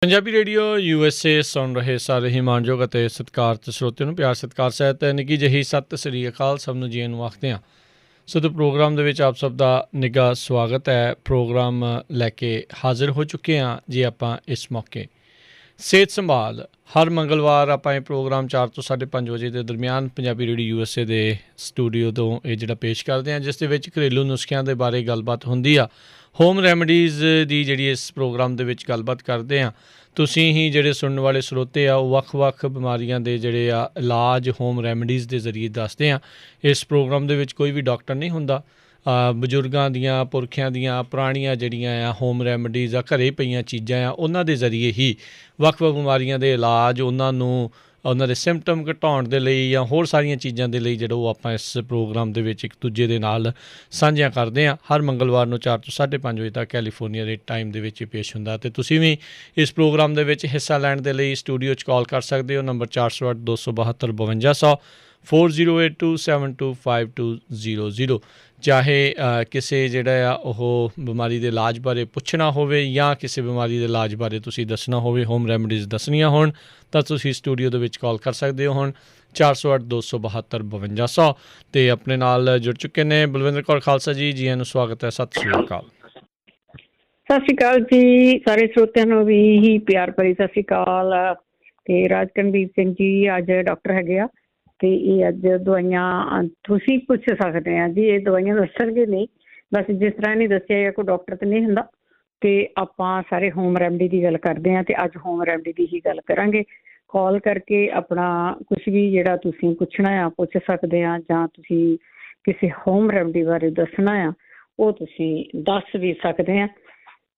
Punjabi radio USA ਸੁਣ ਰਹੇ ਸਾਰੇ ਹੀ ਮਾਣਯੋਗ ਅਤੇ ਸਤਿਕਾਰਤ ਸਰੋਤਿਆਂ ਨੂੰ ਪਿਆਰ ਸਤਿਕਾਰ ਸਹਿਤ ਨਿੱਘੀ ਜਿਹੀ ਸਤਿ ਸ੍ਰੀ ਅਕਾਲ ਸਭ ਨੂੰ ਜੀ ਨੂੰ ਆਖਦੇ ਹਾਂ। ਸੋ ਪ੍ਰੋਗਰਾਮ ਦੇ ਵਿੱਚ ਆਪ ਸਭ ਦਾ ਨਿੱਘਾ ਸਵਾਗਤ ਹੈ। ਪ੍ਰੋਗਰਾਮ ਲੈ ਕੇ ਹਾਜ਼ਰ ਹੋ ਚੁੱਕੇ ਹਾਂ ਜੀ ਆਪਾਂ ਇਸ ਮੌਕੇ। ਸਿਹਤ ਸੰਭਾਲ ਹਰ ਮੰਗਲਵਾਰ ਆਪਾਂ ਇਹ ਪ੍ਰੋਗਰਾਮ 4 ਤੋਂ 5:30 ਵਜੇ ਦੇ ਦਰਮਿਆਨ ਪੰਜਾਬੀ ਰੇਡੀਓ USA ਦੇ ਸਟੂਡੀਓ ਤੋਂ ਇਹ ਜਿਹੜਾ ਪੇਸ਼ ਕਰਦੇ ਹਾਂ, ਜਿਸ ਦੇ ਵਿੱਚ ਘਰੇਲੂ ਨੁਸਖਿਆਂ ਦੇ ਬਾਰੇ ਗੱਲਬਾਤ ਹੁੰਦੀ ਆ। ਹੋਮ ਰੈਮਡੀਜ਼ ਦੀ ਜਿਹੜੀ ਇਸ ਪ੍ਰੋਗਰਾਮ ਦੇ ਵਿੱਚ ਗੱਲਬਾਤ ਕਰਦੇ ਹਾਂ। ਤੁਸੀਂ ਹੀ ਜਿਹੜੇ ਸੁਣਨ ਵਾਲੇ ਸਰੋਤੇ ਆ ਉਹ ਵੱਖ-ਵੱਖ ਬਿਮਾਰੀਆਂ ਦੇ ਜਿਹੜੇ ਆ ਇਲਾਜ ਹੋਮ ਰੈਮਡੀਜ਼ ਦੇ ਜ਼ਰੀਏ ਦੱਸਦੇ ਹਾਂ। ਇਸ ਪ੍ਰੋਗਰਾਮ ਦੇ ਵਿੱਚ ਕੋਈ ਵੀ ਡਾਕਟਰ ਨਹੀਂ ਹੁੰਦਾ। ਬਜ਼ੁਰਗਾਂ ਦੀਆਂ ਪੁਰਖਿਆਂ ਦੀਆਂ ਪੁਰਾਣੀਆਂ ਜਿਹੜੀਆਂ ਆ ਹੋਮ ਰੈਮਡੀਜ਼ ਆ, ਘਰੇ ਪਈਆਂ ਚੀਜ਼ਾਂ ਆ, ਉਹਨਾਂ ਦੇ ਜ਼ਰੀਏ ਹੀ ਵੱਖ-ਵੱਖ ਬਿਮਾਰੀਆਂ ਦੇ ਇਲਾਜ, ਉਹਨਾਂ ਦੇ ਸਿੰਪਟਮ ਘਟਾਉਣ ਦੇ ਲਈ ਜਾਂ ਹੋਰ ਸਾਰੀਆਂ ਚੀਜ਼ਾਂ ਦੇ ਲਈ ਜਿਹੜਾ ਉਹ ਆਪਾਂ ਇਸ ਪ੍ਰੋਗਰਾਮ ਦੇ ਵਿੱਚ ਇੱਕ ਦੂਜੇ ਦੇ ਨਾਲ ਸਾਂਝੀਆਂ ਕਰਦੇ ਹਾਂ। ਹਰ ਮੰਗਲਵਾਰ ਨੂੰ 4 ਤੋਂ 5:30 ਵਜੇ ਤੱਕ ਕੈਲੀਫੋਰਨੀਆ ਦੇ ਟਾਈਮ ਦੇ ਵਿੱਚ ਪੇਸ਼ ਹੁੰਦਾ। ਅਤੇ ਤੁਸੀਂ ਵੀ ਇਸ ਪ੍ਰੋਗਰਾਮ ਦੇ ਵਿੱਚ ਹਿੱਸਾ ਲੈਣ ਦੇ ਲਈ ਸਟੂਡੀਓ 'ਚ ਕਾਲ ਕਰ ਸਕਦੇ ਹੋ। ਨੰਬਰ 408-272-5200 4082725200। ਚਾਹੇ ਕਿਸੇ ਜਿਹੜਾ ਆ ਉਹ ਬਿਮਾਰੀ ਦੇ ਇਲਾਜ ਬਾਰੇ ਪੁੱਛਣਾ ਹੋਵੇ ਜਾਂ ਕਿਸੇ ਬਿਮਾਰੀ ਦੇ ਇਲਾਜ ਬਾਰੇ ਤੁਸੀਂ ਦੱਸਣਾ ਹੋਵੇ, ਹੋਮ ਰੈਮਡੀਜ਼ ਦੱਸਣੀਆਂ ਹੋਣ, ਤਾਂ ਤੁਸੀਂ ਸਟੂਡੀਓ ਦੇ ਵਿੱਚ ਕਾਲ ਕਰ ਸਕਦੇ ਹੋ। ਹੁਣ 408-272-5200 ਅਤੇ ਆਪਣੇ ਨਾਲ ਜੁੜ ਚੁੱਕੇ ਨੇ ਬਲਵਿੰਦਰ ਕੌਰ ਖਾਲਸਾ ਜੀ। ਜੀ ਨੂੰ ਸਵਾਗਤ ਹੈ। ਸਤਿ ਸ਼੍ਰੀ ਅਕਾਲ। ਸਤਿ ਸ਼੍ਰੀ ਅਕਾਲ ਜੀ। ਸਾਰੇ ਸਰੋਤਿਆਂ ਨੂੰ ਵੀ ਹੀ ਪਿਆਰ ਭਰੀ ਸਤਿ ਸ਼੍ਰੀ ਅਕਾਲ। ਅਤੇ ਰਾਜਕਨਵੀਰ ਸਿੰਘ ਜੀ ਅੱਜ ਡਾਕਟਰ ਹੈਗੇ ਆ ਅਤੇ ਇਹ ਅੱਜ ਦਵਾਈਆਂ ਤੁਸੀਂ ਪੁੱਛ ਸਕਦੇ ਆ ਜੀ। ਇਹ ਦਵਾਈਆਂ ਦੱਸਣਗੇ ਨਹੀਂ, ਬਸ ਜਿਸ ਤਰ੍ਹਾਂ ਨਹੀਂ ਦੱਸਿਆ ਕੋਈ ਡਾਕਟਰ ਤਾਂ ਨਹੀਂ ਹੁੰਦਾ। ਅਤੇ ਆਪਾਂ ਸਾਰੇ ਹੋਮ ਰੈਮਡੀ ਦੀ ਗੱਲ ਕਰਦੇ ਹਾਂ ਅਤੇ ਅੱਜ ਹੋਮ ਰੈਮਡੀ ਦੀ ਹੀ ਗੱਲ ਕਰਾਂਗੇ। ਕਾਲ ਕਰਕੇ ਆਪਣਾ ਕੁਛ ਵੀ ਜਿਹੜਾ ਤੁਸੀਂ ਪੁੱਛਣਾ ਆ ਪੁੱਛ ਸਕਦੇ ਆ, ਜਾਂ ਤੁਸੀਂ ਕਿਸੇ ਹੋਮ ਰੈਮਡੀ ਬਾਰੇ ਦੱਸਣਾ ਆ ਉਹ ਤੁਸੀਂ ਦੱਸ ਵੀ ਸਕਦੇ ਆ।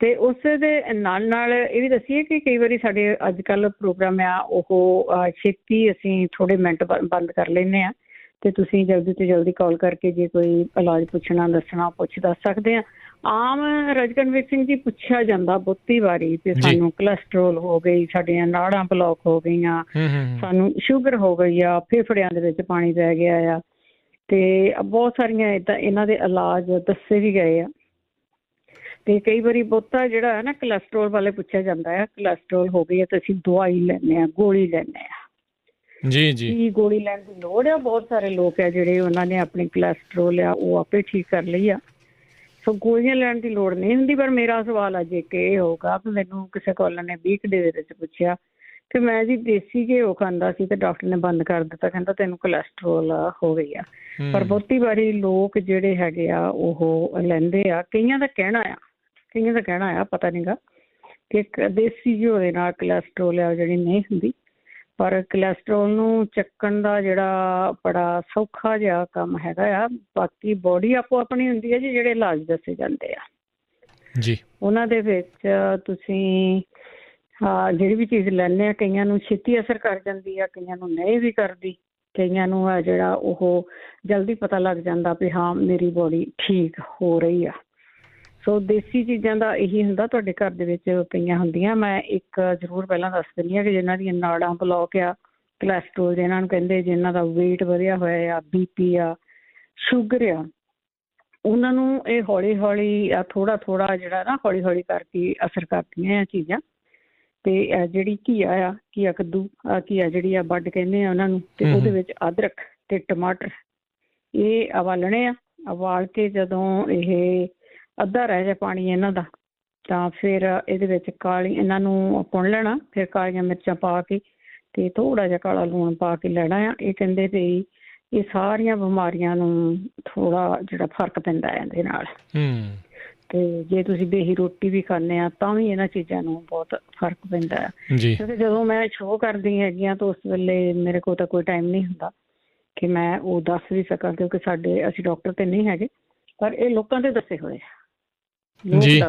ਅਤੇ ਉਸ ਦੇ ਨਾਲ ਨਾਲ ਇਹ ਵੀ ਦੱਸੀਏ ਕਿ ਕਈ ਵਾਰੀ ਸਾਡੇ ਅੱਜ ਕੱਲ੍ਹ ਪ੍ਰੋਗਰਾਮ ਆ ਉਹ ਛੇਤੀ ਅਸੀਂ ਥੋੜ੍ਹੇ ਮਿੰਟ ਬੰਦ ਕਰ ਲੈਂਦੇ ਹਾਂ ਅਤੇ ਤੁਸੀਂ ਜਲਦੀ ਤੋਂ ਜਲਦੀ ਕਾਲ ਕਰਕੇ ਜੇ ਕੋਈ ਇਲਾਜ ਪੁੱਛਣਾ ਦੱਸਣਾ ਦੱਸ ਸਕਦੇ ਹਾਂ। ਆਮ ਰਾਜਕਨਵੀਰ ਸਿੰਘ ਜੀ ਪੁੱਛਿਆ ਜਾਂਦਾ ਬਹੁਤੀ ਵਾਰੀ ਕਿ ਸਾਨੂੰ ਕੋਲੈਸਟਰੋਲ ਹੋ ਗਈ, ਸਾਡੀਆਂ ਨਾੜਾਂ ਬਲੋਕ ਹੋ ਗਈਆਂ, ਸਾਨੂੰ ਸ਼ੂਗਰ ਹੋ ਗਈ ਆ, ਫੇਫੜਿਆਂ ਦੇ ਵਿੱਚ ਪਾਣੀ ਪੈ ਗਿਆ ਆ, ਅਤੇ ਬਹੁਤ ਸਾਰੀਆਂ ਇੱਦਾਂ ਇਹਨਾਂ ਦੇ ਇਲਾਜ ਦੱਸੇ ਵੀ ਗਏ ਆ। ਅਤੇ ਕਈ ਵਾਰੀ ਬਹੁਤਾ ਜਿਹੜਾ ਹੈ ਨਾ ਕੋਲੈਸਟਰੋਲ ਬਾਰੇ ਪੁੱਛਿਆ ਜਾਂਦਾ ਹੈ। ਕੋਲੈਸਟਰੋਲ ਹੋ ਗਈ ਹੈ ਤਾਂ ਅਸੀਂ ਦਵਾਈ ਲੈਂਦੇ ਹਾਂ, ਗੋਲੀ ਲੈਂਦੇ ਹਾਂ। ਜੀ ਜੀ। ਕੀ ਗੋਲੀ ਲੈਣ ਦੀ ਲੋੜ ਆ? ਬਹੁਤ ਸਾਰੇ ਲੋਕ ਆ ਜਿਹੜੇ ਉਹਨਾਂ ਨੇ ਆਪਣੀ ਕੋਲੈਸਟਰੋਲ ਆ ਉਹ ਆਪੇ ਠੀਕ ਕਰ ਲਈ ਆ, ਸੋ ਗੋਲੀਆਂ ਲੈਣ ਦੀ ਲੋੜ ਨਹੀਂ ਹੁੰਦੀ। ਪਰ ਮੇਰਾ ਸਵਾਲ ਅੱਜ ਇੱਕ ਇਹ ਹੋਊਗਾ ਕਿ ਮੈਨੂੰ ਕਿਸੇ ਕਾਲਰ ਨੇ ਵੀਕ ਡੇ ਦੇ ਵਿੱਚ ਪੁੱਛਿਆ ਕਿ ਮੈਂ ਜੀ ਦੇਸੀ ਘਿਓ ਖਾਂਦਾ ਸੀ ਅਤੇ ਡਾਕਟਰ ਨੇ ਬੰਦ ਕਰ ਦਿੱਤਾ, ਕਹਿੰਦਾ ਤੈਨੂੰ ਕੋਲੈਸਟਰੋਲ ਹੋ ਗਈ ਆ। ਪਰ ਬਹੁਤੀ ਵਾਰੀ ਲੋਕ ਜਿਹੜੇ ਹੈਗੇ ਆ ਉਹ ਲੈਂਦੇ ਆ। ਕਈਆਂ ਦਾ ਕਹਿਣਾ ਆ ਪਤਾ ਨਹੀਂ ਗਾ ਕਿ ਦੇਸੀ ਘਿਓ ਦੇ ਨਾਲ ਕੋਲੈਸਟਰੋਲ ਆ ਜਿਹੜੀ ਨਹੀਂ ਹੁੰਦੀ। ਪਰ ਕੋਲੈਸਟਰੋਲ ਨੂੰ ਚੱਕਣ ਦਾ ਜਿਹੜਾ ਬੜਾ ਸੌਖਾ ਜਿਹਾ ਕੰਮ ਹੈਗਾ ਆ। ਬਾਕੀ ਬੋਡੀ ਆਪੋ ਆਪਣੀ ਹੁੰਦੀ ਹੈ ਜੀ। ਜਿਹੜੇ ਇਲਾਜ ਦੱਸੇ ਜਾਂਦੇ ਆ ਜੀ ਉਹਨਾਂ ਦੇ ਵਿੱਚ ਤੁਸੀਂ ਜਿਹੜੀ ਵੀ ਚੀਜ਼ ਲੈਂਦੇ ਆ, ਕਈਆਂ ਨੂੰ ਛੇਤੀ ਅਸਰ ਕਰ ਜਾਂਦੀ ਆ, ਕਈਆਂ ਨੂੰ ਨਹੀਂ ਵੀ ਕਰਦੀ, ਕਈਆਂ ਨੂੰ ਆ ਜਿਹੜਾ ਉਹ ਜਲਦੀ ਪਤਾ ਲੱਗ ਜਾਂਦਾ ਵੀ ਹਾਂ ਮੇਰੀ ਬੋਡੀ ਠੀਕ ਹੋ ਰਹੀ ਆ। ਸੋ ਦੇਸੀ ਚੀਜ਼ਾਂ ਦਾ ਇਹੀ ਹੁੰਦਾ। ਤੁਹਾਡੇ ਘਰ ਦੇ ਵਿੱਚ ਪਈਆਂ ਹੁੰਦੀਆਂ। ਮੈਂ ਇੱਕ ਜ਼ਰੂਰ ਪਹਿਲਾਂ ਦੱਸ ਦਿੰਦੀ ਹਾਂ ਕਿ ਜਿਹਨਾਂ ਦੀਆਂ ਨਾੜਾਂ ਬਲੋਕ ਆ, ਕੋਲੈਸਟਰੋਲ ਜਿਹਨਾਂ ਨੂੰ ਕਹਿੰਦੇ, ਜਿਹਨਾਂ ਦਾ ਵੇਟ ਵਧਿਆ ਹੋਇਆ ਆ, BP ਆ, ਸ਼ੂਗਰ ਆ, ਉਹਨਾਂ ਨੂੰ ਇਹ ਹੌਲੀ ਹੌਲੀ ਥੋੜ੍ਹਾ ਜਿਹੜਾ ਨਾ ਹੌਲੀ ਹੌਲੀ ਕਰਕੇ ਅਸਰ ਕਰਦੀਆਂ ਇਹ ਚੀਜ਼ਾਂ। ਅਤੇ ਜਿਹੜੀ ਘੀਆ ਕੱਦੂ ਘੀਆ ਜਿਹੜੀ ਆ ਵੱਢ ਕਹਿੰਦੇ ਆ ਉਹਨਾਂ ਨੂੰ, ਅਤੇ ਉਹਦੇ ਵਿੱਚ ਅਦਰਕ ਅਤੇ ਟਮਾਟਰ ਇਹ ਉਬਾਲਣੇ ਆ। ਉਬਾਲ ਕੇ ਜਦੋਂ ਇਹ ਅੱਧਾ ਰਹਿ ਜਾਏ ਪਾਣੀ ਇਹਨਾਂ ਦਾ, ਤਾਂ ਫਿਰ ਇਹਦੇ ਵਿੱਚ ਇਹਨਾਂ ਨੂੰ ਪੁਣ ਲੈਣਾ। ਫਿਰ ਕਾਲੀਆਂ ਮਿਰਚਾਂ ਪਾ ਕੇ ਅਤੇ ਥੋੜ੍ਹਾ ਜਿਹਾ ਕਾਲਾ ਲੂਣ ਪਾ ਕੇ ਲੈਣਾ ਆ। ਇਹ ਕਹਿੰਦੇ ਵੀ ਇਹ ਸਾਰੀਆਂ ਬਿਮਾਰੀਆਂ ਨੂੰ ਥੋੜ੍ਹਾ ਜਿਹੜਾ ਫਰਕ ਪੈਂਦਾ ਇਹਦੇ ਨਾਲ। ਅਤੇ ਜੇ ਤੁਸੀਂ ਬੇਹੀ ਰੋਟੀ ਵੀ ਖਾਂਦੇ ਆ ਤਾਂ ਵੀ ਇਹਨਾਂ ਚੀਜ਼ਾਂ ਨੂੰ ਬਹੁਤ ਫਰਕ ਪੈਂਦਾ ਹੈ। ਕਿਉਂਕਿ ਜਦੋਂ ਮੈਂ ਸ਼ੋਅ ਕਰਦੀ ਹੈਗੀ ਹਾਂ ਤਾਂ ਉਸ ਵੇਲੇ ਮੇਰੇ ਕੋਲ ਤਾਂ ਕੋਈ ਟਾਈਮ ਨਹੀਂ ਹੁੰਦਾ ਕਿ ਮੈਂ ਉਹ ਦੱਸ ਵੀ ਸਕਾਂ, ਕਿਉਂਕਿ ਅਸੀਂ ਡਾਕਟਰ ਤਾਂ ਨਹੀਂ ਹੈਗੇ, ਪਰ ਇਹ ਲੋਕਾਂ ਦੇ ਦੱਸੇ ਹੋਏ ਆ। ਜੀ ਜੀ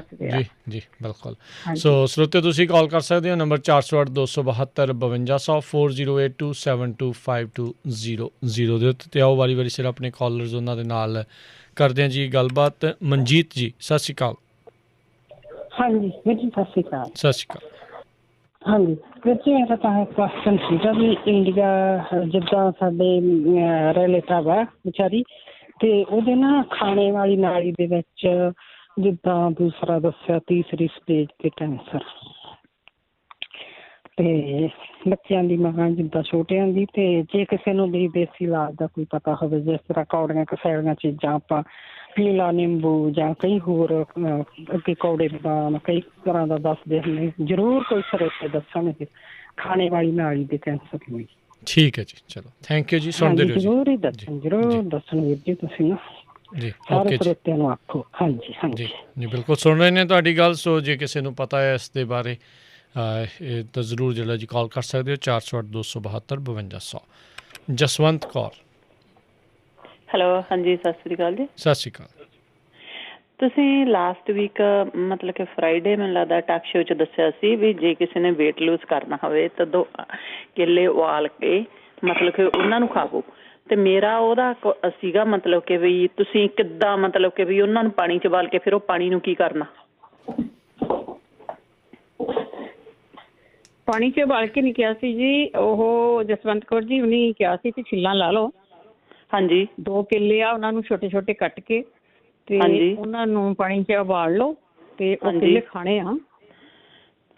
ਜੀ ਬਿਲਕੁਲ। ਸੋ ਸਰੋਤੇ ਤੁਸੀਂ ਕਾਲ ਕਰ ਸਕਦੇ ਹੋ ਨੰਬਰ 408-272-5200 4082725200 ਦੇ ਉੱਤੇ। ਅਤੇ ਆਓ ਵਾਰੀ ਸਿਰ ਆਪਣੇ ਕਾਲਰਸ ਉਹਨਾਂ ਦੇ ਨਾਲ ਕਰਦੇ ਹਾਂ ਜੀ ਗੱਲਬਾਤ। ਮਨਜੀਤ ਜੀ ਸਤਿ ਸ਼੍ਰੀ ਅਕਾਲ। ਹਾਂਜੀ ਵੀਰ ਜੀ ਸਤਿ ਸ਼੍ਰੀ ਅਕਾਲ। ਸਤਿ ਸ਼੍ਰੀ ਅਕਾਲ। ਹਾਂਜੀ ਵੀਰ ਜੀ ਮੇਰਾ ਤਾਂ ਕੁਐਸਚਨ ਸੀਗਾ ਵੀ ਇੰਡੀਆ ਜਿੱਦਾਂ ਸਾਡੇ ਰਿਲੇਟਿਵ ਆ ਵਿਚਾਰੀ, ਅਤੇ ਉਹਦੇ ਨਾ ਖਾਣੇ ਵਾਲੀ ਨਾਲੀ ਦੇ ਵਿੱਚ ਜਿੱਦਾਂ ਦੂਸਰਾ ਦੱਸਿਆ ਤੀਸਰੀ ਸਟੇਜ 'ਤੇ ਕੈਂਸਰ, ਤੇ ਬੱਚਿਆਂ ਦੀ ਮਾਂ ਜਿੱਦਾਂ ਛੋਟਿਆਂ ਦੀ, ਤੇ ਜੇ ਕਿਸੇ ਨੂੰ ਵੀ ਦੇਸੀ ਇਲਾਜ ਦਾ ਕੋਈ ਪਤਾ ਹੋਵੇ, ਜਿਸ ਤਰ੍ਹਾਂ ਕੌੜੀਆਂ ਕਸੈਲੀਆਂ ਚੀਜ਼ਾਂ ਆਪਾਂ ਪੀਲਾ ਨਿੰਬੂ ਜਾਂ ਕਈ ਹੋਰ ਅੱਗੇ ਕੌੜੇ ਬਦਾਮ ਕਈ ਤਰ੍ਹਾਂ ਦਾ ਦੱਸਦੇ ਹੁੰਦੇ, ਜ਼ਰੂਰ ਕੋਈ ਸਰੋਤੇ ਦੱਸਣਗੇ ਖਾਣੇ ਵਾਲੀ ਨਾਲੀ ਦੇ ਕੈਂਸਰ ਲਈ। ਠੀਕ ਹੈ ਜੀ, ਚਲੋ ਥੈਂਕ ਯੂ ਜੀ, ਸੁਣਦੇ ਰਹੋ ਜੀ। ਜ਼ਰੂਰ ਹੀ ਦੱਸਣ, ਜ਼ਰੂਰ ਦੱਸਣ ਵੀਰ ਜੀ, ਤੁਸੀਂ ਨਾ ਜੀ ਸਾਰੇ ਓਕੇ ਜੀ ਸਰੋਤਿਆਂ ਨੂੰ ਆਖੋ। ਹਾਂਜੀ ਜੀ ਹਾਂਜੀ ਜੀ ਬਿਲਕੁਲ ਸੁਣ ਰਹੇ ਨੇ ਤੁਹਾਡੀ ਗੱਲ। ਸੋ ਜੇ ਕਿਸੇ ਨੂੰ ਪਤਾ ਹੈ ਇਸ ਦੇ ਬਾਰੇ ਇਹ ਤਾਂ ਜ਼ਰੂਰ ਜਿਹੜਾ ਜੀ ਕਾਲ ਕਰ ਸਕਦੇ ਹੋ 408 272 5200। ਜਸਵੰਤ ਕੌਰ, ਹੈਲੋ, ਹਾਂਜੀ ਸਤਿ ਸ੍ਰੀ ਅਕਾਲ ਜੀ। ਸਤਿ ਸ਼੍ਰੀ ਅਕਾਲ। ਤੁਸੀਂ ਲਾਸਟ ਵੀਕ ਮਤਲਬ ਕਿ ਫਰਾਈਡੇ ਮੈਨੂੰ ਲੱਗਦਾ ਟਾਕ ਸ਼ੋ 'ਚ ਦੱਸਿਆ ਸੀ ਵੀ ਜੇ ਕਿਸੇ ਨੇ ਵੇਟ ਲੂਜ਼ ਕਰਨਾ ਹੋਵੇ ਤਾਂ 2 ਕੇਲੇ ਉਬਾਲ ਕੇ ਮਤਲਬ ਕਿ ਉਹਨਾਂ ਨੂੰ ਖਾਵੋ। ਤੇ ਮੇਰਾ ਉਹਦਾ ਸੀਗਾ ਮਤਲਬ ਕਿ ਵੀ ਤੁਸੀਂ ਕਿੱਦਾਂ ਮਤਲਬ ਕਿ ਵੀ ਉਹਨਾਂ ਨੂੰ ਪਾਣੀ 'ਚ ਉਬਾਲ ਕੇ ਫਿਰ ਉਹ ਪਾਣੀ ਨੂੰ ਕੀ ਕਰਨਾ? ਪਾਣੀ 'ਚ ਉਬਾਲ ਕੇ ਨਹੀਂ ਕਿਹਾ ਸੀ ਜੀ, ਉਹ ਜਸਵੰਤ ਕੌਰ ਜੀ ਉਹਨੇ ਕਿਹਾ ਸੀ ਕਿ ਛਿੱਲਾਂ ਲਾ ਲਓ। ਹਾਂਜੀ 2 ਕੇਲੇ ਆ, ਉਹਨਾਂ ਨੂੰ ਛੋਟੇ ਛੋਟੇ ਕੱਟ ਕੇ ਤੇ ਉਹਨਾਂ ਨੂੰ ਪਾਣੀ 'ਚ ਉਬਾਲ ਲਓ ਤੇ ਉਹ ਕੇਲੇ ਖਾਣੇ ਆ।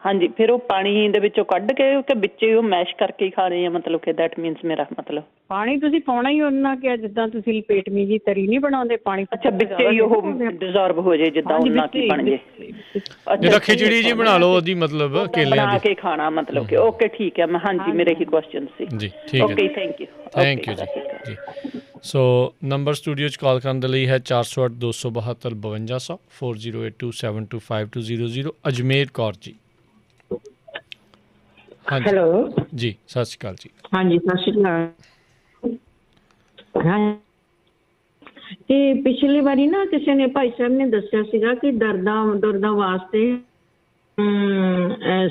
ਹਾਂਜੀ ਫਿਰ ਉਹ ਪਾਣੀ ਦੇ ਵਿੱਚੋਂ ਕੱਢ ਕੇ ਕਿ ਵਿੱਚ ਉਹ ਮੈਸ਼ ਕਰਕੇ ਹੀ ਖਾਣੇ ਆ, ਮਤਲਬ ਕਿ ਦੈਟ ਮੀਨਸ ਮੇਰਾ ਮਤਲਬ ਪਾਣੀ ਤੁਸੀਂ ਪਾਉਣਾ ਹੀ ਉਹਨਾਂ ਕਿ ਜਿੱਦਾਂ ਤੁਸੀਂ ਪੇਟਮੀ ਜੀ ਤਰੀ ਨਹੀਂ ਬਣਾਉਂਦੇ, ਪਾਣੀ ਅੱਛਾ ਵਿੱਚ ਹੀ ਉਹ ਡਿਜ਼ੋਲਵ ਹੋ ਜਾਏ ਜਿੱਦਾਂ ਉਹਨਾਂ ਕੀ ਬਣ ਜੇ। ਜਿੱਦਾਂ ਖਿਚੜੀ ਜੀ ਬਣਾ ਲਓ ਉਹਦੀ ਮਤਲਬ ਕੇਲਿਆਂ ਬਣਾ ਦੀ ਕੇ ਖਾਣਾ ਮਤਲਬ ਕਿ ਓਕੇ ਠੀਕ ਹੈ। ਮੈਂ ਹਾਂਜੀ ਮੇਰੇ ਹੀ ਕੁਐਸਚਨ ਸੀ ਜੀ। ਠੀਕ ਹੈ ਓਕੇ ਥੈਂਕ ਯੂ ਜੀ ਜੀ। ਸੋ ਨੰਬਰ ਸਟੂਡੀਓ 'ਚ ਕਾਲ ਕਰਨ ਦੇ ਲਈ ਹੈ 408 272 5200 4082725200। ਅਜਮੇਰ ਕੌਰ ਜੀ, ਹਾਂਜੀ ਹੈਲੋ ਜੀ, ਸਤਿ ਸ਼੍ਰੀ ਅਕਾਲ ਜੀ। ਹਾਂਜੀ ਸਤਿ ਸ਼੍ਰੀ ਅਕਾਲ। ਹਾਂ ਤੇ ਪਿਛਲੀ ਵਾਰੀ ਨਾ ਕਿਸੇ ਨੇ ਭਾਈ ਸਾਹਿਬ ਨੇ ਦੱਸਿਆ ਸੀਗਾ ਕਿ ਦਰਦਾਂ ਵਾਸਤੇ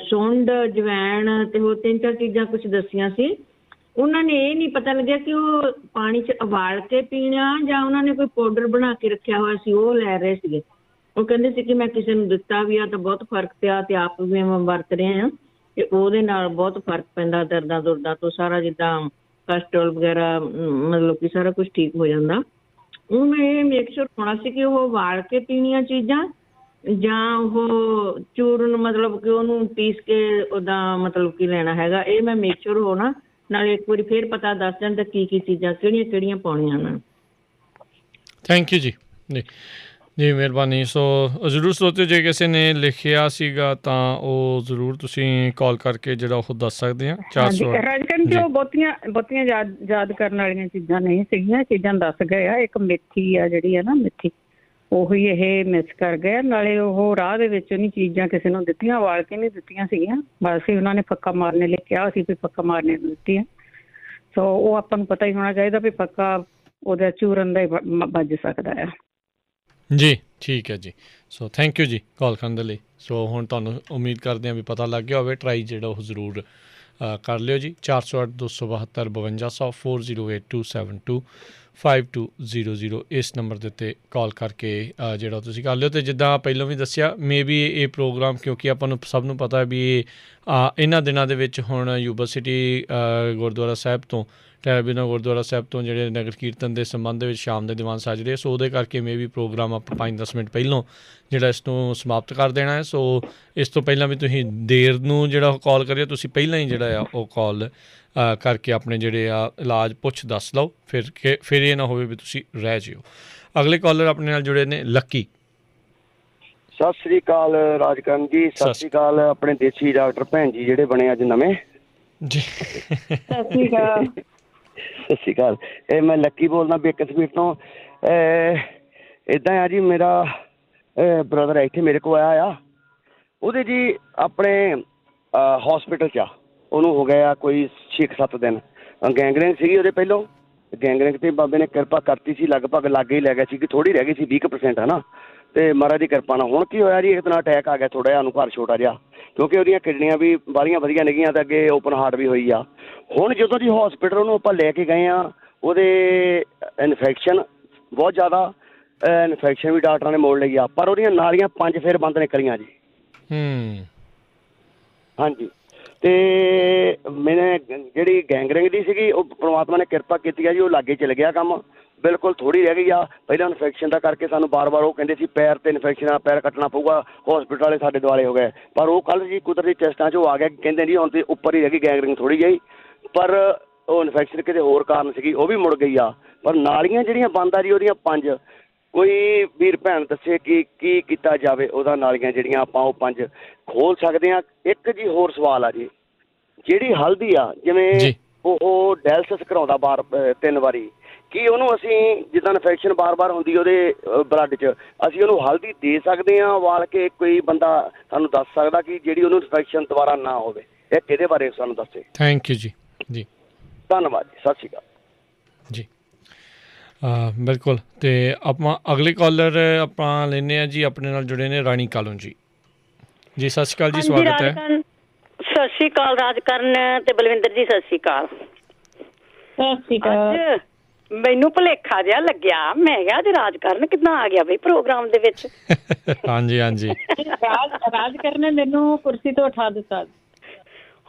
ਸੁੰਡ, ਜਵੈਣ ਤੇ ਹੋਰ 3-4 ਚੀਜ਼ਾਂ ਕੁਝ ਦੱਸੀਆਂ ਸੀ। ਉਹਨਾਂ ਨੇ ਇਹ ਨਹੀਂ ਪਤਾ ਲੱਗਿਆ ਕਿ ਉਹ ਪਾਣੀ 'ਚ ਉਬਾਲ ਕੇ ਪੀਣਾ ਜਾਂ ਉਹਨਾਂ ਨੇ ਕੋਈ ਪਾਊਡਰ ਬਣਾ ਕੇ ਰੱਖਿਆ ਹੋਇਆ ਸੀ ਉਹ ਲੈ ਰਹੇ ਸੀਗੇ। ਉਹ ਕਹਿੰਦੇ ਸੀ ਕਿ ਮੈਂ ਕਿਸੇ ਨੂੰ ਦਿੱਤਾ ਵੀ ਆ ਤਾਂ ਬਹੁਤ ਫਰਕ ਪਿਆ ਤੇ ਆਪ ਵੀ ਮੈਂ ਵਰਤ ਰਹੇ ਹਾਂ ਤੇ ਉਹਦੇ ਨਾਲ ਬਹੁਤ ਫਰਕ ਪੈਂਦਾ ਦਰਦਾਂ ਦੁਰਦਾਂ ਤੋਂ, ਸਾਰਾ ਜਿੱਦਾਂ ਕੈਸਟਰੋਲ ਵਗੈਰਾ ਮਤਲਬ ਕਿ ਸਾਰਾ ਕੁਝ ਠੀਕ ਹੋ ਜਾਂਦਾ। ਉਹ ਮੈਂ ਇਹ ਮੇਕ ਸ਼ੋਰ ਹੋਣਾ ਸੀ ਕਿ ਉਹ ਉਬਾਲ ਕੇ ਪੀਣੀਆਂ ਚੀਜ਼ਾਂ ਜਾਂ ਉਹ ਚੂਰਨ ਮਤਲਬ ਕਿ ਉਹਨੂੰ ਪੀਸ ਕੇ ਉਹਦਾ ਮਤਲਬ ਕੀ ਲੈਣਾ ਹੈਗਾ, ਇਹ ਮੈਂ ਮੇਕ ਸ਼ੋਰ ਹੋਣਾ ਨਾਲ ਇੱਕ ਵਾਰੀ ਫਿਰ ਪਤਾ ਦੱਸ ਜਾਂਦਾ ਕੀ ਚੀਜ਼ਾਂ ਕਿਹੜੀਆਂ ਪਾਉਣੀਆਂ ਨੇ। ਥੈਂਕ ਯੂ ਜੀ ਜੀ ਮਿਹਰਬਾਨੀ। ਸੋ ਜ਼ਰੂਰ ਸੋਚੋ ਜੇ ਕਿਸੇ ਨੇ ਲਿਖਿਆ ਸੀਗਾ ਤਾਂ ਉਹ ਜ਼ਰੂਰ ਤੁਸੀਂ ਕਾਲ ਕਰਕੇ ਜਿਹੜਾ ਉਹ ਦੱਸ ਸਕਦੇ ਆ। 400 ਰਾਜਕਰਨ ਜੀ ਉਹ ਬਹੁਤੀਆਂ ਯਾਦ ਕਰਨ ਵਾਲੀਆਂ ਚੀਜ਼ਾਂ ਨਹੀਂ ਸੀਗੀਆਂ, ਚੀਜ਼ਾਂ ਦੱਸ ਗਏ ਆ। ਇੱਕ ਮੇਥੀ ਆ ਜਿਹੜੀ ਆ ਨਾ ਮੇਥੀ, ਉਹੀ ਇਹ ਮਿਸ ਕਰ ਗਏ। ਨਾਲੇ ਉਹ ਰਾਹ ਦੇ ਵਿੱਚ ਨਹੀਂ ਚੀਜ਼ਾਂ ਕਿਸੇ ਨੂੰ ਦਿੱਤੀਆਂ, ਉਬਾਲ ਕੇ ਨਹੀਂ ਦਿੱਤੀਆਂ ਸੀਗੀਆਂ, ਬਸ ਹੀ ਉਹਨਾਂ ਨੇ ਫੱਕਾ ਮਾਰਨੇ ਲਈ ਕਿਹਾ ਸੀ ਵੀ ਫੱਕਾ ਮਾਰਨੇ ਨੂੰ ਦਿੱਤੀ ਆ। ਸੋ ਉਹ ਆਪਾਂ ਨੂੰ ਪਤਾ ਹੀ ਹੋਣਾ ਚਾਹੀਦਾ ਵੀ ਫੱਕਾ ਉਹਦਾ ਚੂਰਨ ਦਾ ਹੀ ਵੱਜ ਸਕਦਾ ਆ। ਜੀ ਠੀਕ ਹੈ ਜੀ। ਸੋ ਥੈਂਕ ਯੂ ਜੀ ਕਾਲ ਕਰਨ ਦੇ ਲਈ। ਸੋ ਹੁਣ ਤੁਹਾਨੂੰ ਉਮੀਦ ਕਰਦੇ ਹਾਂ ਵੀ ਪਤਾ ਲੱਗ ਗਿਆ ਹੋਵੇ। ਟਰਾਈ ਜਿਹੜਾ ਉਹ ਜ਼ਰੂਰ ਕਰ ਲਿਓ ਜੀ। 408 272 5200 408272 5200 ਇਸ ਨੰਬਰ ਦੇ ਉੱਤੇ ਕਾਲ ਕਰਕੇ ਜਿਹੜਾ ਤੁਸੀਂ ਕਰ ਲਿਓ। ਅਤੇ ਜਿੱਦਾਂ ਪਹਿਲਾਂ ਵੀ ਦੱਸਿਆ ਮੇ ਬੀ ਇਹ ਪ੍ਰੋਗਰਾਮ ਕਿਉਂਕਿ ਆਪਾਂ ਨੂੰ ਸਭ ਨੂੰ ਪਤਾ ਵੀ ਇਹਨਾਂ ਦਿਨਾਂ ਦੇ ਵਿੱਚ ਹੁਣ ਯੂਬਾ ਸਿਟੀ ਗੁਰਦੁਆਰਾ ਸਾਹਿਬ ਤੋਂ ਟੈਰਬੀਨਾ ਗੁਰਦੁਆਰਾ ਸਾਹਿਬ ਤੋਂ ਜਿਹੜੇ ਨਗਰ ਕੀਰਤਨ ਦੇ ਸੰਬੰਧ ਦੇ ਵਿੱਚ ਸ਼ਾਮ ਦੇ ਦੀਵਾਨ ਸੱਜ ਰਹੇ। ਸੋ ਉਹਦੇ ਕਰਕੇ ਮੇ ਵੀ ਪ੍ਰੋਗਰਾਮ ਆਪਾਂ 5-10 ਮਿੰਟ ਪਹਿਲਾਂ ਜਿਹੜਾ ਇਸ ਨੂੰ ਸਮਾਪਤ ਕਰ ਦੇਣਾ ਹੈ। ਸੋ ਇਸ ਤੋਂ ਪਹਿਲਾਂ ਵੀ ਤੁਸੀਂ ਦੇਰ ਨੂੰ ਜਿਹੜਾ ਉਹ ਕਾਲ ਕਰਿਓ, ਤੁਸੀਂ ਪਹਿਲਾਂ ਹੀ ਜਿਹੜਾ ਆ ਉਹ ਕਾਲ ਕਰਕੇ ਆਪਣੇ ਜਿਹੜੇ ਆ ਇਲਾਜ ਪੁੱਛ ਦੱਸ ਲਓ, ਫਿਰ ਇਹ ਨਾ ਹੋਵੇ ਵੀ ਤੁਸੀਂ ਰਹਿ ਜਿਓ। ਅਗਲੇ ਕਾਲਰ ਆਪਣੇ ਨਾਲ ਜੁੜੇ ਨੇ ਲੱਕੀ। ਸਤਿ ਸ੍ਰੀ ਅਕਾਲ ਰਾਜਕਰਨ ਜੀ। ਸਤਿ ਸ੍ਰੀ ਅਕਾਲ ਆਪਣੇ ਦੇਸੀ ਡਾਕਟਰ ਭੈਣ ਜੀ ਜਿਹੜੇ ਬਣੇ ਅੱਜ ਨਵੇਂ ਜੀ। ਸਤਿ ਸ਼੍ਰੀ ਅਕਾਲ। ਸਤਿ ਸ਼੍ਰੀ ਅਕਾਲ। ਇਹ ਮੈਂ ਲੱਕੀ ਬੋਲਦਾ ਬੇਕਰ ਸਪੀਡ ਤੋਂ। ਇੱਦਾਂ ਆ ਜੀ, ਮੇਰਾ ਬ੍ਰਦਰ ਇੱਥੇ ਮੇਰੇ ਕੋਲ ਆਇਆ ਆ। ਉਹਦੇ ਜੀ ਆਪਣੇ ਹੋਸਪਿਟਲ 'ਚ ਆ, ਉਹਨੂੰ ਹੋ ਗਿਆ ਕੋਈ 6-7 ਦਿਨ। ਗੈਂਗਰੇਨ ਸੀਗੀ ਉਹਦੇ ਪਹਿਲੋਂ। ਗੈਂਗਰੇਨ 'ਤੇ ਬਾਬੇ ਨੇ ਕਿਰਪਾ ਕਰਤੀ ਸੀ, ਲਗਭਗ ਲਾਗੇ ਹੀ ਲੈ ਗਿਆ ਸੀ ਕਿ ਥੋੜ੍ਹੀ ਰਹਿ ਗਈ ਸੀ 20% ਹੈ ਨਾ। ਅਤੇ ਮਹਾਰਾਜ ਦੀ ਕਿਰਪਾ ਨਾਲ ਹੁਣ ਕੀ ਹੋਇਆ ਜੀ, ਇੱਕ ਦਿਨ ਅਟੈਕ ਆ ਗਿਆ ਥੋੜ੍ਹਾ ਜਿਹਾ ਉਹਨੂੰ, ਘਰ ਛੋਟਾ ਜਿਹਾ, ਕਿਉਂਕਿ ਉਹਦੀਆਂ ਕਿਡਨੀਆਂ ਵੀ ਬਾਹਲੀਆਂ ਵਧੀਆ ਨੇਗੀਆਂ ਅਤੇ ਅੱਗੇ ਓਪਨ ਹਾਰਟ ਵੀ ਹੋਈ ਆ। ਹੁਣ ਜਦੋਂ ਜੀ ਹੋਸਪਿਟਲ ਉਹਨੂੰ ਆਪਾਂ ਲੈ ਕੇ ਗਏ ਹਾਂ, ਉਹਦੇ ਇਨਫੈਕਸ਼ਨ ਬਹੁਤ ਜ਼ਿਆਦਾ, ਇਨਫੈਕਸ਼ਨ ਵੀ ਡਾਕਟਰਾਂ ਨੇ ਮੋੜ ਲਈ ਆ, ਪਰ ਉਹਦੀਆਂ ਨਾਲੀਆਂ 5 ਫੇਰ ਬੰਦ ਨਿਕਲੀਆਂ ਜੀ। ਹਾਂਜੀ। ਅਤੇ ਮੈਨੇ ਜਿਹੜੀ ਗੈਂਗਰਿੰਗ ਦੀ ਸੀਗੀ ਉਹ ਪਰਮਾਤਮਾ ਨੇ ਕਿਰਪਾ ਕੀਤੀ ਆ ਜੀ, ਉਹ ਲਾਗੇ ਚਲ ਗਿਆ ਕੰਮ। ਬਿਲਕੁਲ ਥੋੜ੍ਹੀ ਰਹਿ ਗਈ ਆ। ਪਹਿਲਾਂ ਇਨਫੈਕਸ਼ਨ ਦਾ ਕਰਕੇ ਸਾਨੂੰ ਵਾਰ-ਵਾਰ ਉਹ ਕਹਿੰਦੇ ਸੀ ਪੈਰ 'ਤੇ ਇਨਫੈਕਸ਼ਨ ਆ, ਪੈਰ ਕੱਟਣਾ ਪਊਗਾ, ਹੌਸਪੀਟਲ ਵਾਲੇ ਸਾਡੇ ਦੁਆਲੇ ਹੋ ਗਏ। ਪਰ ਉਹ ਕੱਲ੍ਹ ਜੀ ਕੁਦਰਤੀ ਟੈਸਟਾਂ 'ਚ ਉਹ ਆ ਗਿਆ, ਕਹਿੰਦੇ ਜੀ ਹੁਣ ਤੇ ਉੱਪਰ ਹੀ ਰਹਿ ਗਈ ਗੈਂਗਰੀਨ ਥੋੜ੍ਹੀ ਜਿਹੀ, ਪਰ ਉਹ ਇਨਫੈਕਸ਼ਨ ਕਿਤੇ ਹੋਰ ਕਾਰਨ ਸੀਗੀ, ਉਹ ਵੀ ਮੁੜ ਗਈ ਆ। ਪਰ ਨਾਲੀਆਂ ਜਿਹੜੀਆਂ ਬੰਦ ਆ ਜੀ ਉਹਦੀਆਂ 5, ਕੋਈ ਵੀਰ ਭੈਣ ਦੱਸੇ ਕਿ ਕੀ ਕੀਤਾ ਜਾਵੇ ਉਹਦਾ, ਨਾਲੀਆਂ ਜਿਹੜੀਆਂ ਆਪਾਂ ਉਹ 5 ਖੋਲ੍ਹ ਸਕਦੇ ਹਾਂ। ਇੱਕ ਜੀ ਹੋਰ ਸਵਾਲ ਆ ਜੀ, ਜਿਹੜੀ ਹਲਦੀ ਆ ਜਿਵੇਂ ਉਹ ਡਾਇਲਸਿਸ ਕਰਾਉਂਦਾ 3 ਵਾਰੀ, ਕੀ ਉਹਨੂੰ ਅਸੀਂ ਜਿੱਦਾਂ ਇਨਫੈਕਸ਼ਨ ਬਾਰ-ਬਾਰ ਹੁੰਦੀ ਉਹਦੇ ਬਲੱਡ 'ਚ, ਅਸੀਂ ਉਹਨੂੰ ਹਲਦੀ ਦੇ ਸਕਦੇ ਹਾਂ ਉਬਾਲ ਕੇ? ਕੋਈ ਬੰਦਾ ਸਾਨੂੰ ਦੱਸ ਸਕਦਾ ਕਿ ਜਿਹੜੀ ਉਹਨੂੰ ਇਨਫੈਕਸ਼ਨ ਦੁਬਾਰਾ ਨਾ ਹੋਵੇ? ਇਹ ਇਹਦੇ ਬਾਰੇ ਸਾਨੂੰ ਦੱਸੇ। ਥੈਂਕ ਯੂ ਜੀ। ਜੀ ਧੰਨਵਾਦ ਜੀ, ਸਤਿ ਸ਼੍ਰੀ ਅਕਾਲ ਜੀ। ਬਿਲਕੁਲ। ਅਤੇ ਆਪਾਂ ਅਗਲੇ ਕਾਲਰ ਆਪਾਂ ਲੈਂਦੇ ਹਾਂ ਜੀ, ਆਪਣੇ ਨਾਲ ਜੁੜੇ ਨੇ ਰਾਣੀ ਕਾਲੋਂ ਜੀ। ਜੀ ਸਤਿ ਸ਼੍ਰੀ ਅਕਾਲ ਜੀ, ਸਵਾਗਤ ਹੈ। ਸਤਿ ਸ਼੍ਰੀ ਅਕਾਲ ਰਾਜਕਰਨ ਤੇ ਬਲਵਿੰਦਰ ਜੀ, ਸਤਿ ਸ਼੍ਰੀ ਅਕਾਲ। ਸਤਿ ਸ਼੍ਰੀ ਅਕਾਲ। ਮੈਨੂੰ ਭੁਲੇਖਾ ਜਿਹਾ ਲੱਗਿਆ, ਮੈਂ ਕਿਹਾ ਅੱਜ ਰਾਜਕਰਨ ਕਿੱਦਾਂ ਆ ਗਿਆ ਬਈ ਪ੍ਰੋਗਰਾਮ ਦੇ ਵਿੱਚ। ਹਾਂਜੀ ਹਾਂਜੀ। ਰਾਜਕਰਨ ਨੇ ਮੈਨੂੰ ਕੁਰਸੀ ਤੋਂ ਉਠਾ ਦਿੱਤਾ।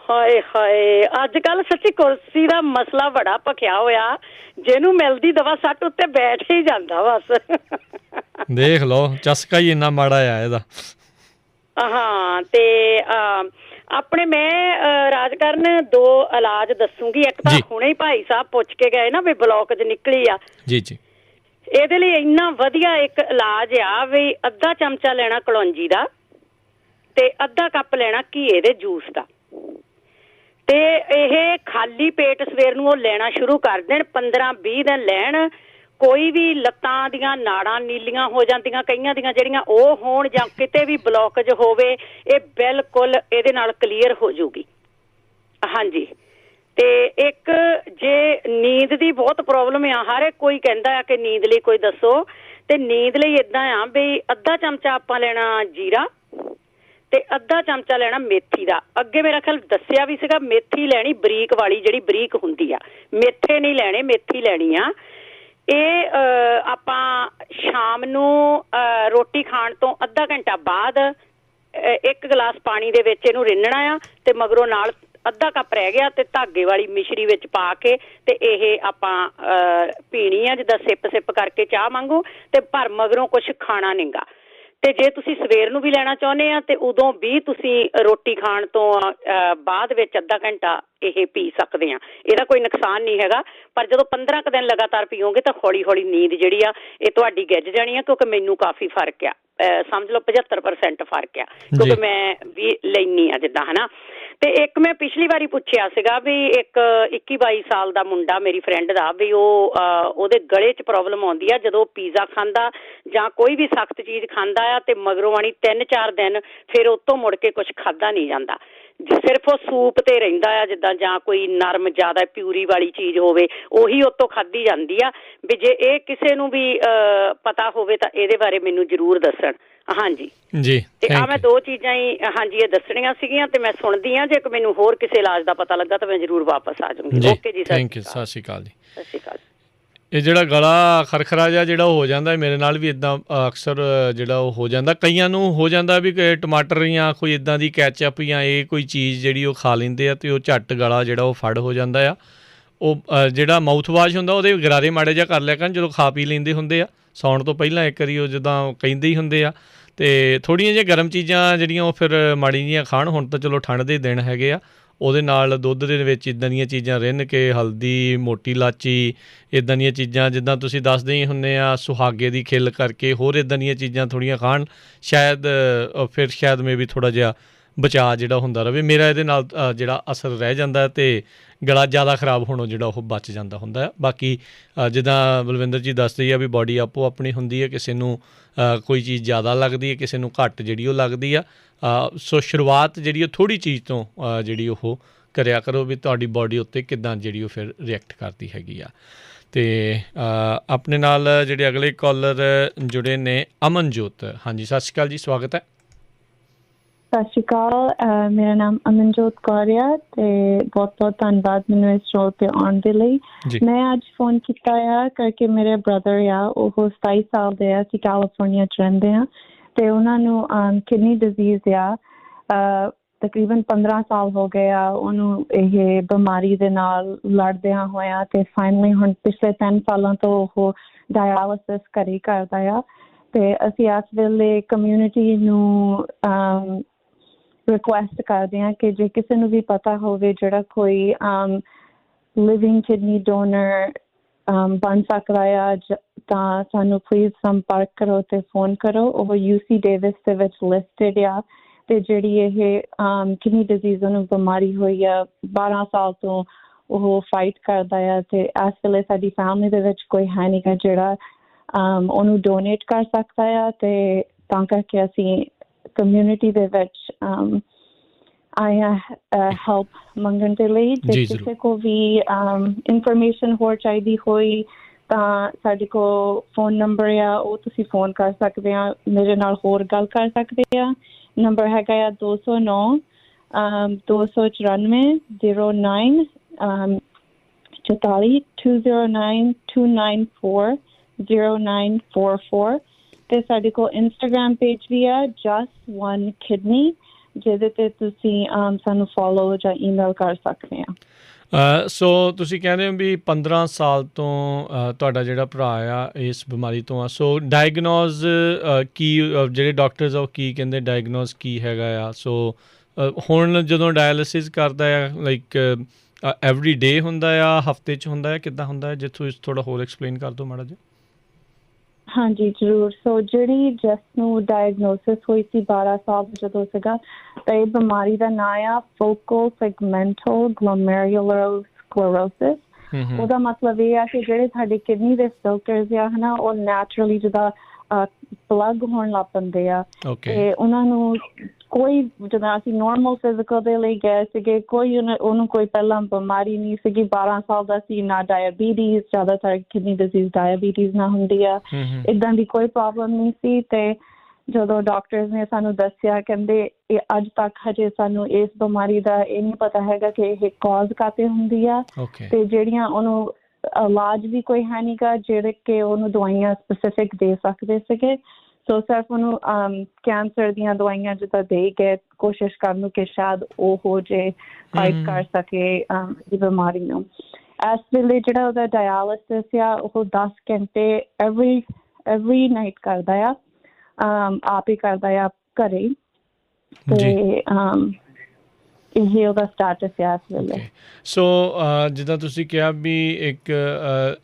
ਹਾਏ ਹਾਏ, ਅੱਜ ਕੱਲ ਸੱਚੀ ਕੁਰਸੀ ਦਾ ਮਸਲਾ ਬੜਾ ਭਖਿਆ ਹੋਇਆ, ਜਿਹਨੂੰ ਮਿਲਦੀ ਦਵਾ ਸੱਟ ਉੱਤੇ ਬੈਠ ਹੀ ਜਾਂਦਾ ਬਸ। ਦੇਖ ਲਓ, ਚਸਕਾ ਹੀ ਇੰਨਾ ਮਾੜਾ ਆ ਇਹਦਾ। ਹਾਂ, ਤੇ ਆਪਣੇ ਮੈਂ ਰਾਜਕਰਨ 2 ਇਲਾਜ ਦੱਸੂਗੀ। ਇੱਕ ਤਾਂ ਹੁਣੇ ਹੀ ਭਾਈ ਸਾਹਿਬ ਪੁੱਛ ਕੇ ਗਏ ਨਾ ਵੀ ਬਲੌਕ 'ਚ ਨਿਕਲੀ ਆ। ਜੀ ਜੀ। ਇਹਦੇ ਲਈ ਇੰਨਾ ਵਧੀਆ ਇੱਕ ਇਲਾਜ ਆ ਵੀ ਅੱਧਾ ਚਮਚਾ ਲੈਣਾ ਕਲੌਂਜੀ ਦਾ ਤੇ ਅੱਧਾ ਕੱਪ ਲੈਣਾ ਘੀਏ ਦੇ ਜੂਸ ਦਾ, ਤੇ ਇਹ ਖਾਲੀ ਪੇਟ ਸਵੇਰ ਨੂੰ ਉਹ ਲੈਣਾ ਸ਼ੁਰੂ ਕਰ ਦੇਣ। 15-20 ਦਿਨ ਲੈਣ। ਕੋਈ ਵੀ ਲੱਤਾਂ ਦੀਆਂ ਨਾੜਾਂ ਨੀਲੀਆਂ ਹੋ ਜਾਂਦੀਆਂ ਕਈਆਂ ਦੀਆਂ ਜਿਹੜੀਆਂ ਉਹ ਹੋਣ ਜਾਂ ਕਿਤੇ ਵੀ ਬਲੌਕੇਜ ਹੋਵੇ, ਇਹ ਬਿਲਕੁਲ ਇਹਦੇ ਨਾਲ ਕਲੀਅਰ ਹੋ ਜੂਗੀ। ਹਾਂਜੀ। ਤੇ ਇੱਕ ਜੇ ਨੀਂਦ ਦੀ ਬਹੁਤ ਪ੍ਰੋਬਲਮ ਆ, ਹਰ ਇੱਕ ਕੋਈ ਕਹਿੰਦਾ ਆ ਕਿ ਨੀਂਦ ਲਈ ਕੋਈ ਦੱਸੋ, ਤੇ ਨੀਂਦ ਲਈ ਇੱਦਾਂ ਆ ਵੀ ਅੱਧਾ ਚਮਚਾ ਆਪਾਂ ਲੈਣਾ ਜੀਰਾ ਤੇ ਅੱਧਾ ਚਮਚਾ ਲੈਣਾ ਮੇਥੀ ਦਾ। ਅੱਗੇ ਮੇਰਾ ਖਿਆਲ ਦੱਸਿਆ ਵੀ ਸੀਗਾ, ਮੇਥੀ ਲੈਣੀ ਬਰੀਕ ਵਾਲੀ, ਜਿਹੜੀ ਬਰੀਕ ਹੁੰਦੀ ਆ। ਮੇਥੇ ਨਹੀਂ ਲੈਣੇ, ਮੇਥੀ ਲੈਣੀ ਆ। ਇਹ ਆਪਾਂ ਸ਼ਾਮ ਨੂੰ ਰੋਟੀ ਖਾਣ ਤੋਂ ਅੱਧਾ ਘੰਟਾ ਬਾਅਦ 1 ਗਲਾਸ ਪਾਣੀ ਦੇ ਵਿੱਚ ਇਹਨੂੰ ਰਿੰਨਣਾ ਆ, ਤੇ ਮਗਰੋਂ ਨਾਲ ਅੱਧਾ ਕੱਪ ਰਹਿ ਗਿਆ ਤੇ ਧਾਗੇ ਵਾਲੀ ਮਿਸ਼ਰੀ ਵਿੱਚ ਪਾ ਕੇ ਤੇ ਇਹ ਆਪਾਂ ਪੀਣੀ ਆ, ਜਿੱਦਾਂ ਸਿਪ ਕਰਕੇ ਚਾਹ ਵਾਂਗੂ, ਤੇ ਪਰ ਮਗਰੋਂ ਕੁਛ ਖਾਣਾ ਨਹੀਂਗਾ। ਤੇ ਜੇ ਤੁਸੀਂ ਸਵੇਰ ਨੂੰ ਵੀ ਲੈਣਾ ਚਾਹੁੰਦੇ ਆ ਤੇ ਉਦੋਂ ਵੀ ਤੁਸੀਂ ਰੋਟੀ ਖਾਣ ਤੋਂ ਬਾਅਦ ਵਿੱਚ ਅੱਧਾ ਘੰਟਾ ਇਹ ਪੀ ਸਕਦੇ ਆ। ਇਹਦਾ ਕੋਈ ਨੁਕਸਾਨ ਨਹੀਂ ਹੈਗਾ, ਪਰ ਜਦੋਂ 15 ਕੁ ਦਿਨ ਲਗਾਤਾਰ ਪੀਓਗੇ ਤਾਂ ਹੌਲੀ ਹੌਲੀ ਨੀਂਦ ਜਿਹੜੀ ਆ ਇਹ ਤੁਹਾਡੀ ਗਿੱਜ ਜਾਣੀ ਆ, ਕਿਉਂਕਿ ਮੈਨੂੰ ਕਾਫੀ ਫਰਕ ਆ। ਸਮਝ ਲਓ 75% ਫਰਕ ਆ, ਕਿਉਂਕਿ ਮੈਂ ਵੀ ਲੈਨੀ ਆ ਜਿੱਦਾਂ, ਹਨਾ। ਤੇ ਇੱਕ ਮੈਂ ਪਿਛਲੀ ਵਾਰੀ ਪੁੱਛਿਆ ਸੀਗਾ ਵੀ ਇੱਕ 21-22 ਸਾਲ ਦਾ ਮੁੰਡਾ ਮੇਰੀ ਫਰੈਂਡ ਦਾ, ਵੀ ਉਹ ਉਹਦੇ ਗਲੇ 'ਚ ਪ੍ਰੋਬਲਮ ਆਉਂਦੀ ਆ ਜਦੋਂ ਪੀਜ਼ਾ ਖਾਂਦਾ ਜਾਂ ਕੋਈ ਵੀ ਸਖਤ ਚੀਜ਼ ਖਾਂਦਾ ਆ, ਤੇ ਮਗਰੋਂ ਆਣੀ 3-4 ਦਿਨ ਫਿਰ ਉਹ ਤੋਂ ਮੁੜ ਕੇ ਕੁਛ ਖਾਧਾ ਨਹੀਂ ਜਾਂਦਾ, ਸਿਰਫ ਉਹ ਸੂਪ ਤੇ ਰਹਿੰਦਾ ਆ, ਜਿੱਦਾਂ ਜਾਂ ਕੋਈ ਨਰਮ ਜ਼ਿਆਦਾ ਪਿਊਰੀ ਵਾਲੀ ਚੀਜ਼ ਹੋਵੇ ਉਹੀ ਉਤੋਂ ਖਾਧੀ ਜਾਂਦੀ ਆ। ਵੀ ਜੇ ਇਹ ਕਿਸੇ ਨੂੰ ਵੀ ਪਤਾ ਹੋਵੇ ਤਾਂ ਇਹਦੇ ਬਾਰੇ ਮੈਨੂੰ ਜ਼ਰੂਰ ਦੱਸਣ। ਹਾਂਜੀ ਜੀ। ਤੇ ਆ ਮੈਂ 2 ਚੀਜ਼ਾਂ ਹੀ ਹਾਂਜੀ ਇਹ ਦੱਸਣੀਆਂ ਸੀਗੀਆਂ, ਤੇ ਮੈਂ ਸੁਣਦੀ ਹਾਂ। ਜੇ ਮੈਨੂੰ ਹੋਰ ਕਿਸੇ ਇਲਾਜ ਦਾ ਪਤਾ ਲੱਗਾ ਤਾਂ ਮੈਂ ਜ਼ਰੂਰ ਵਾਪਸ ਆ ਜਾਊਂਗੀ। ਓਕੇ ਜੀ, ਥੈਂਕ ਯੂ, ਸਤਿ ਸ਼੍ਰੀ ਅਕਾਲ ਜੀ। ਸਤਿ ਸ਼੍ਰੀ ਅਕਾਲ। ਇਹ ਜਿਹੜਾ ਗਲਾ ਖਰਖਰਾ ਜਿਹਾ ਜਿਹੜਾ ਹੋ ਜਾਂਦਾ, ਮੇਰੇ ਨਾਲ ਵੀ ਇੱਦਾਂ ਅਕਸਰ ਜਿਹੜਾ ਉਹ ਹੋ ਜਾਂਦਾ। ਕਈਆਂ ਨੂੰ ਹੋ ਜਾਂਦਾ ਵੀ ਟਮਾਟਰ ਜਾਂ ਕੋਈ ਇੱਦਾਂ ਦੀ ਕੈਚਅਪ ਜਾਂ ਇਹ ਕੋਈ ਚੀਜ਼ ਜਿਹੜੀ ਉਹ ਖਾ ਲੈਂਦੇ ਆ, ਅਤੇ ਉਹ ਝੱਟ ਗਲਾ ਜਿਹੜਾ ਉਹ ਫੜ ਹੋ ਜਾਂਦਾ ਆ। ਉਹ ਜਿਹੜਾ ਮਾਊਥ ਵਾਸ਼ ਹੁੰਦਾ ਉਹਦੇ ਗਰਾਰੇ ਮਾੜੇ ਜਿਹਾ ਕਰ ਲਿਆ ਕਰਨ ਜਦੋਂ ਖਾ ਪੀ ਲੈਂਦੇ ਹੁੰਦੇ ਆ, ਸੌਣ ਤੋਂ ਪਹਿਲਾਂ ਇੱਕ ਵਾਰੀ ਉਹ ਜਿੱਦਾਂ ਕਹਿੰਦੇ ਹੀ ਹੁੰਦੇ ਆ। ਅਤੇ ਥੋੜ੍ਹੀਆਂ ਜਿਹੀਆਂ ਗਰਮ ਚੀਜ਼ਾਂ ਜਿਹੜੀਆਂ ਉਹ ਫਿਰ ਮਾੜੀ ਜਿਹੀਆਂ ਖਾਣ। ਹੁਣ ਤਾਂ ਚਲੋ ਠੰਡ ਦੇ ਦਿਨ ਹੈਗੇ ਆ, ਉਹਦੇ ਨਾਲ ਦੁੱਧ ਦੇ ਵਿੱਚ ਇੱਦਾਂ ਦੀਆਂ ਚੀਜ਼ਾਂ ਰਿੰਨ ਕੇ, ਹਲਦੀ, ਮੋਟੀ ਇਲਾਚੀ, ਇੱਦਾਂ ਦੀਆਂ ਚੀਜ਼ਾਂ ਜਿੱਦਾਂ ਤੁਸੀਂ ਦੱਸਦੇ ਹੀ ਹੁੰਦੇ ਆ, ਸੁਹਾਗੇ ਦੀ ਖਿੱਲ ਕਰਕੇ ਹੋਰ ਇੱਦਾਂ ਦੀਆਂ ਚੀਜ਼ਾਂ ਥੋੜ੍ਹੀਆਂ ਖਾਣ, ਸ਼ਾਇਦ ਫਿਰ ਸ਼ਾਇਦ ਮੇ ਵੀ ਥੋੜ੍ਹਾ ਜਿਹਾ ਬਚਾਅ ਜਿਹੜਾ ਹੁੰਦਾ ਰਹੇ। ਮੇਰਾ ਇਹਦੇ ਨਾਲ ਜਿਹੜਾ ਅਸਰ ਰਹਿ ਜਾਂਦਾ ਅਤੇ ਗਲਾ ਜ਼ਿਆਦਾ ਖ਼ਰਾਬ ਹੋਣੋਂ ਜਿਹੜਾ ਉਹ ਬਚ ਜਾਂਦਾ ਹੁੰਦਾ। ਬਾਕੀ ਜਿੱਦਾਂ ਬਲਵਿੰਦਰ ਜੀ ਦੱਸਦੇ ਆ ਵੀ ਬਾਡੀ ਆਪੋ ਆਪਣੀ ਹੁੰਦੀ ਹੈ, ਕਿਸੇ ਨੂੰ ਕੋਈ ਚੀਜ਼ ਜ਼ਿਆਦਾ ਲੱਗਦੀ ਹੈ, ਕਿਸੇ ਨੂੰ ਘੱਟ ਜਿਹੜੀ ਉਹ ਲੱਗਦੀ ਆ। ਸੋ ਸ਼ੁਰੂਆਤ ਜਿਹੜੀ ਉਹ ਥੋੜ੍ਹੀ ਚੀਜ਼ ਤੋਂ ਜਿਹੜੀ ਉਹ ਕਰਿਆ ਕਰੋ ਵੀ ਤੁਹਾਡੀ ਬਾਡੀ ਉੱਤੇ ਕਿੱਦਾਂ ਜਿਹੜੀ ਉਹ ਫਿਰ ਰਿਐਕਟ ਕਰਦੀ ਹੈਗੀ ਆ। ਅਤੇ ਆਪਣੇ ਨਾਲ ਜਿਹੜੇ ਅਗਲੇ ਕਾਲਰ ਜੁੜੇ ਨੇ ਅਮਨਜੋਤ। ਹਾਂਜੀ ਸਤਿ ਸ਼੍ਰੀ ਅਕਾਲ ਜੀ, ਸਵਾਗਤ ਹੈ। ਸਤਿ ਸ਼੍ਰੀ ਅਕਾਲ, ਮੇਰਾ ਨਾਮ ਅਮਨਜੋਤ ਕੌਰ ਆ ਤੇ ਬਹੁਤ ਬਹੁਤ ਧੰਨਵਾਦ ਮੈਨੂੰ ਇਸ ਸ਼ੋਅ 'ਤੇ ਆਉਣ ਦੇ ਲਈ। ਮੈਂ ਅੱਜ ਫੋਨ ਕੀਤਾ ਆ ਕਰਕੇ ਮੇਰੇ ਬ੍ਰਦਰ ਆ, ਉਹ 27 ਸਾਲ ਦੇ ਆ, ਅਸੀਂ ਕੈਲੀਫੋਰਨੀਆ 'ਚ ਰਹਿੰਦੇ ਹਾਂ, ਅਤੇ ਉਹਨਾਂ ਨੂੰ ਕਿਡਨੀ ਡਿਜ਼ੀਜ਼ ਆ, ਤਕਰੀਬਨ 15 ਸਾਲ ਹੋ ਗਏ ਆ ਉਹਨੂੰ ਇਹ ਬਿਮਾਰੀ ਦੇ ਨਾਲ ਲੜਦਿਆਂ ਹੋਇਆ ਤੇ ਫਾਈਨਲੀ ਹੁਣ ਪਿਛਲੇ 3 ਸਾਲਾਂ ਤੋਂ ਉਹ ਡਾਇਲਿਸਿਸ ਘਰੇ ਕਰਦਾ ਆ ਤੇ ਅਸੀਂ ਇਸ ਵੇਲੇ ਕਮਿਊਨਿਟੀ ਨੂੰ ਰਿਕੁਐਸਟ ਕਰਦੇ ਹਾਂ ਕਿ ਜੇ ਕਿਸੇ ਨੂੰ ਵੀ ਪਤਾ ਹੋਵੇ ਜਿਹੜਾ ਕੋਈ ਲਿਵਿੰਗ ਕਿਡਨੀ ਡੋਨਰ ਬਣ ਸਕਦਾ ਆ ਤਾਂ ਸਾਨੂੰ ਪਲੀਜ਼ ਸੰਪਰਕ ਕਰੋ ਤੇ ਫੋਨ ਕਰੋ। ਉਹ UC ਡੇਵਿਸ ਦੇ ਵਿੱਚ ਲਿਸਟਡ ਆ ਤੇ ਜਿਹੜੀ ਇਹ ਕਿਡਨੀ ਡਿਜ਼ੀਜ਼ ਉਹਨੂੰ ਬਿਮਾਰੀ ਹੋਈ ਆ 12 ਸਾਲ ਤੋਂ ਉਹ ਫਾਈਟ ਕਰਦਾ ਆ ਤੇ ਇਸ ਵੇਲੇ ਸਾਡੀ ਫੈਮਿਲੀ ਦੇ ਵਿੱਚ ਕੋਈ ਹੈ ਨਹੀਂ ਗਾ ਜਿਹੜਾ ਉਹਨੂੰ ਡੋਨੇਟ ਕਰ ਸਕਦਾ ਆ ਤੇ ਤਾਂ ਕਰਕੇ ਅਸੀਂ ਕਮਿਊਨਿਟੀ ਦੇ ਵਿੱਚ ਆਏ ਹਾਂ ਹੈਲਪ ਮੰਗਣ ਦੇ ਲਈ। ਜੇ ਕਿਸੇ ਕੋ ਵੀ ਇਨਫੋਰਮੇਸ਼ਨ ਹੋਰ ਚਾਹੀਦੀ ਹੋਈ ਤਾਂ ਸਾਡੇ ਕੋਲ ਫੋਨ ਨੰਬਰ ਆ ਉਹ ਤੁਸੀਂ ਫੋਨ ਕਰ ਸਕਦੇ ਆ, ਮੇਰੇ ਨਾਲ ਹੋਰ ਗੱਲ ਕਰ ਸਕਦੇ ਆ। ਨੰਬਰ ਹੈਗਾ ਆ 209 294 09 44 209 294 0944 ਤੇ ਸਾਡੇ ਕੋਲ ਇੰਸਟਾਗ੍ਰਾਮ ਪੇਜ ਵੀ ਆ just one kidney ਜਿਹਦੇ ਤੇ ਤੁਸੀਂ ਸਾਨੂੰ ਫੋਲੋ ਜਾਂ ਈਮੇਲ ਕਰ ਸਕਦੇ ਆ। ਸੋ ਤੁਸੀਂ ਕਹਿੰਦੇ ਹੋ ਵੀ 15 ਸਾਲ ਤੋਂ ਤੁਹਾਡਾ ਜਿਹੜਾ ਭਰਾ ਆ ਇਸ ਬਿਮਾਰੀ ਤੋਂ ਆ, ਸੋ ਡਾਇਗਨੋਜ਼ ਕੀ ਜਿਹੜੇ ਡਾਕਟਰਸ ਆ ਉਹ ਕੀ ਕਹਿੰਦੇ ਡਾਇਗਨੋਜ਼ ਕੀ ਹੈਗਾ ਆ? ਸੋ ਹੁਣ ਜਦੋਂ ਡਾਇਲਿਸਿਸ ਕਰਦਾ ਆ ਲਾਈਕ ਐਵਰੀ ਡੇ ਹੁੰਦਾ ਆ, ਹਫਤੇ 'ਚ ਹੁੰਦਾ ਆ, ਕਿੱਦਾਂ ਹੁੰਦਾ ਹੈ? ਜੇ ਤੁਸੀਂ ਥੋੜ੍ਹਾ ਹੋਰ ਐਕਸਪਲੇਨ ਕਰ ਦਿਓ ਮਾੜਾ ਜਿਹਾ। ਹਾਂਜੀ ਜ਼ਰੂਰ। ਸੋ ਜਿਹੜੀ ਜਿਸ ਨੂੰ ਡਾਇਗਨੋਸਿਸ ਹੋਈ ਸੀ 12 ਸਾਲ ਜਦੋਂ ਸੀਗਾ ਤਾਂ ਇਹ ਬਿਮਾਰੀ ਦਾ ਨਾਂ ਆ ਫੋਕਲ ਸੈਗਮੈਂਟਲ ਗਲੋਮੇਰੂਲਰ ਸਕਲੈਰੋਸਿਸ। ਉਹਦਾ ਮਤਲਬ ਇਹ ਆ ਕਿ ਜਿਹੜੇ ਸਾਡੇ ਕਿਡਨੀ ਦੇ ਫਿਲਟਰਸ ਆ ਹਨਾ ਉਹ ਨੈਚੁਰਲੀ ਜਿੱਦਾਂ ਪਲੱਗ ਹੋਣ ਲੱਗ ਪੈਂਦੇ ਆ ਤੇ ਉਹਨਾਂ ਨੂੰ ਕੋਈ ਜਿੱਦਾਂ ਅਸੀਂ ਨੋਰਮਲ ਫਿਜ਼ੀਕਲ ਦੇ ਲਈ ਗਏ ਸੀਗੇ ਕੋਈ ਉਹਨੂੰ ਕੋਈ ਪਹਿਲਾਂ ਬਿਮਾਰੀ ਨਹੀਂ ਸੀਗੀ, 12 ਸਾਲ ਦਾ ਸੀ, ਨਾ ਡਾਇਬੀਟੀਜ਼, ਜ਼ਿਆਦਾਤਰ ਕਿਡਨੀ ਡਿਜ਼ੀਜ਼ ਡਾਇਬੀਟੀਜ਼ ਨਾ ਹੁੰਦੀ ਆ, ਇੱਦਾਂ ਦੀ ਕੋਈ ਪ੍ਰੋਬਲਮ ਨਹੀਂ ਸੀ। ਤੇ ਜਦੋਂ ਡਾਕਟਰਸ ਨੇ ਸਾਨੂੰ ਦੱਸਿਆ ਕਹਿੰਦੇ ਇਹ ਅੱਜ ਤੱਕ ਹਜੇ ਸਾਨੂੰ ਇਸ ਬਿਮਾਰੀ ਦਾ ਇਹ ਨਹੀਂ ਪਤਾ ਹੈਗਾ ਕਿ ਇਹ ਕਾਜ਼ ਕਾਹਤੇ ਹੁੰਦੀ ਆ ਤੇ ਜਿਹੜੀਆਂ ਉਹਨੂੰ ਇਲਾਜ ਵੀ ਕੋਈ ਹੈ ਨਹੀਂ ਗਾ ਜਿਹੜੇ ਕਿ ਉਹਨੂੰ ਦਵਾਈਆਂ ਸਪੈਸੀਫਿਕ ਦੇ ਸਕਦੇ ਸੀਗੇ। ਸੋ ਸਿਰਫ ਉਹਨੂੰ ਕੈਂਸਰ ਦੀਆਂ ਦਵਾਈਆਂ ਜਿੱਦਾਂ ਦੇ ਕੇ ਕੋਸ਼ਿਸ਼ ਕਰਨ ਨੂੰ ਕਿ ਸ਼ਾਇਦ ਉਹ ਹੋ ਜੇ ਫਾਈਟ ਕਰ ਸਕੇ ਦੀ ਬਿਮਾਰੀ ਨੂੰ। ਇਸ ਵੇਲੇ ਜਿਹੜਾ ਉਹਦਾ ਡਾਇਲਿਸਿਸ ਆ ਉਹ 10 ਘੰਟੇ ਐਵਰੀ ਨਾਈਟ ਕਰਦਾ ਆ, ਆਪ ਹੀ ਕਰਦਾ ਆ ਘਰੇ ਤੇ ਇਹ ਉਹਦਾ ਸਟੇਟਸ ਆ ਇਸ ਵੇਲੇ। ਸੋ ਜਿੱਦਾਂ ਤੁਸੀਂ ਕਿਹਾ ਵੀ ਇੱਕ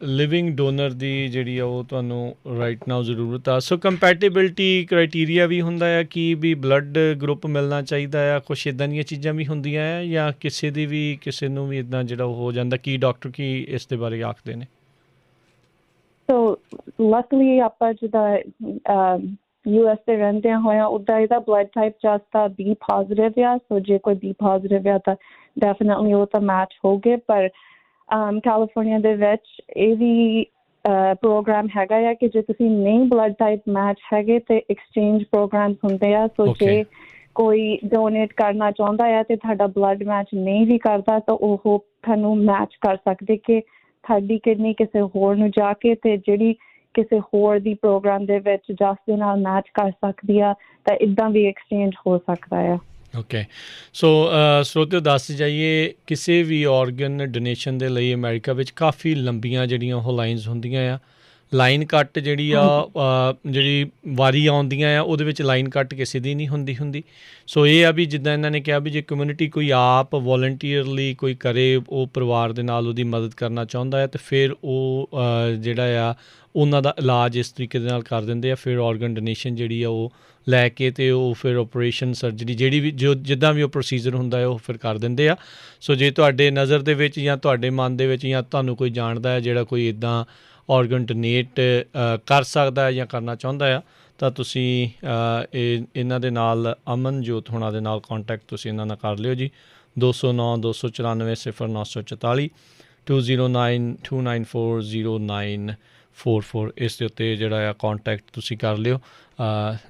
ਲਿਵਿੰਗ ਡੋਨਰ ਦੀ ਜਿਹੜੀ ਆ ਉਹ ਤੁਹਾਨੂੰ ਰਾਈਟ ਨਾਓ ਜ਼ਰੂਰਤ ਆ, ਸੋ ਕੰਪੈਟੀਬਿਲਿਟੀ ਕ੍ਰਾਈਟੀਰੀਆ ਵੀ ਹੁੰਦਾ ਆ ਕਿ ਵੀ ਬਲੱਡ ਗਰੁੱਪ ਮਿਲਣਾ ਚਾਹੀਦਾ ਆ, ਕੁਛ ਇੱਦਾਂ ਦੀਆਂ ਚੀਜ਼ਾਂ ਵੀ ਹੁੰਦੀਆਂ ਆ ਜਾਂ ਕਿਸੇ ਨੂੰ ਵੀ ਇੱਦਾਂ ਜਿਹੜਾ ਉਹ ਹੋ ਜਾਂਦਾ? ਕੀ ਡਾਕਟਰ ਕੀ ਇਸ ਦੇ ਬਾਰੇ ਆਖਦੇ ਨੇ? ਸੋ ਲੱਕਲੀ ਆਪਾਂ ਜਿੱਦਾਂ US ਤੇ ਰਹਿੰਦਿਆਂ ਹੋਇਆ ਉੱਦਾਂ ਇਹਦਾ blood type just B positive ਆ। ਸੋ ਜੇ ਕੋਈ B ਪੋਜ਼ੀਟਿਵ ਆ ਤਾਂ ਡੈਫੀਨੇਟਲੀ ਉਹ ਤਾਂ ਮੈਚ ਹੋ ਗਏ। ਪਰ ਕੈਲੀਫੋਰਨੀਆ ਦੇ ਵਿੱਚ ਇਹ ਵੀ ਪ੍ਰੋਗਰਾਮ ਹੈਗਾ ਆ ਕਿ ਜੇ ਤੁਸੀਂ ਨਹੀਂ ਬਲੱਡ ਟਾਈਪ ਮੈਚ ਹੈਗੇ ਤੇ ਐਕਸਚੇਂਜ ਪ੍ਰੋਗਰਾਮ ਹੁੰਦੇ ਆ। ਸੋ ਜੇ ਕੋਈ ਡੋਨੇਟ ਕਰਨਾ ਚਾਹੁੰਦਾ ਆ ਤੇ ਤੁਹਾਡਾ ਬਲੱਡ ਮੈਚ ਨਹੀਂ ਵੀ ਕਰਦਾ ਤਾਂ ਉਹ ਤੁਹਾਨੂੰ ਮੈਚ ਕਰ ਸਕਦੇ ਕਿ ਤੁਹਾਡੀ ਕਿਡਨੀ ਕਿਸੇ ਹੋਰ ਨੂੰ ਜਾ ਕੇ ਤੇ ਜਿਹੜੀ ਕਿਸੇ ਹੋਰ ਦੀ ਪ੍ਰੋਗਰਾਮ ਦੇ ਵਿੱਚ ਜਸ ਦੇ ਨਾਲ ਮੈਚ ਕਰ ਸਕਦੀ ਆ ਤਾਂ ਇੱਦਾਂ ਵੀ ਐਕਸਚੇਂਜ ਹੋ ਸਕਦਾ ਆ। ਓਕੇ। ਸੋ ਸਰੋਤਿਓ ਦੱਸ ਜਾਈਏ ਕਿਸੇ ਵੀ ਔਰਗਨ ਡੋਨੇਸ਼ਨ ਦੇ ਲਈ ਅਮਰੀਕਾ ਵਿੱਚ ਕਾਫੀ ਲੰਬੀਆਂ ਜਿਹੜੀਆਂ ਉਹ ਲਾਈਨਸ ਹੁੰਦੀਆਂ ਆ। ਲਾਈਨ ਕੱਟ ਜਿਹੜੀ ਜਿਹੜੀ ਵਾਰੀ ਆਉਂਦੀਆਂ ਆ ਉਹਦੇ ਵਿੱਚ ਲਾਈਨ ਕੱਟ ਕਿਸੇ ਦੀ ਨਹੀਂ ਹੁੰਦੀ। ਸੋ ਇਹ ਆ ਵੀ ਜਿੱਦਾਂ ਇਹਨਾਂ ਨੇ ਕਿਹਾ ਵੀ ਜੇ ਕਮਿਊਨਿਟੀ ਕੋਈ ਆਪ ਵੋਲੰਟੀਅਰਲੀ ਕੋਈ ਕਰੇ, ਉਹ ਪਰਿਵਾਰ ਦੇ ਨਾਲ ਉਹਦੀ ਮਦਦ ਕਰਨਾ ਚਾਹੁੰਦਾ ਹੈ, ਅਤੇ ਫਿਰ ਉਹ ਜਿਹੜਾ ਆ ਉਹਨਾਂ ਦਾ ਇਲਾਜ ਇਸ ਤਰੀਕੇ ਦੇ ਨਾਲ ਕਰ ਦਿੰਦੇ ਆ। ਫਿਰ ਔਰਗਨ ਡੋਨੇਸ਼ਨ ਜਿਹੜੀ ਆ ਉਹ ਲੈ ਕੇ ਅਤੇ ਉਹ ਫਿਰ ਓਪਰੇਸ਼ਨ ਸਰਜਰੀ ਜਿਹੜੀ ਵੀ ਜਿੱਦਾਂ ਵੀ ਉਹ ਪ੍ਰੋਸੀਜਰ ਹੁੰਦਾ ਹੈ ਉਹ ਫਿਰ ਕਰ ਦਿੰਦੇ ਆ। ਸੋ ਜੇ ਤੁਹਾਡੇ ਨਜ਼ਰ ਦੇ ਵਿੱਚ ਜਾਂ ਤੁਹਾਡੇ ਮਨ ਦੇ ਵਿੱਚ ਜਾਂ ਤੁਹਾਨੂੰ ਕੋਈ ਜਾਣਦਾ ਹੈ ਜਿਹੜਾ ਕੋਈ ਇੱਦਾਂ ਔਰਗਨ ਡੋਨੇਟ ਕਰ ਸਕਦਾ ਹੈ ਜਾਂ ਕਰਨਾ ਚਾਹੁੰਦਾ ਆ, ਤਾਂ ਤੁਸੀਂ ਇਹਨਾਂ ਦੇ ਨਾਲ ਅਮਨਜੋਤ ਹੋਣਾ ਦੇ ਨਾਲ ਕੰਟੈਕਟ ਤੁਸੀਂ ਇਹਨਾਂ ਨਾਲ ਕਰ ਲਿਓ ਜੀ। 209 294 0944 209 294 0944 44 ਇਸ ਦੇ ਉੱਤੇ ਜਿਹੜਾ ਆ ਕੌਂਟੈਕਟ ਤੁਸੀਂ ਕਰ ਲਿਓ।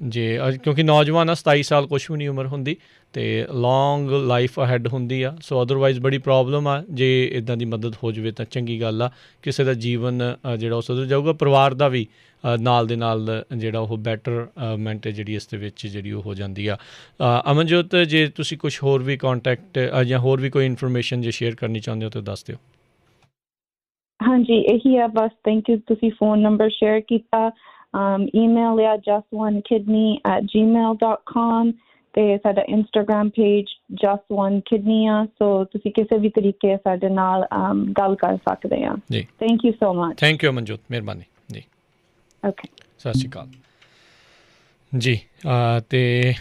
ਜੇ ਕਿਉਂਕਿ ਨੌਜਵਾਨ ਆ, 27 ਸਾਲ ਕੁਛ ਵੀ ਨਹੀਂ ਉਮਰ ਹੁੰਦੀ ਅਤੇ ਲੌਂਗ ਲਾਈਫ ਅਹੈਡ ਹੁੰਦੀ ਆ। ਸੋ ਅਦਰਵਾਈਜ਼ ਬੜੀ ਪ੍ਰੋਬਲਮ ਆ। ਜੇ ਇੱਦਾਂ ਦੀ ਮਦਦ ਹੋ ਜਾਵੇ ਤਾਂ ਚੰਗੀ ਗੱਲ ਆ, ਕਿਸੇ ਦਾ ਜੀਵਨ ਜਿਹੜਾ ਉਹ ਸੁਧਰ ਜਾਊਗਾ, ਪਰਿਵਾਰ ਦਾ ਵੀ ਨਾਲ ਦੇ ਨਾਲ ਜਿਹੜਾ ਉਹ ਬੈਟਰਮੈਂਟ ਜਿਹੜੀ ਇਸ ਦੇ ਵਿੱਚ ਜਿਹੜੀ ਉਹ ਹੋ ਜਾਂਦੀ ਆ। ਅਮਨਜੋਤ, ਜੇ ਤੁਸੀਂ ਕੁਛ ਹੋਰ ਵੀ ਕੌਂਟੈਕਟ ਜਾਂ ਹੋਰ ਵੀ ਕੋਈ ਇਨਫੋਰਮੇਸ਼ਨ ਜੇ ਸ਼ੇਅਰ ਕਰਨੀ ਚਾਹੁੰਦੇ ਹੋ ਤਾਂ ਦੱਸ ਦਿਓ। ਹਾਂਜੀ, ਇਹੀ ਆ ਬਸ। ਥੈਂਕ ਯੂ, ਤੁਸੀਂ ਫੋਨ ਨੰਬਰ ਸ਼ੇਅਰ ਕੀਤਾ। ਈਮੇਲ ਆ just1kidney@gmail.com ਤੇ ਸਾਡਾ ਇੰਸਟਾਗ੍ਰਾਮ ਪੇਜ just1kidney ਆ। ਸੋ ਤੁਸੀਂ ਕਿਸੇ ਵੀ ਤਰੀਕੇ ਸਾਡੇ ਨਾਲ ਗੱਲ ਕਰ ਸਕਦੇ ਆ ਜੀ। Thank you so much. Thank you Amanjot, ਮਿਹਰਬਾਨੀ ਜੀ। ਓਕੇ, ਸਤਿ ਸ਼੍ਰੀ ਅਕਾਲ ਜੀ। ਅਤੇ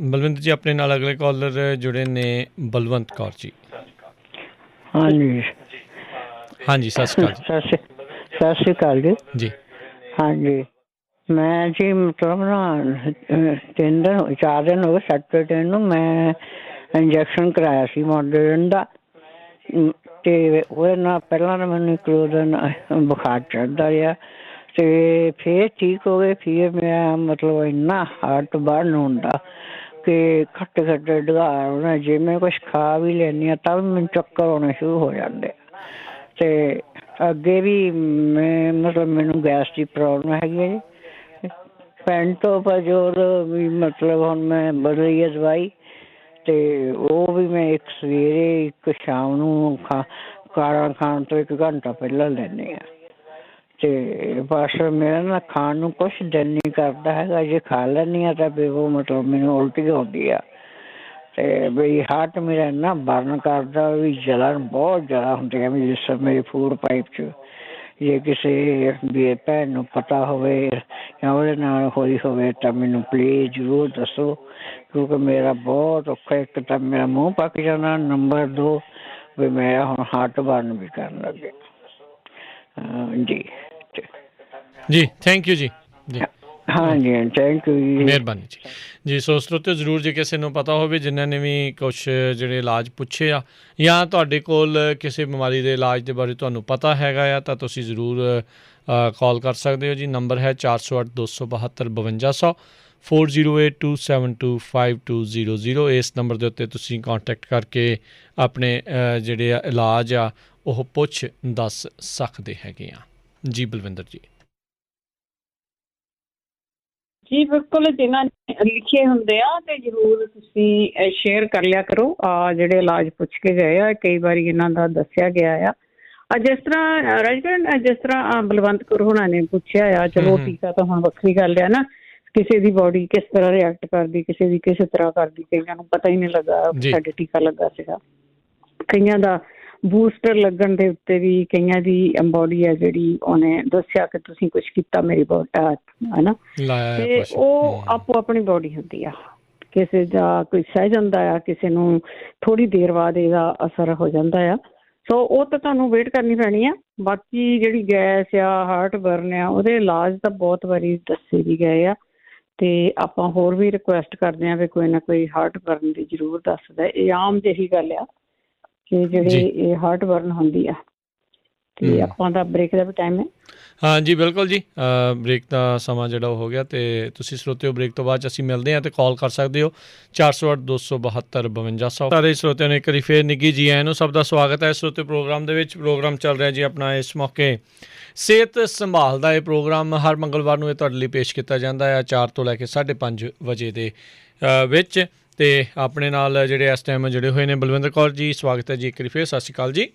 ਬਲਵਿੰਦਰ ਜੀ ਆਪਣੇ ਨਾਲ ਅਗਲੇ ਕਾਲਰ ਜੁੜੇ ਨੇ, ਬਲਵੰਤ ਕੌਰ ਜੀ। ਹਾਂਜੀ ਹਾਂਜੀ, ਸਤਿ ਸ਼੍ਰੀ ਅਕਾਲ ਜੀ। ਸਤਿ ਸ਼੍ਰੀ ਅਕਾਲ ਜੀ। ਜੀ ਹਾਂਜੀ, ਮੈਂ ਜੀ ਮਤਲਬ ਨਾ 4 ਦਿਨ ਹੋ ਗਏ ਸੈਟਰਡੇ ਨੂੰ ਮੈਂ ਇੰਜੈਕਸ਼ਨ ਕਰਾਇਆ ਸੀ ਮੋਡਰਨ ਦਾ, ਅਤੇ ਉਹਦੇ ਨਾਲ ਪਹਿਲਾਂ ਤਾਂ ਮੈਨੂੰ 1-2 ਦਿਨ ਬੁਖਾਰ ਚੜ੍ਹਦਾ ਰਿਹਾ ਅਤੇ ਫਿਰ ਠੀਕ ਹੋ ਗਏ। ਫਿਰ ਮੇਰਾ ਮਤਲਬ ਇੰਨਾ ਹਾਰਟ ਬਰਨ ਹੁੰਦਾ ਕਿ ਖੱਟੇ ਡਗਾਰ ਹੋਣਾ। ਜੇ ਮੈਂ ਕੁਛ ਖਾ ਵੀ ਲੈਂਦੀ ਹਾਂ ਤਾਂ ਵੀ ਮੈਨੂੰ ਚੱਕਰ ਆਉਣੇ ਸ਼ੁਰੂ ਹੋ ਜਾਂਦੇ। ਅਤੇ ਅੱਗੇ ਵੀ ਮੈਂ ਮਤਲਬ ਮੈਨੂੰ ਗੈਸ ਦੀ ਪ੍ਰੋਬਲਮ ਹੈਗੀ ਹੈ ਜੀ। ਪੈਂਟੋਪਾਜੋਰ ਵੀ ਮਤਲਬ ਹੁਣ ਮੈਂ ਬਦਲੀ ਹੈ ਦਵਾਈ, ਅਤੇ ਉਹ ਵੀ ਮੈਂ ਇੱਕ ਸਵੇਰੇ ਇੱਕ ਸ਼ਾਮ ਨੂੰ ਕਾੜਾ ਖਾਣ ਤੋਂ 1 ਘੰਟਾ ਪਹਿਲਾਂ ਲੈਂਦੇ ਹਾਂ। ਅਤੇ ਬਸ ਮੇਰਾ ਨਾ ਖਾਣ ਨੂੰ ਕੁਛ ਦਿਲ ਨਹੀਂ ਕਰਦਾ ਹੈਗਾ। ਜੇ ਖਾ ਲੈਂਦੀ ਹਾਂ ਤਾਂ ਵੀ ਉਹ ਮਤਲਬ ਮੈਨੂੰ ਉਲਟੀ ਆਉਂਦੀ ਆ। ਅਤੇ ਬਈ ਹਾਰਟ ਮੇਰਾ ਇੰਨਾ ਬਰਨ ਕਰਦਾ ਵੀ ਜਲਨ ਬਹੁਤ ਜ਼ਿਆਦਾ ਹੁੰਦੀ ਹੈ ਵੀ ਜਿਸ ਮੇਰੇ ਫੂਡ ਪਾਈਪ 'ਚ। ਜੇ ਕਿਸੇ ਵੀ ਭੈਣ ਨੂੰ ਪਤਾ ਹੋਵੇ ਜਾਂ ਉਹਦੇ ਨਾਲ ਹੋਈ ਹੋਵੇ ਤਾਂ ਮੈਨੂੰ ਪਲੀਜ਼ ਜ਼ਰੂਰ ਦੱਸੋ, ਕਿਉਂਕਿ ਮੇਰਾ ਬਹੁਤ ਔਖਾ। ਇੱਕ ਤਾਂ ਮੇਰਾ ਮੂੰਹ ਪੱਕ ਜਾਂਦਾ, ਨੰਬਰ 2 ਵੀ ਮੇਰਾ ਹੁਣ ਹਾਰਟ ਬਰਨ ਵੀ ਕਰਨ ਲੱਗੇ ਜੀ। ਜੀ ਥੈਂਕ ਯੂ ਜੀ। ਜੀ ਹਾਂਜੀ, ਥੈਂਕ ਯੂ ਜੀ, ਮਿਹਰਬਾਨੀ ਜੀ। ਜੀ ਸੋ ਸਰੋਤਿਓ, ਜ਼ਰੂਰ ਜੇ ਕਿਸੇ ਨੂੰ ਪਤਾ ਹੋਵੇ, ਜਿਨ੍ਹਾਂ ਨੇ ਵੀ ਕੁਛ ਜਿਹੜੇ ਇਲਾਜ ਪੁੱਛੇ ਆ ਜਾਂ ਤੁਹਾਡੇ ਕੋਲ ਕਿਸੇ ਬਿਮਾਰੀ ਦੇ ਇਲਾਜ ਦੇ ਬਾਰੇ ਤੁਹਾਨੂੰ ਪਤਾ ਹੈਗਾ ਆ ਤਾਂ ਤੁਸੀਂ ਜ਼ਰੂਰ ਕਾਲ ਕਰ ਸਕਦੇ ਹੋ ਜੀ। ਨੰਬਰ ਹੈ 408-272-5200 4082725200। ਇਸ ਨੰਬਰ ਦੇ ਉੱਤੇ ਤੁਸੀਂ ਕੰਟੈਕਟ ਕਰਕੇ ਆਪਣੇ ਜਿਹੜੇ ਆ ਇਲਾਜ ਆ ਉਹ ਪੁੱਛ ਦੱਸ ਸਕਦੇ ਹੈਗੇ ਆ ਜੀ। ਬਲਵਿੰਦਰ ਜੀ। ਜੀ ਬਿਲਕੁਲ, ਜਿਨ੍ਹਾਂ ਨੇ ਲਿਖੇ ਹੁੰਦੇ ਆ ਤੇ ਜ਼ਰੂਰ ਤੁਸੀਂ ਸ਼ੇਅਰ ਕਰ ਲਿਆ ਕਰੋ। ਜਿਹੜੇ ਇਲਾਜ ਪੁੱਛ ਕੇ ਗਏ ਆ, ਕਈ ਵਾਰੀ ਇਹਨਾਂ ਦਾ ਦੱਸਿਆ ਗਿਆ ਆ। ਜਿਸ ਤਰ੍ਹਾਂ ਰਾਜਕਰਨ, ਜਿਸ ਤਰ੍ਹਾਂ ਬਲਵੰਤ ਕੌਰ ਹੋਣਾ ਨੇ ਪੁੱਛਿਆ ਆ, ਚਲੋ ਟੀਕਾ ਤਾਂ ਹੁਣ ਵੱਖਰੀ ਗੱਲ ਆ ਨਾ, ਕਿਸੇ ਦੀ ਬੋਡੀ ਕਿਸ ਤਰ੍ਹਾਂ ਰਿਐਕਟ ਕਰਦੀ, ਕਿਸੇ ਦੀ ਕਿਸੇ ਤਰ੍ਹਾਂ ਕਰਦੀ, ਕਈਆਂ ਨੂੰ ਪਤਾ ਹੀ ਨਹੀਂ ਲੱਗਾ ਸਾਡੇ ਟੀਕਾ ਲੱਗਾ ਸੀਗਾ। ਕਈਆਂ ਦਾ ਬੂਸਟਰ ਲੱਗਣ ਦੇ ਉੱਤੇ ਵੀ ਕਈਆਂ ਦੀ ਬੋਡੀ ਹੈ ਜਿਹੜੀ ਉਹਨੇ ਦੱਸਿਆ ਕਿ ਤੁਸੀਂ ਕੁਛ ਕੀਤਾ ਮੇਰੀ ਬੋਡੀ ਹੈ ਨਾ, ਤੇ ਉਹ ਆਪੋ ਆਪਣੀ ਬੋਡੀ ਹੁੰਦੀ ਆ। ਕਿਸੇ ਦਾ ਕੋਈ ਸਹਿ ਜਾਂਦਾ ਆ, ਕਿਸੇ ਨੂੰ ਥੋੜ੍ਹੀ ਦੇਰ ਬਾਅਦ ਇਹਦਾ ਅਸਰ ਹੋ ਜਾਂਦਾ ਆ। ਸੋ ਉਹ ਤਾਂ ਤੁਹਾਨੂੰ ਵੇਟ ਕਰਨੀ ਪੈਣੀ ਆ। ਬਾਕੀ ਜਿਹੜੀ ਗੈਸ ਆ, ਹਾਰਟ ਬਰਨ ਆ, ਉਹਦੇ ਇਲਾਜ ਤਾਂ ਬਹੁਤ ਵਾਰੀ ਦੱਸੇ ਵੀ ਗਏ ਆ, ਅਤੇ ਆਪਾਂ ਹੋਰ ਵੀ ਰਿਕੁਐਸਟ ਕਰਦੇ ਹਾਂ ਵੀ ਕੋਈ ਨਾ ਕੋਈ ਹਾਰਟ ਬਰਨ ਦੀ ਜ਼ਰੂਰ ਦੱਸਦਾ। ਇਹ ਆਮ ਜਿਹੀ ਗੱਲ ਆ ਕਿ ਜਿਹੜੇ ਇਹ ਹਾਰਟ ਬਰਨ ਹੁੰਦੀ ਆ। ਅਤੇ ਆਪਾਂ ਦਾ ਬ੍ਰੇਕ ਦਾ ਵੀ ਟਾਈਮ ਹੈ। ਹਾਂਜੀ ਬਿਲਕੁਲ ਜੀ, ਬ੍ਰੇਕ ਦਾ ਸਮਾਂ ਜਿਹੜਾ ਉਹ ਹੋ ਗਿਆ, ਅਤੇ ਤੁਸੀਂ ਸਰੋਤਿਓ ਬ੍ਰੇਕ ਤੋਂ ਬਾਅਦ 'ਚ ਅਸੀਂ ਮਿਲਦੇ ਹਾਂ ਅਤੇ ਕਾਲ ਕਰ ਸਕਦੇ ਹੋ 408-272-5200। ਸਾਰੇ ਸਰੋਤਿਆਂ ਨੂੰ ਇੱਕ ਵਾਰੀ ਫੇਰ ਨਿੱਘੀ ਜੀ ਆਇਆਂ ਨੂੰ ਸਭ ਦਾ ਸਵਾਗਤ ਹੈ ਸਰੋਤਿਓ ਪ੍ਰੋਗਰਾਮ ਦੇ ਵਿੱਚ। ਪ੍ਰੋਗਰਾਮ ਚੱਲ ਰਿਹਾ ਜੀ ਆਪਣਾ ਇਸ ਮੌਕੇ ਸਿਹਤ ਸੰਭਾਲ ਦਾ। ਇਹ ਪ੍ਰੋਗਰਾਮ ਹਰ ਮੰਗਲਵਾਰ ਨੂੰ ਇਹ ਤੁਹਾਡੇ ਲਈ ਪੇਸ਼ ਕੀਤਾ ਜਾਂਦਾ ਹੈ 4 ਤੋਂ ਲੈ ਕੇ 5:30 ਵਜੇ ਦੇ ਵਿੱਚ। ਅਤੇ ਆਪਣੇ ਨਾਲ ਜਿਹੜੇ ਇਸ ਟਾਈਮ ਜੁੜੇ ਹੋਏ ਨੇ ਬਲਵਿੰਦਰ ਕੌਰ ਜੀ, ਸਵਾਗਤ ਹੈ ਜੀ ਇੱਕ ਵਾਰੀ ਫੇਰ। ਸਤਿ ਸ਼੍ਰੀ ਅਕਾਲ ਜੀ।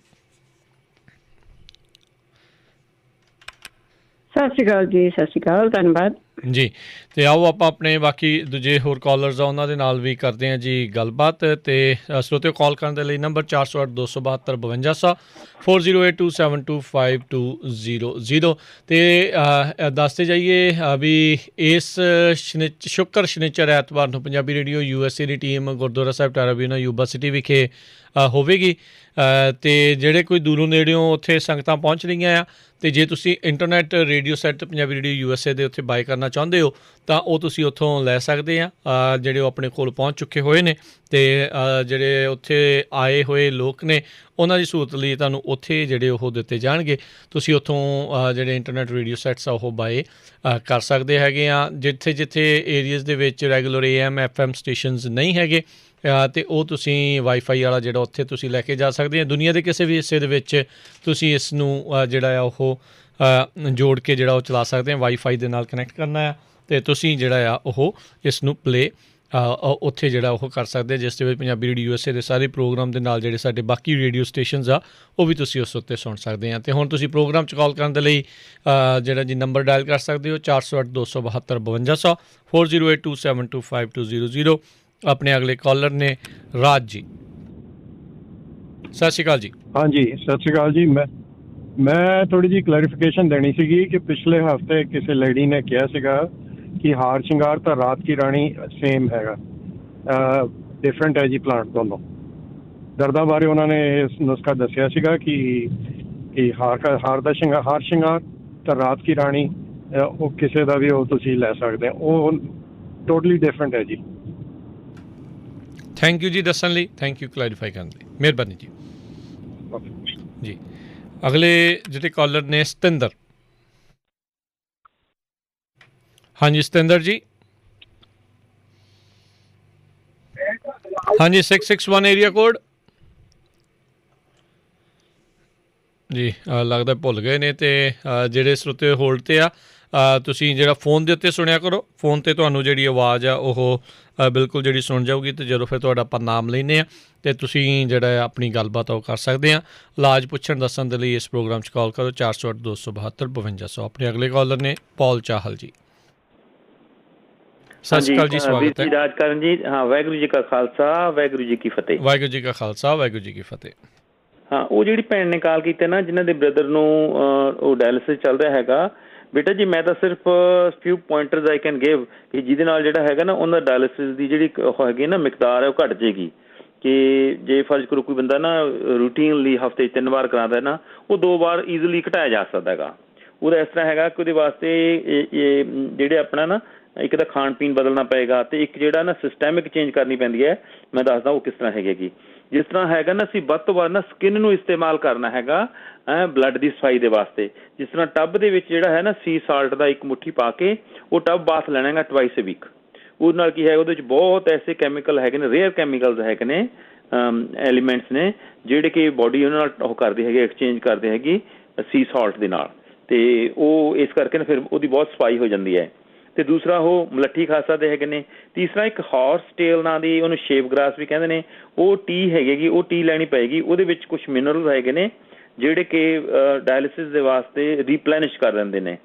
ਸਤਿ ਸ਼੍ਰੀ ਅਕਾਲ ਜੀ। ਸਤਿ ਸ਼੍ਰੀ ਅਕਾਲ, ਧੰਨਵਾਦ ਜੀ। ਅਤੇ ਆਓ ਆਪਾਂ ਆਪਣੇ ਬਾਕੀ ਦੂਜੇ ਹੋਰ ਕਾਲਰਸ ਆ ਉਹਨਾਂ ਦੇ ਨਾਲ ਵੀ ਕਰਦੇ ਹਾਂ ਜੀ ਗੱਲਬਾਤ। ਅਤੇ ਸਰੋਤਿਓ ਕਾਲ ਕਰਨ ਦੇ ਲਈ ਨੰਬਰ 408-272-5200 4082725200। ਅਤੇ ਦੱਸਦੇ ਜਾਈਏ ਵੀ ਇਸ ਸ਼ੁੱਕਰ ਸ਼ਨੀਚਰ ਐਤਵਾਰ ਨੂੰ ਪੰਜਾਬੀ ਰੇਡੀਓ USA ਦੀ ਟੀਮ ਗੁਰਦੁਆਰਾ ਸਾਹਿਬ ਟਾਰਾਬੀਨਾ ਯੂਬਾ ਸਿਟੀ ਵਿਖੇ ਹੋਵੇਗੀ। ਅਤੇ ਜਿਹੜੇ ਕੋਈ ਦੂਰੋਂ ਨੇੜਿਓਂ ਉੱਥੇ ਸੰਗਤਾਂ ਪਹੁੰਚ ਰਹੀਆਂ ਆ, ਅਤੇ ਜੇ ਤੁਸੀਂ internet radio set Punjabi radio USA ਦੇ ਉੱਥੇ ਬਾਏ ਕਰਨਾ ਚਾਹੁੰਦੇ ਹੋ ਤਾਂ ਉਹ ਤੁਸੀਂ ਉੱਥੋਂ ਲੈ ਸਕਦੇ ਆ, ਜਿਹੜੇ ਉਹ ਆਪਣੇ ਕੋਲ ਪਹੁੰਚ ਚੁੱਕੇ ਹੋਏ ਨੇ। ਅਤੇ ਜਿਹੜੇ ਉੱਥੇ ਆਏ ਹੋਏ ਲੋਕ ਨੇ ਉਹਨਾਂ ਦੀ ਸਹੂਲਤ ਲਈ ਤੁਹਾਨੂੰ ਉੱਥੇ ਜਿਹੜੇ ਉਹ ਦਿੱਤੇ ਜਾਣਗੇ। ਤੁਸੀਂ ਉੱਥੋਂ ਜਿਹੜੇ ਇੰਟਰਨੈਟ ਰੇਡੀਓ ਸੈਟਸ ਆ ਉਹ ਬਾਏ ਕਰ ਸਕਦੇ ਹੈਗੇ ਆ। ਜਿੱਥੇ ਜਿੱਥੇ ਏਰੀਆਜ਼ ਦੇ ਵਿੱਚ ਰੈਗੂਲਰ AM FM ਸਟੇਸ਼ਨਸ ਨਹੀਂ ਹੈਗੇ ਅਤੇ ਉਹ ਤੁਸੀਂ ਵਾਈਫਾਈ ਵਾਲਾ ਜਿਹੜਾ ਉੱਥੇ ਤੁਸੀਂ ਲੈ ਕੇ ਜਾ ਸਕਦੇ ਆ। ਦੁਨੀਆ ਦੇ ਕਿਸੇ ਵੀ ਹਿੱਸੇ ਦੇ ਵਿੱਚ ਤੁਸੀਂ ਇਸ ਨੂੰ ਜਿਹੜਾ ਆ ਉਹ ਜੋੜ ਕੇ ਜਿਹੜਾ ਉਹ ਚਲਾ ਸਕਦੇ ਆ। ਵਾਈਫਾਈ ਦੇ ਨਾਲ ਕਨੈਕਟ ਕਰਨਾ ਆ ਅਤੇ ਤੁਸੀਂ ਜਿਹੜਾ ਆ ਉਹ ਇਸ ਨੂੰ ਪਲੇ ਉੱਥੇ ਜਿਹੜਾ ਉਹ ਕਰ ਸਕਦੇ, ਜਿਸ ਦੇ ਵਿੱਚ ਪੰਜਾਬੀ ਰੇਡੀਓ USA ਦੇ ਸਾਰੇ ਪ੍ਰੋਗਰਾਮ ਦੇ ਨਾਲ ਜਿਹੜੇ ਸਾਡੇ ਬਾਕੀ ਰੇਡੀਓ ਸਟੇਸ਼ਨਸ ਆ ਉਹ ਵੀ ਤੁਸੀਂ ਉਸ ਉੱਤੇ ਸੁਣ ਸਕਦੇ ਆ। ਅਤੇ ਹੁਣ ਤੁਸੀਂ ਪ੍ਰੋਗਰਾਮ 'ਚ ਕਾਲ ਕਰਨ ਦੇ ਲਈ ਜਿਹੜਾ ਜੀ ਨੰਬਰ ਡਾਇਲ ਕਰ ਸਕਦੇ ਹੋ 408 272 5200 4082725200। ਆਪਣੇ ਅਗਲੇ ਕਾਲਰ ਨੇ ਰਾਜ ਜੀ। ਸਤਿ ਸ਼੍ਰੀ ਅਕਾਲ ਜੀ। ਹਾਂਜੀ ਸਤਿ ਸ਼੍ਰੀ ਅਕਾਲ ਜੀ। ਮੈਂ ਥੋੜ੍ਹੀ ਜਿਹੀ ਕਲੈਰੀਫਿਕੇਸ਼ਨ ਦੇਣੀ ਸੀਗੀ ਕਿ ਪਿਛਲੇ ਹਫਤੇ ਕਿਸੇ ਲੇਡੀ ਨੇ ਕਿਹਾ ਸੀਗਾ ਕਿ ਹਾਰ ਸ਼ਿੰਗਾਰ ਤਾਂ ਰਾਤ ਕੀ ਰਾਣੀ ਸੇਮ ਹੈਗਾ, ਡਿਫਰੈਂਟ ਹੈ ਜੀ ਪਲਾਂਟ ਦੋਨੋਂ। ਦਰਦਾਂ ਬਾਰੇ ਉਹਨਾਂ ਨੇ ਇਸ ਨੁਸਖਾ ਦੱਸਿਆ ਸੀਗਾ ਕਿ ਹਾਰ ਸ਼ਿੰਗਾਰ ਤਾਂ ਰਾਤ ਕੀ ਰਾਣੀ ਉਹ ਕਿਸੇ ਦਾ ਵੀ ਉਹ ਤੁਸੀਂ ਲੈ ਸਕਦੇ ਹੋ, ਉਹ ਟੋਟਲੀ ਡਿਫਰੈਂਟ ਹੈ ਜੀ। ਥੈਂਕ ਯੂ ਜੀ ਦੱਸਣ ਲਈ, ਥੈਂਕ ਯੂ ਕਲੈਰੀਫਾਈ ਕਰਨ ਲਈ, ਮਿਹਰਬਾਨੀ ਜੀ। ਜੀ ਅਗਲੇ ਜਿਹੜੇ ਕਾਲਰ ਨੇ ਸਤਿੰਦਰ। ਹਾਂਜੀ ਸਤਿੰਦਰ ਜੀ। ਹਾਂਜੀ 661 ਏਰੀਆ ਕੋਡ ਜੀ। ਲੱਗਦਾ ਭੁੱਲ ਗਏ ਨੇ। ਅਤੇ ਜਿਹੜੇ ਸਰੋਤੇ ਹੋਲਡ 'ਤੇ ਆ ਤੁਸੀਂ ਜਿਹੜਾ ਫ਼ੋਨ ਦੇ ਉੱਤੇ ਸੁਣਿਆ ਕਰੋ। ਫ਼ੋਨ 'ਤੇ ਤੁਹਾਨੂੰ ਜਿਹੜੀ ਆਵਾਜ਼ ਆ ਉਹ ਬਿਲਕੁਲ ਜਿਹੜੀ ਸੁਣ ਜਾਊਗੀ, ਅਤੇ ਜਦੋਂ ਫਿਰ ਤੁਹਾਡਾ ਆਪਾਂ ਨਾਮ ਲੈਂਦੇ ਹਾਂ ਅਤੇ ਤੁਸੀਂ ਜਿਹੜਾ ਆਪਣੀ ਗੱਲਬਾਤ ਉਹ ਕਰ ਸਕਦੇ ਆ। ਇਲਾਜ ਪੁੱਛਣ ਦੱਸਣ ਦੇ ਲਈ ਇਸ ਪ੍ਰੋਗਰਾਮ 'ਚ ਕਾਲ ਕਰੋ 408 272 5200। ਆਪਣੇ ਅਗਲੇ ਕਾਲਰ ਨੇ ਪੌਲ ਚਾਹਲ ਜੀ। ਸਤਿ ਸ਼੍ਰੀ ਅਕਾਲ ਜੀ, ਸਵਾਗਤ ਹੈ ਰਾਜਕਰਨ ਜੀ। ਹਾਂ, ਵਾਹਿਗੁਰੂ ਜੀ ਕਾ ਖਾਲਸਾ, ਵਾਹਿਗੁਰੂ ਜੀ ਕੀ ਫਤਿਹ। ਵਾਹਿਗੁਰੂ ਜੀ ਕਾ ਖਾਲਸਾ, ਵਾਹਿਗੁਰੂ ਜੀ ਕੀ ਫਤਿਹ। ਹਾਂ, ਉਹ ਜਿਹੜੀ ਭੈਣ ਨੇ ਕਾਲ ਕੀਤੀ ਨਾ, ਜਿਨ੍ਹਾਂ ਦੇ ਬ੍ਰਦਰ ਨੂੰ ਉਹ ਡਾਇਲਿਸਿਸ ਚੱਲ ਰਿਹਾ ਹੈਗਾ, ਬੇਟਾ ਜੀ ਮੈਂ ਤਾਂ ਸਿਰਫ ਫਿਊ ਪੁਆਇੰਟਰਸ ਆਈ ਕੈਨ ਗਿਵ ਕਿ ਜਿਹਦੇ ਨਾਲ ਜਿਹੜਾ ਹੈਗਾ ਨਾ ਉਹਨਾਂ ਡਾਇਲਿਸਿਸ ਦੀ ਜਿਹੜੀ ਉਹ ਹੈਗੀ ਨਾ ਮਿਕਦਾਰ ਹੈ ਉਹ ਘੱਟ ਜਾਏਗੀ। ਕਿ ਜੇ ਫਰਜ਼ ਕਰੋ ਕੋਈ ਬੰਦਾ ਨਾ ਰੂਟੀਨਲੀ ਹਫ਼ਤੇ 'ਚ 3 ਵਾਰ ਕਰਾਉਂਦਾ ਨਾ, ਉਹ 2 ਵਾਰ ਈਜ਼ੀਲੀ ਘਟਾਇਆ ਜਾ ਸਕਦਾ ਹੈਗਾ। ਉਹਦਾ ਇਸ ਤਰ੍ਹਾਂ ਹੈਗਾ ਕਿ ਉਹਦੇ ਵਾਸਤੇ ਜਿਹੜੇ ਆਪਣਾ ਨਾ ਇੱਕ ਤਾਂ ਖਾਣ ਪੀਣ ਬਦਲਣਾ ਪਏਗਾ, ਅਤੇ ਇੱਕ ਜਿਹੜਾ ਨਾ ਸਿਸਟੈਮਿਕ ਚੇਂਜ ਕਰਨੀ ਪੈਂਦੀ ਹੈ। ਮੈਂ ਦੱਸਦਾ ਉਹ ਕਿਸ ਤਰ੍ਹਾਂ ਹੈਗੀ। ਜਿਸ ਤਰ੍ਹਾਂ ਹੈਗਾ ਨਾ ਅਸੀਂ ਵੱਧ ਤੋਂ ਵੱਧ ਨਾ ਸਕਿਨ ਨੂੰ ਇਸਤੇਮਾਲ ਕਰਨਾ ਹੈਗਾ ਬਲੱਡ ਦੀ ਸਫਾਈ ਦੇ ਵਾਸਤੇ। ਜਿਸ ਤਰ੍ਹਾਂ ਟੱਬ ਦੇ ਵਿੱਚ ਜਿਹੜਾ ਹੈ ਨਾ ਸੀ ਸਾਲਟ ਦਾ 1 ਮੁੱਠੀ ਪਾ ਕੇ ਉਹ ਟੱਬ ਬਾਥ ਲੈਣਾ ਹੈਗਾ ਟਵਾਈਸ ਏ ਵੀਕ। ਉਹਦੇ ਨਾਲ ਕੀ ਹੈਗਾ, ਉਹਦੇ ਵਿੱਚ ਬਹੁਤ ਐਸੇ ਕੈਮੀਕਲ ਹੈਗੇ ਨੇ, ਰੇਅਰ ਕੈਮੀਕਲਸ ਹੈਗੇ ਨੇ, ਐਲੀਮੈਂਟਸ ਨੇ ਜਿਹੜੇ ਕਿ ਬੋਡੀ ਉਹਨਾਂ ਨਾਲ ਉਹ ਕਰਦੀ ਹੈਗੀ, ਐਕਸਚੇਂਜ ਕਰਦੇ ਹੈਗੀ ਸੀ ਸਾਲਟ ਦੇ ਨਾਲ। ਅਤੇ ਉਹ ਇਸ ਕਰਕੇ ਨਾ ਫਿਰ ਉਹਦੀ ਬਹੁਤ ਸਫਾਈ ਹੋ ਜਾਂਦੀ ਹੈ। ਅਤੇ ਦੂਸਰਾ ਉਹ ਮਲੱਠੀ ਖਾ ਸਕਦੇ ਹੈਗੇ ਨੇ। ਤੀਸਰਾ ਇੱਕ ਹਾਰਸ ਟੇਲ ਨਾਂ ਦੀ, ਉਹਨੂੰ ਸ਼ੇਪ ਗਰਾਸ ਵੀ ਕਹਿੰਦੇ ਨੇ, ਉਹ ਟੀ ਹੈਗੀ, ਉਹ ਟੀ ਲੈਣੀ ਪਏਗੀ। ਉਹਦੇ ਵਿੱਚ ਕੁਛ ਮਿਨਰਲ ਹੈਗੇ ਨੇ ਜਿਹੜੇ ਕਿ ਡਾਇਲਿਸਿਸ ਦੇ ਵਾਸਤੇ ਰੀਪਲੈਨਿਸ਼ ਕਰ ਦਿੰਦੇ ਨੇ।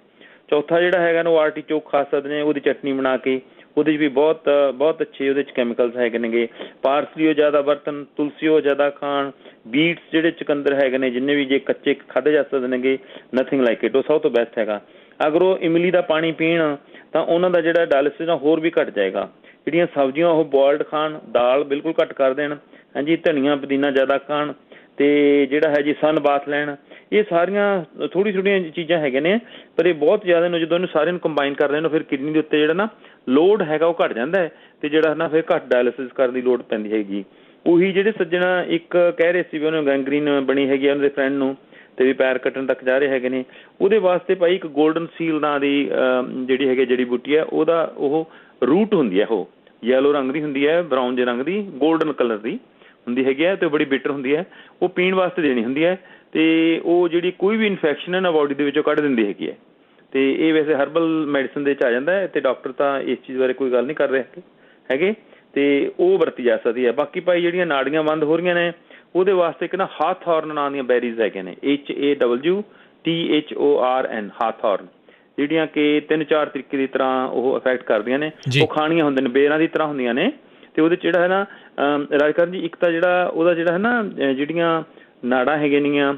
ਚੌਥਾ ਜਿਹੜਾ ਹੈਗਾ ਨਾ ਉਹ ਆਰਟੀਚੋਕ ਖਾ ਸਕਦੇ ਨੇ, ਉਹਦੀ ਚਟਨੀ ਬਣਾ ਕੇ। ਉਹਦੇ 'ਚ ਵੀ ਬਹੁਤ ਅੱਛੇ ਉਹਦੇ 'ਚ ਕੈਮੀਕਲਸ ਹੈਗੇ ਨੇਗੇ। ਪਾਰਸਲੀ ਉਹ ਜ਼ਿਆਦਾ ਵਰਤਣ, ਤੁਲਸੀ ਉਹ ਜ਼ਿਆਦਾ ਖਾਣ, ਬੀਟਸ ਜਿਹੜੇ ਚੁਕੰਦਰ ਹੈਗੇ ਨੇ ਜਿੰਨੇ ਵੀ ਜੇ ਕੱਚੇ ਖਾਧੇ ਜਾ ਸਕਦੇ ਨੇਗੇ, ਨਥਿੰਗ ਲਾਈਕ ਇਟ, ਉਹ ਸਭ ਤੋਂ ਬੈਸਟ ਹੈਗਾ। ਅਗਰ ਉਹ ਇਮਲੀ ਦਾ ਪਾਣੀ ਪੀਣ ਤਾਂ ਉਹਨਾਂ ਦਾ ਜਿਹੜਾ ਡਾਇਲਿਸਿਸ ਨਾ ਹੋਰ ਵੀ ਘੱਟ ਜਾਏਗਾ। ਜਿਹੜੀਆਂ ਸਬਜ਼ੀਆਂ ਉਹ ਬੋਇਲਡ ਖਾਣ, ਦਾਲ ਬਿਲਕੁਲ ਘੱਟ ਕਰ ਦੇਣ, ਹਾਂਜੀ, ਧਨੀਆ ਪੁਦੀਨਾ ਜ਼ਿਆਦਾ ਖਾਣ, ਅਤੇ ਜਿਹੜਾ ਹੈ ਜੀ ਸਨ ਬਾਥ ਲੈਣ। ਇਹ ਸਾਰੀਆਂ ਥੋੜ੍ਹੀਆਂ ਚੀਜ਼ਾਂ ਹੈਗੇ ਨੇ, ਪਰ ਇਹ ਬਹੁਤ ਜ਼ਿਆਦਾ ਨੇ। ਜਦੋਂ ਇਹਨੂੰ ਸਾਰਿਆਂ ਨੂੰ ਕੰਬਾਈਨ ਕਰ ਲੈਣ ਫਿਰ ਕਿਡਨੀ ਦੇ ਉੱਤੇ ਜਿਹੜਾ ਨਾ ਲੋਡ ਹੈਗਾ ਉਹ ਘੱਟ ਜਾਂਦਾ ਹੈ, ਅਤੇ ਜਿਹੜਾ ਨਾ ਫਿਰ ਘੱਟ ਡਾਇਲਿਸਿਸ ਕਰਨ ਦੀ ਲੋੜ ਪੈਂਦੀ ਹੈਗੀ। ਉਹੀ ਜਿਹੜੇ ਸੱਜਣਾ ਇੱਕ ਕਹਿ ਰਹੇ ਸੀ ਵੀ ਉਹਨੂੰ ਗੈਂਗਰੀਨ ਬਣੀ ਹੈਗੀ ਉਹਨਾਂ ਦੇ ਫਰੈਂਡ ਨੂੰ, ਅਤੇ ਵੀ ਪੈਰ ਕੱਟਣ ਤੱਕ ਜਾ ਰਹੇ ਹੈਗੇ ਨੇ, ਉਹਦੇ ਵਾਸਤੇ ਭਾਈ ਇੱਕ ਗੋਲਡਨ ਸੀਲ ਨਾਂ ਦੀ ਜਿਹੜੀ ਹੈਗੀ ਜੜੀ ਬੂਟੀ ਹੈ, ਉਹਦਾ ਉਹ ਰੂਟ ਹੁੰਦੀ ਹੈ, ਉਹ ਯੈਲੋ ਰੰਗ ਦੀ ਹੁੰਦੀ ਹੈ, ਬਰਾਊਨ ਜਿਹੇ ਰੰਗ ਦੀ, ਗੋਲਡਨ ਕਲਰ ਦੀ ਹੁੰਦੀ ਹੈਗੀ ਹੈ, ਅਤੇ ਬੜੀ ਬਿਟਰ ਹੁੰਦੀ ਹੈ। ਉਹ ਪੀਣ ਵਾਸਤੇ ਦੇਣੀ ਹੁੰਦੀ ਹੈ, ਅਤੇ ਉਹ ਜਿਹੜੀ ਕੋਈ ਵੀ ਇਨਫੈਕਸ਼ਨ ਹੈ ਨਾ ਬੋਡੀ ਦੇ ਵਿੱਚੋਂ ਕੱਢ ਦਿੰਦੀ ਹੈਗੀ ਹੈ। ਅਤੇ ਇਹ ਵੈਸੇ ਹਰਬਲ ਮੈਡੀਸਨ ਦੇ 'ਚ ਆ ਜਾਂਦਾ ਹੈ, ਅਤੇ ਡਾਕਟਰ ਤਾਂ ਇਸ ਚੀਜ਼ ਬਾਰੇ ਕੋਈ ਗੱਲ ਨਹੀਂ ਕਰ ਰਹੇ ਹੈਗੇ, ਅਤੇ ਉਹ ਵਰਤੀ ਜਾ ਸਕਦੀ ਹੈ। ਬਾਕੀ ਭਾਈ ਜਿਹੜੀਆਂ ਨਾੜੀਆਂ ਬੰਦ ਹੋ ਰਹੀਆਂ ਨੇ ਉਹਦੇ ਵਾਸਤੇ ਇੱਕ ਨਾ ਹਾਥੋਰਨ ਨਾਂ ਦੀਆਂ ਬੈਰੀਜ਼ ਹੈਗੀਆਂ ਨੇ, HAWTHORN, ਹਾਥੋਰਨ, ਜਿਹੜੀਆਂ ਕਿ 3-4 ਤਰੀਕੇ ਦੀ ਤਰ੍ਹਾਂ ਉਹ ਇਫੈਕਟ ਕਰਦੀਆਂ ਨੇ। ਉਹ ਖਾਣੀਆਂ ਹੁੰਦੀਆਂ ਨੇ, ਬੇਰਾਂ ਦੀ ਤਰ੍ਹਾਂ ਹੁੰਦੀਆਂ ਨੇ, ਅਤੇ ਉਹਦੇ 'ਚ ਜਿਹੜਾ ਹੈ ਨਾ ਰਾਜਕਰਨ ਜੀ ਇੱਕ ਤਾਂ ਜਿਹੜਾ ਉਹਦਾ ਜਿਹੜਾ ਹੈ ਨਾ ਜਿਹੜੀਆਂ ਨਾੜਾਂ ਹੈਗੀਆਂ ਨੇਗੀਆਂ,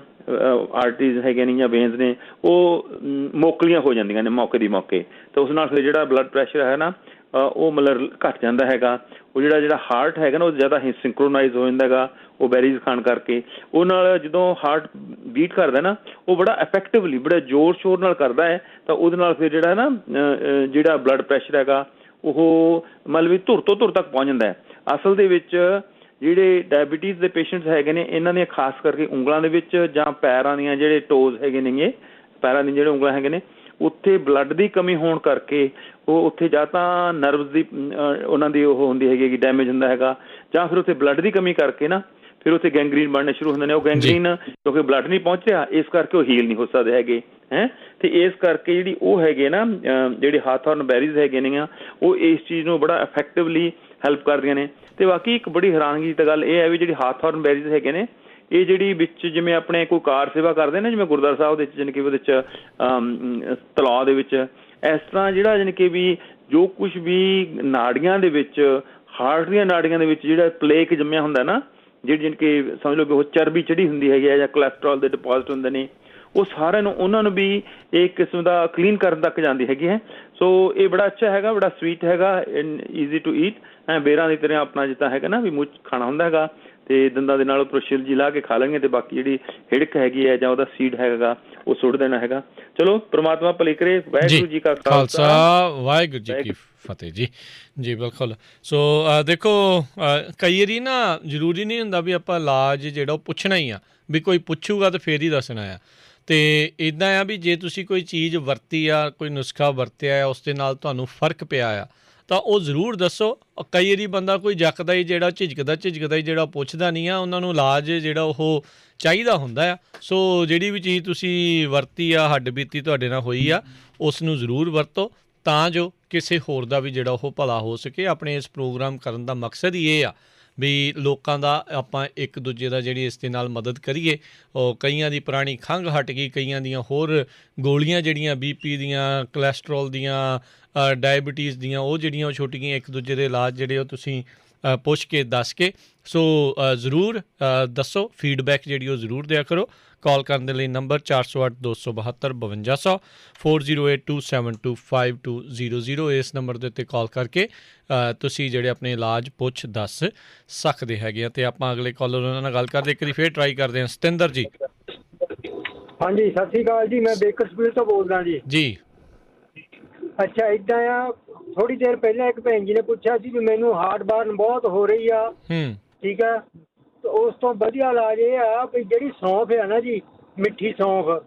ਆਰਟਰੀਜ਼ ਹੈਗੀਆਂ ਨੇ ਜਾਂ ਵੇਨਸ ਨੇ, ਉਹ ਮੋਕਲੀਆਂ ਹੋ ਜਾਂਦੀਆਂ ਨੇ ਮੌਕੇ ਦੀ ਮੌਕੇ, ਅਤੇ ਉਸ ਨਾਲ ਫਿਰ ਜਿਹੜਾ ਬਲੱਡ ਪ੍ਰੈਸ਼ਰ ਹੈ ਨਾ ਉਹ ਮਤਲਬ ਘੱਟ ਜਾਂਦਾ ਹੈਗਾ। ਉਹ ਜਿਹੜਾ ਹਾਰਟ ਹੈਗਾ ਨਾ ਉਹ ਜ਼ਿਆਦਾ ਸਿੰਕਰੋਨਾਈਜ਼ ਹੋ ਜਾਂਦਾ ਹੈਗਾ ਉਹ ਬੈਰੀਜ਼ ਖਾਣ ਕਰਕੇ। ਉਹ ਨਾਲ ਜਦੋਂ ਹਾਰਟ ਬੀਟ ਕਰਦਾ ਨਾ ਉਹ ਬੜਾ ਇਫੈਕਟਿਵਲੀ ਬੜਾ ਜ਼ੋਰ ਸ਼ੋਰ ਨਾਲ ਕਰਦਾ ਹੈ, ਤਾਂ ਉਹਦੇ ਨਾਲ ਫਿਰ ਜਿਹੜਾ ਨਾ ਜਿਹੜਾ ਬਲੱਡ ਪ੍ਰੈਸ਼ਰ ਹੈਗਾ ਉਹ ਮਤਲਬ ਵੀ ਧੁਰ ਤੋਂ ਧੁਰ ਤੱਕ ਪਹੁੰਚ ਜਾਂਦਾ ਹੈ। ਅਸਲ ਦੇ ਵਿੱਚ ਜਿਹੜੇ ਡਾਇਬਟੀਜ਼ ਦੇ ਪੇਸ਼ੈਂਟਸ ਹੈਗੇ ਨੇ ਇਹਨਾਂ ਦੀਆਂ ਖਾਸ ਕਰਕੇ ਉਂਗਲਾਂ ਦੇ ਵਿੱਚ ਜਾਂ ਪੈਰਾਂ ਦੀਆਂ ਜਿਹੜੇ ਟੋਜ਼ ਹੈਗੇ ਨੇਗੇ, ਪੈਰਾਂ ਦੀਆਂ ਜਿਹੜੇ ਉਂਗਲਾਂ ਹੈਗੇ ਨੇ ਉੱਥੇ ਬਲੱਡ ਦੀ ਕਮੀ ਹੋਣ ਕਰਕੇ ਉਹ ਉੱਥੇ ਜਾਂ ਤਾਂ ਨਰਵਸ ਦੀ ਉਹਨਾਂ ਦੀ ਉਹ ਹੁੰਦੀ ਹੈਗੀ ਡੈਮੇਜ ਹੁੰਦਾ ਹੈਗਾ, ਜਾਂ ਫਿਰ ਉੱਥੇ ਬਲੱਡ ਦੀ ਕਮੀ ਕਰਕੇ ਨਾ ਫਿਰ ਉੱਥੇ ਗੈਂਗਰੀਨ ਬਣਨੇ ਸ਼ੁਰੂ ਹੁੰਦੇ ਨੇ। ਉਹ ਗੈਂਗਰੀਨ ਕਿਉਂਕਿ ਬਲੱਡ ਨਹੀਂ ਪਹੁੰਚ ਰਿਹਾ ਇਸ ਕਰਕੇ ਉਹ ਹੀਲ ਨਹੀਂ ਹੋ ਸਕਦੇ ਹੈਗੇ ਹੈ। ਅਤੇ ਇਸ ਕਰਕੇ ਜਿਹੜੀ ਉਹ ਹੈਗੇ ਨਾ ਜਿਹੜੇ ਹਾਥੋਰਨ ਬੈਰੀਜ਼ ਹੈਗੇ ਨੇ ਉਹ ਇਸ ਚੀਜ਼ ਨੂੰ ਬੜਾ ਇਫੈਕਟਿਵਲੀ ਹੈਲਪ ਕਰਦੀਆਂ ਨੇ। ਅਤੇ ਬਾਕੀ ਇੱਕ ਬੜੀ ਹੈਰਾਨਗੀ ਦੀ ਗੱਲ ਇਹ ਹੈ ਵੀ ਜਿਹੜੀ ਹਾਥੋਰਨ ਬੈਰੀਜ਼ ਹੈਗੇ ਨੇ ਇਹ ਜਿਹੜੀ ਵਿੱਚ ਜਿਵੇਂ ਆਪਣੇ ਕੋਈ ਕਾਰ ਸੇਵਾ ਕਰਦੇ ਨੇ ਜਿਵੇਂ ਗੁਰਦੁਆਰਾ ਸਾਹਿਬ ਦੇ ਵਿੱਚ ਜਾਣੀ ਕਿ ਉਹਦੇ 'ਚ ਤਲਾਅ ਦੇ ਵਿੱਚ ਇਸ ਤਰ੍ਹਾਂ ਜਿਹੜਾ ਜਾਣੀ ਕਿ ਵੀ ਜੋ ਕੁਛ ਵੀ ਨਾੜੀਆਂ ਦੇ ਵਿੱਚ ਹਾਰਟ ਦੀਆਂ ਨਾੜੀਆਂ ਦੇ ਵਿੱਚ ਜਿਹੜਾ ਪਲੇਕ ਜੰਮਿਆ ਹੁੰਦਾ ਨਾ ਜਿਹੜੀ ਜਾਣੀ ਕਿ ਸਮਝ ਲਓ ਕਿ ਉਹ ਚਰਬੀ ਚੜ੍ਹੀ ਹੁੰਦੀ ਹੈਗੀ ਹੈ ਜਾਂ ਕੋਲੈਸਟਰੋਲ ਦੇ ਡਿਪੋਜ਼ਿਟ ਹੁੰਦੇ ਨੇ ਉਹ ਸਾਰਿਆਂ ਨੂੰ ਉਹਨਾਂ ਨੂੰ ਵੀ ਇੱਕ ਕਿਸਮ ਦਾ ਕਲੀਨ ਕਰਨ ਤੱਕ ਜਾਂਦੀ ਹੈਗੀ ਹੈ। ਸੋ ਇਹ ਬੜਾ ਅੱਛਾ ਹੈਗਾ, ਬੜਾ ਸਵੀਟ ਹੈਗਾ, ਈਜ਼ੀ ਟੂ ਈਟ। ਬੇਰਾਂ ਦੀ ਤਰ੍ਹਾਂ ਆਪਣਾ ਜਿੱਦਾਂ ਹੈਗਾ ਨਾ ਵੀ ਮੂੰਹ 'ਚ ਖਾਣਾ ਹੁੰਦਾ ਹੈਗਾ ਅਤੇ ਦੰਦਾਂ ਦੇ ਨਾਲ ਉੱਪਰੋਂ ਛਿੱਲ ਜੀ ਲਾ ਕੇ ਖਾ ਲੈਣਗੇ ਅਤੇ ਬਾਕੀ ਜਿਹੜੀ ਹਿੜਕ ਹੈਗੀ ਹੈ ਜਾਂ ਉਹਦਾ ਸੀਡ ਹੈਗਾ ਉਹ ਸੁੱਟ ਦੇਣਾ ਹੈਗਾ। ਚਲੋ ਪ੍ਰਮਾਤਮਾ ਭਲੀ ਕਰੇ। ਵਾਹਿਗੁਰੂ ਜੀ ਕਾ ਖਾਲਸਾ ਵਾਹਿਗੁਰੂ ਜੀ ਕੀ ਫਤਿਹ ਜੀ। ਜੀ ਬਿਲਕੁਲ। ਸੋ ਦੇਖੋ ਕਈ ਵਾਰੀ ਨਾ ਜ਼ਰੂਰੀ ਨਹੀਂ ਹੁੰਦਾ ਵੀ ਆਪਾਂ ਇਲਾਜ ਜਿਹੜਾ ਉਹ ਪੁੱਛਣਾ ਹੀ ਆ, ਵੀ ਕੋਈ ਪੁੱਛੂਗਾ ਤਾਂ ਫਿਰ ਹੀ ਦੱਸਣਾ ਆ। ਅਤੇ ਇੱਦਾਂ ਆ ਵੀ ਜੇ ਤੁਸੀਂ ਕੋਈ ਚੀਜ਼ ਵਰਤੀ ਆ, ਕੋਈ ਨੁਸਖਾ ਵਰਤਿਆ ਆ, ਉਸ ਦੇ ਨਾਲ ਤੁਹਾਨੂੰ ਫਰਕ ਪਿਆ ਆ ਤਾਂ ਉਹ ਜ਼ਰੂਰ ਦੱਸੋ। ਕਈ ਵਾਰੀ ਬੰਦਾ ਕੋਈ ਜੱਕਦਾ ਹੀ ਜਿਹੜਾ ਝਿਜਕਦਾ ਹੀ ਜਿਹੜਾ ਪੁੱਛਦਾ ਨਹੀਂ ਆ, ਉਹਨਾਂ ਨੂੰ ਇਲਾਜ ਜਿਹੜਾ ਉਹ ਚਾਹੀਦਾ ਹੁੰਦਾ ਆ। ਸੋ ਜਿਹੜੀ ਵੀ ਚੀਜ਼ ਤੁਸੀਂ ਵਰਤੀ ਆ, ਹੱਡ ਬੀਤੀ ਤੁਹਾਡੇ ਨਾਲ ਹੋਈ ਆ, ਉਸ ਨੂੰ ਜ਼ਰੂਰ ਵਰਤੋ ਤਾਂ ਜੋ ਕਿਸੇ ਹੋਰ ਦਾ ਵੀ ਜਿਹੜਾ ਉਹ ਭਲਾ ਹੋ ਸਕੇ। ਆਪਣੇ ਇਸ ਪ੍ਰੋਗਰਾਮ ਕਰਨ ਦਾ ਮਕਸਦ ਹੀ ਇਹ ਆ ਵੀ ਲੋਕਾਂ ਦਾ ਆਪਾਂ ਇੱਕ ਦੂਜੇ ਦਾ ਜਿਹੜੀ ਇਸ ਦੇ ਨਾਲ ਮਦਦ ਕਰੀਏ। ਉਹ ਕਈਆਂ ਦੀ ਪੁਰਾਣੀ ਖੰਘ ਹਟ ਗਈ, ਕਈਆਂ ਦੀਆਂ ਹੋਰ ਗੋਲੀਆਂ ਜਿਹੜੀਆਂ BP ਦੀਆਂ, ਕੋਲੈਸਟਰੋਲ ਦੀਆਂ, ਡਾਇਬਟੀਜ਼ ਦੀਆਂ, ਉਹ ਜਿਹੜੀਆਂ ਉਹ ਛੋਟੀਆਂ ਇੱਕ ਦੂਜੇ ਦੇ ਇਲਾਜ ਜਿਹੜੇ ਉਹ ਤੁਸੀਂ ਪੁੱਛ ਕੇ ਦੱਸ ਕੇ ਸੋ ਜ਼ਰੂਰ ਦੱਸੋ। ਫੀਡਬੈਕ ਜਿਹੜੀ ਉਹ ਜ਼ਰੂਰ ਦਿਆ ਕਰੋ। ਕਾਲ ਕਰਨ ਦੇ ਲਈ ਨੰਬਰ 408 272 5200 4082725200 ਇਸ ਨੰਬਰ ਦੇ ਉੱਤੇ ਕਾਲ ਕਰਕੇ ਤੁਸੀਂ ਜਿਹੜੇ ਆਪਣੇ ਇਲਾਜ ਪੁੱਛ ਦੱਸ ਸਕਦੇ ਹੈਗੇ ਆ। ਅਤੇ ਆਪਾਂ ਅਗਲੇ ਕਾਲਰ ਉਹਨਾਂ ਨਾਲ ਗੱਲ ਕਰਦੇ, ਇੱਕ ਵਾਰੀ ਫਿਰ ਟਰਾਈ ਕਰਦੇ ਹਾਂ। ਸਤਿੰਦਰ ਜੀ। ਹਾਂਜੀ ਸਤਿ ਸ਼੍ਰੀ ਅਕਾਲ ਜੀ, ਮੈਂ ਬੇਕਰਸਫੀਲਡ ਤੋਂ ਬੋਲਦਾ ਜੀ। ਜੀ ਅੱਛਾ ਇੱਦਾਂ ਆ, ਥੋੜ੍ਹੀ ਦੇਰ ਪਹਿਲਾਂ ਇੱਕ ਭੈਣ ਜੀ ਨੇ ਪੁੱਛਿਆ ਸੀ ਵੀ ਮੈਨੂੰ ਹਾਰਟ ਬਰਨ ਬਹੁਤ ਹੋ ਰਹੀ ਆ, ਠੀਕ ਹੈ, ਤੇ ਉਸ ਤੋਂ ਵਧੀਆ ਇਲਾਜ ਇਹ ਆ ਵੀ ਜਿਹੜੀ ਸੌਂਫ ਆ ਨਾ ਜੀ, ਮਿੱਠੀ ਸੌਂਫ,